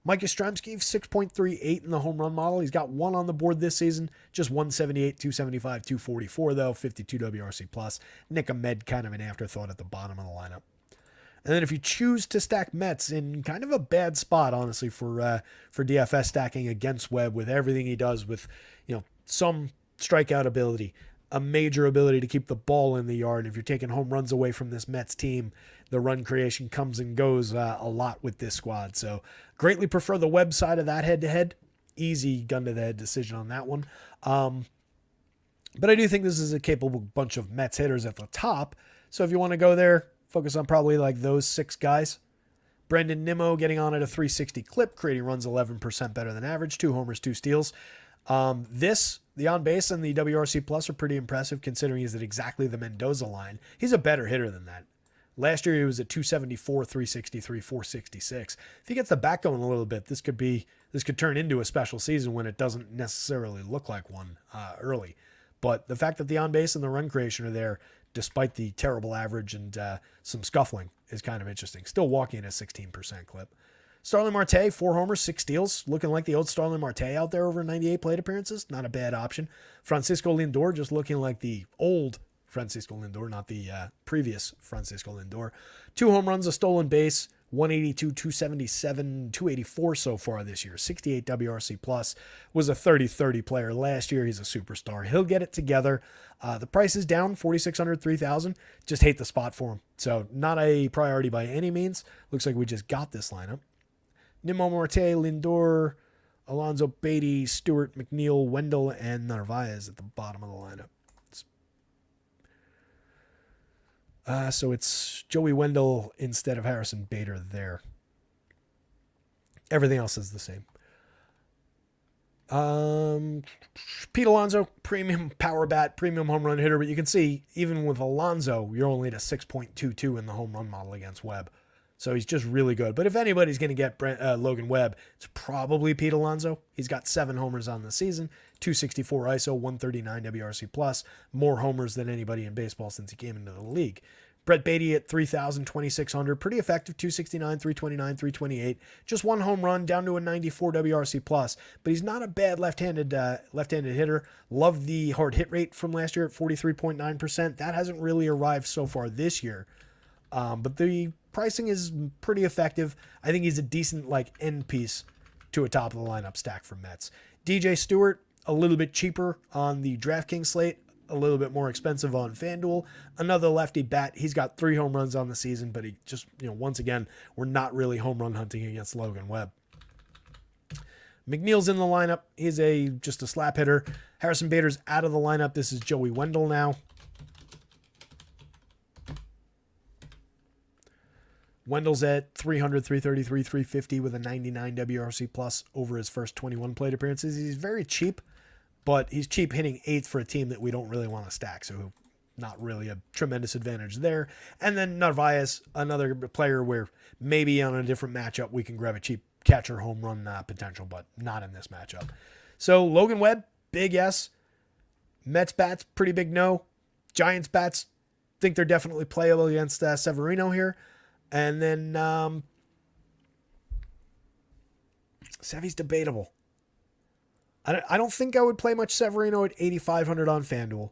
Mike Yastrzemski, 6.38 in the home run model. He's got 1 on the board this season. Just 178, 275, 244 though, 52 WRC+. Nick Ahmed, kind of an afterthought at the bottom of the lineup. And then if you choose to stack Mets, in kind of a bad spot, honestly, for DFS stacking against Webb, with everything he does, with some strikeout ability, a major ability to keep the ball in the yard. If you're taking home runs away from this Mets team, the run creation comes and goes a lot with this squad. So greatly prefer the Webb side of that head-to-head. Easy gun-to-the-head decision on that one. But I do think this is a capable bunch of Mets hitters at the top. So if you want to go there, focus on probably like those 6 guys. Brendan Nimmo getting on at a 360 clip, creating runs 11% better than average, 2 homers, 2 steals. The on base and the WRC plus are pretty impressive considering he's at exactly the Mendoza line. He's a better hitter than that. Last year he was at 274, 363, 466. If he gets the back going a little bit, this could turn into a special season when it doesn't necessarily look like one early. But the fact that the on base and the run creation are there, despite the terrible average and some scuffling, is kind of interesting. Still walking at a 16% clip. Starling Marte, 4 homers, 6 steals. Looking like the old Starling Marte out there over 98 plate appearances. Not a bad option. Francisco Lindor just looking like the old Francisco Lindor, not the previous Francisco Lindor. 2 home runs, a stolen base, 182, 277, 284 so far this year. 68 WRC plus. Was a 30-30 player last year. He's a superstar. He'll get it together. The price is down, 4,600, 3,000. Just hate the spot for him. So not a priority by any means. Looks like we just got this lineup. Nimmo, Marte, Lindor, Alonso, Beatty, Stewart, McNeil, Wendell, and Narvaez at the bottom of the lineup. So it's Joey Wendell instead of Harrison Bader there. Everything else is the same. Pete Alonso, premium power bat, premium home run hitter. But you can see, even with Alonso, you're only at a 6.22 in the home run model against Webb. So he's just really good. But if anybody's going to get Logan Webb, it's probably Pete Alonso. He's got 7 homers on the season, 264 ISO, 139 WRC+, plus, more homers than anybody in baseball since he came into the league. Brett Beatty at 3,000, 2,600, pretty effective, 269, 329, 328. Just 1 home run, down to a 94 WRC+, plus, but he's not a bad left-handed hitter. Love the hard hit rate from last year at 43.9%. That hasn't really arrived so far this year. But the pricing is pretty effective. I think he's a decent end piece to a top of the lineup stack for Mets. DJ Stewart, a little bit cheaper on the DraftKings slate, a little bit more expensive on FanDuel. Another lefty bat. He's got 3 home runs on the season, but he just, once again, we're not really home run hunting against Logan Webb. McNeil's in the lineup. He's just a slap hitter. Harrison Bader's out of the lineup. This is Joey Wendell now. Wendell's at 300, 333, 350 with a 99 WRC plus over his first 21 plate appearances. He's very cheap, but he's cheap hitting 8th for a team that we don't really want to stack. So not really a tremendous advantage there. And then Narvaez, another player where maybe on a different matchup we can grab a cheap catcher home run potential, but not in this matchup. So Logan Webb, big yes. Mets bats, pretty big no. Giants bats, think they're definitely playable against Severino here. And then Sevy's debatable. I don't think I would play much Severino at 8,500 on FanDuel.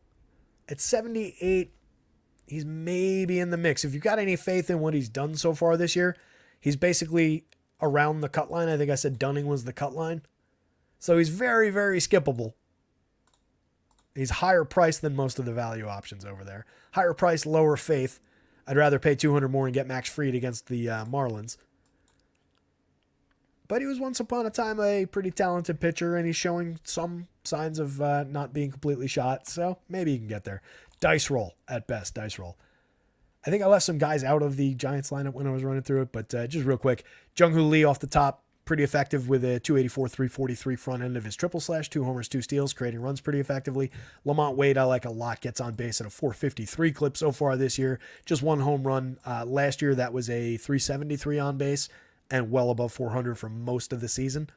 At 78, he's maybe in the mix. If you've got any faith in what he's done so far this year, he's basically around the cut line. I think I said Dunning was the cut line. So he's very, very skippable. He's higher priced than most of the value options over there. Higher price, lower faith. I'd rather pay 200 more and get Max Fried against the Marlins. But he was once upon a time a pretty talented pitcher, and he's showing some signs of not being completely shot. So maybe he can get there. Dice roll at best. Dice roll. I think I left some guys out of the Giants lineup when I was running through it, but just real quick. Jung-Hoo Lee off the top. Pretty effective with a 284, 343 front end of his triple slash, 2 homers, 2 steals, creating runs pretty effectively. Lamont Wade, I like a lot, gets on base at a 453 clip so far this year. Just 1 home run. Last year, that was a 373 on base and well above 400 for most of the season.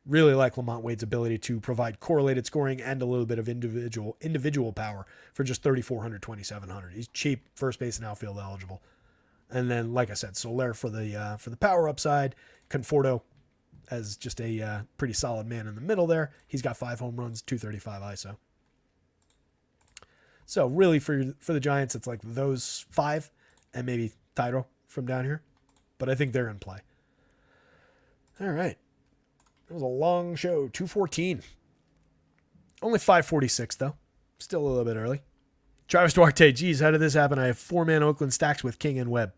Really like Lamont Wade's ability to provide correlated scoring and a little bit of individual power for just 3,400, 2,700. He's cheap, first base and outfield eligible. And then, like I said, Soler for the power upside, Conforto as just a pretty solid man in the middle there. He's got 5 home runs, 235 ISO. So really for the Giants, it's like those 5 and maybe Tyro from down here. But I think they're in play. All right. It was a long show, 214. Only 546 though. Still a little bit early. Travis Duarte, geez, how did this happen? I have 4-man Oakland stacks with King and Webb.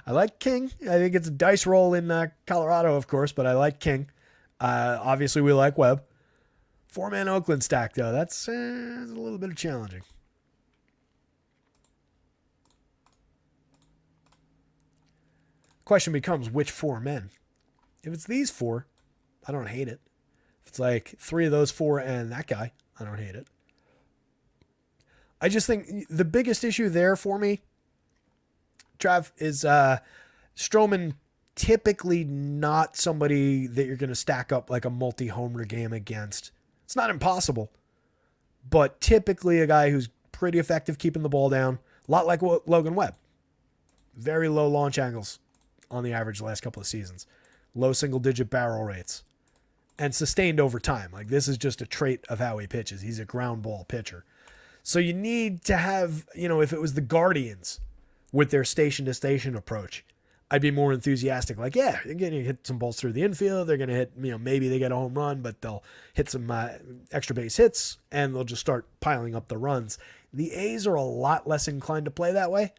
I like King. I think it's a dice roll in Colorado, of course, but I like King. Obviously, we like Webb. 4-man Oakland stack, though. That's a little bit challenging. Question becomes, which 4 men? If it's these 4, I don't hate it. If it's like 3 of those 4 and that guy, I don't hate it. I just think the biggest issue there for me, Trav, is Stroman typically not somebody that you're going to stack up like a multi-homer game against. It's not impossible, but typically a guy who's pretty effective keeping the ball down, a lot like Logan Webb. Very low launch angles on the average the last couple of seasons. Low single-digit barrel rates. And sustained over time. Like, this is just a trait of how he pitches. He's a ground ball pitcher. So you need to have, if it was the Guardians with their station-to-station approach, I'd be more enthusiastic. Like, yeah, they're going to hit some balls through the infield. They're going to hit, maybe they get a home run, but they'll hit some extra base hits, and they'll just start piling up the runs. The A's are a lot less inclined to play that way.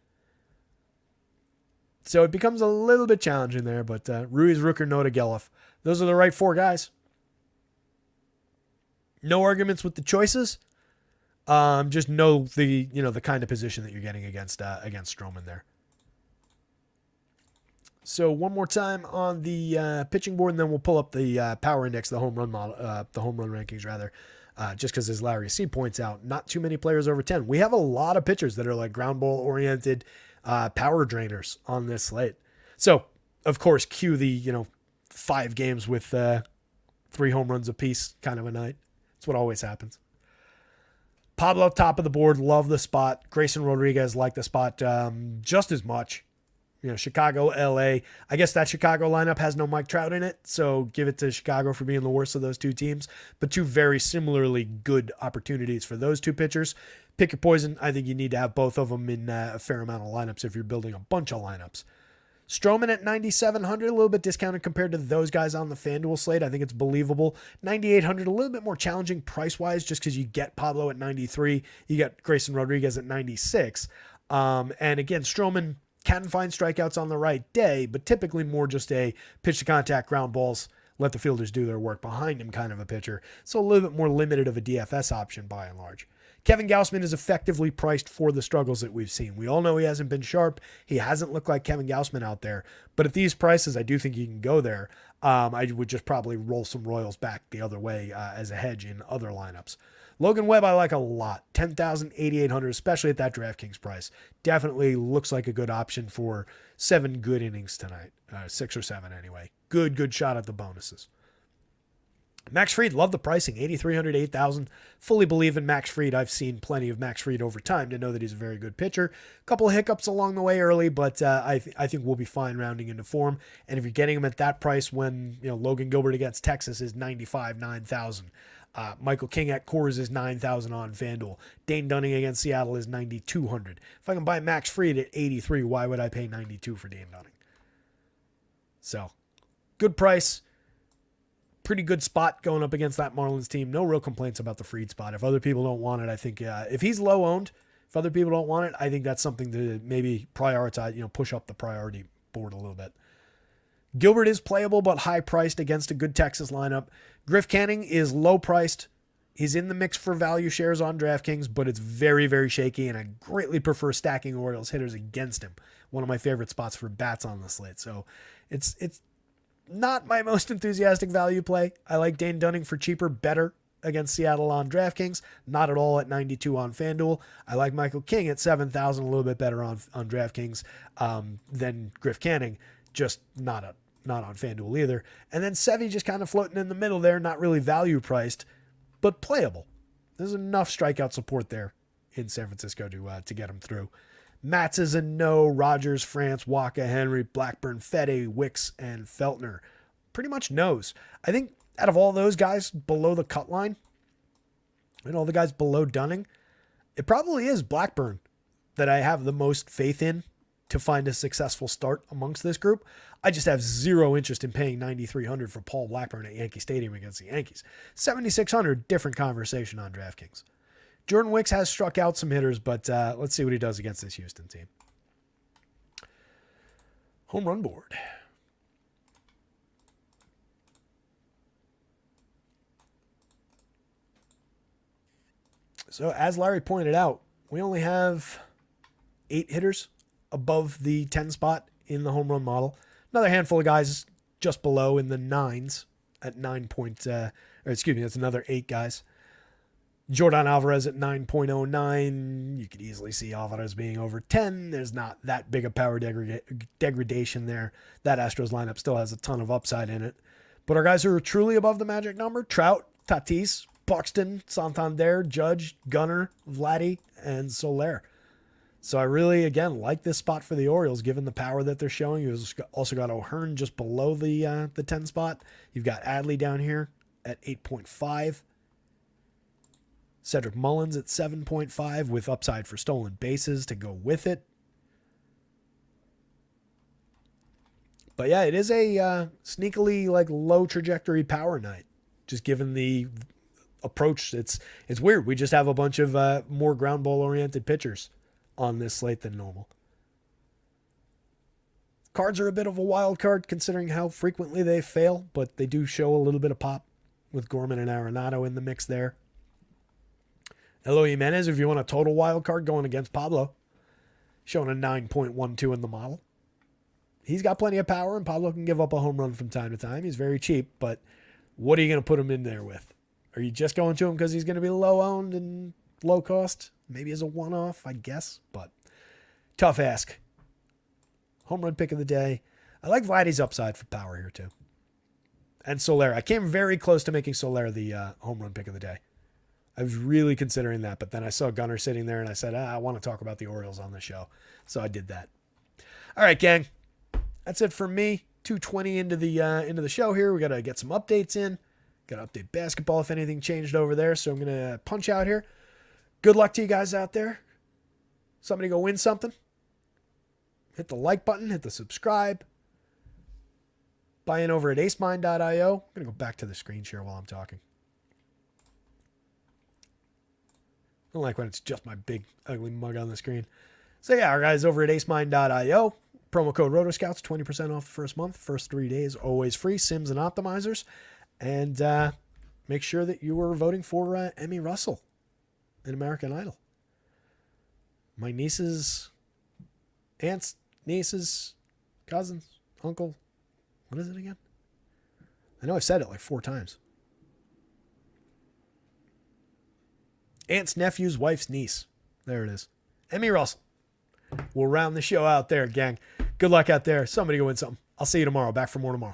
So it becomes a little bit challenging there, but Ruiz, Rooker, Noda, Geloff. Those are the right 4 guys. No arguments with the choices. Just know the kind of position that you're getting against Stroman there. So one more time on the pitching board, and then we'll pull up the power index, the home run model, the home run rankings rather. Just because, as Larry C points out, not too many players over 10. We have a lot of pitchers that are like ground ball oriented power drainers on this slate. So of course, cue the 5 games with 3 home runs apiece kind of a night. That's what always happens. Pablo, top of the board, love the spot. Grayson Rodriguez, like the spot just as much. Chicago, LA. I guess that Chicago lineup has no Mike Trout in it, so give it to Chicago for being the worst of those 2 teams. But 2 very similarly good opportunities for those 2 pitchers. Pick your poison. I think you need to have both of them in a fair amount of lineups if you're building a bunch of lineups. Stroman at 9,700, a little bit discounted compared to those guys on the FanDuel slate. I think it's believable. 9,800, a little bit more challenging price-wise just because you get Pablo at 93. You get Grayson Rodriguez at 96. And again, Stroman can find strikeouts on the right day, but typically more just a pitch-to-contact, ground balls, let the fielders do their work behind him kind of a pitcher. So a little bit more limited of a DFS option by and large. Kevin Gausman is effectively priced for the struggles that we've seen. We all know he hasn't been sharp. He hasn't looked like Kevin Gausman out there. But at these prices, I do think he can go there. I would just probably roll some Royals back the other way as a hedge in other lineups. Logan Webb, I like a lot. 10,000, 8,800, especially at that DraftKings price. Definitely looks like a good option for 7 good innings tonight. 6 or 7 anyway. Good shot at the bonuses. Max Fried, love the pricing, 8,300, 8,000. Fully believe in Max Fried. I've seen plenty of Max Fried over time to know that he's a very good pitcher. A couple of hiccups along the way early, but I think we'll be fine rounding into form. And if you're getting him at that price when Logan Gilbert against Texas is 95, 9,000. Michael King at Coors is 9,000 on FanDuel. Dane Dunning against Seattle is 9,200. If I can buy Max Fried at 83, why would I pay 92 for Dane Dunning? So, good price. pretty good spot going up against that Marlins team. No real complaints about the Fried spot. If other people don't want it, I think if he's low owned, if other people don't want it, I think that's something to maybe prioritize, push up the priority board a little bit. Gilbert is playable, but high priced against a good Texas lineup. Griff Canning is low priced. He's in the mix for value shares on DraftKings, but it's very, very shaky, and I greatly prefer stacking Orioles hitters against him. One of my favorite spots for bats on the slate. So it's not my most enthusiastic value play. I like Dane Dunning for cheaper, better against Seattle on DraftKings. Not at all at 92 on FanDuel. I like Michael King at 7,000, a little bit better on DraftKings than Griff Canning. Just not on FanDuel either. And then Sevy just kind of floating in the middle there, not really value priced, but playable. There's enough strikeout support there in San Francisco to get him through. Matz is a no. Rogers, France, Waka, Henry, Blackburn, Fede, Wicks, and Feltner. Pretty much no's. I think out of all those guys below the cut line and all the guys below Dunning, it probably is Blackburn that I have the most faith in to find a successful start amongst this group. I just have zero interest in paying $9,300 for Paul Blackburn at Yankee Stadium against the Yankees. $7,600, different conversation on DraftKings. Jordan Wicks has struck out some hitters, but let's see what he does against this Houston team. Home run board. So as Larry pointed out, we only have 8 hitters above the 10 spot in the home run model. Another handful of guys just below in the 9s at 9 that's another 8 guys. Jordan Alvarez at 9.09. You could easily see Alvarez being over 10. There's not that big a power degradation there. That Astros lineup still has a ton of upside in it. But our guys who are truly above the magic number, Trout, Tatis, Buxton, Santander, Judge, Gunnar, Vladdy, and Soler. So I really, again, like this spot for the Orioles, given the power that they're showing. You've also got O'Hearn just below the 10 spot. You've got Adley down here at 8.5. Cedric Mullins at 7.5 with upside for stolen bases to go with it. But yeah, it is a sneakily low trajectory power night, just given the approach. It's weird. We just have a bunch of more ground ball oriented pitchers on this slate than normal. Cards are a bit of a wild card considering how frequently they fail, but they do show a little bit of pop with Gorman and Arenado in the mix there. Eloy Jimenez, if you want a total wild card going against Pablo, showing a 9.12 in the model. He's got plenty of power, and Pablo can give up a home run from time to time. He's very cheap, but what are you going to put him in there with? Are you just going to him because he's going to be low owned and low cost? Maybe as a one-off, I guess, but tough ask. Home run pick of the day. I like Vladdy's upside for power here too. And Soler. I came very close to making Soler the home run pick of the day. I was really considering that, but then I saw Gunnar sitting there and I said, I want to talk about the Orioles on the show. So I did that. All right, gang. That's it for me. 2:20 into the show here. We got to get some updates in. Got to update basketball if anything changed over there. So I'm going to punch out here. Good luck to you guys out there. Somebody go win something. Hit the like button. Hit the subscribe. Buy in over at acemind.io. I'm going to go back to the screen share while I'm talking. I don't like when it's just my big, ugly mug on the screen. So yeah, our guys over at acemind.io. Promo code rotoscouts, 20% off the first month. First 3 days, always free. Sims and optimizers. And make sure that you are voting for Emmy Russell in American Idol. My nieces, aunts, nieces, cousins, uncle. What is it again? I know I've said it like 4 times. Aunt's nephew's wife's niece. There it is. Emmy Russell. We'll round the show out there, gang. Good luck out there. Somebody go win something. I'll see you tomorrow. Back for more tomorrow.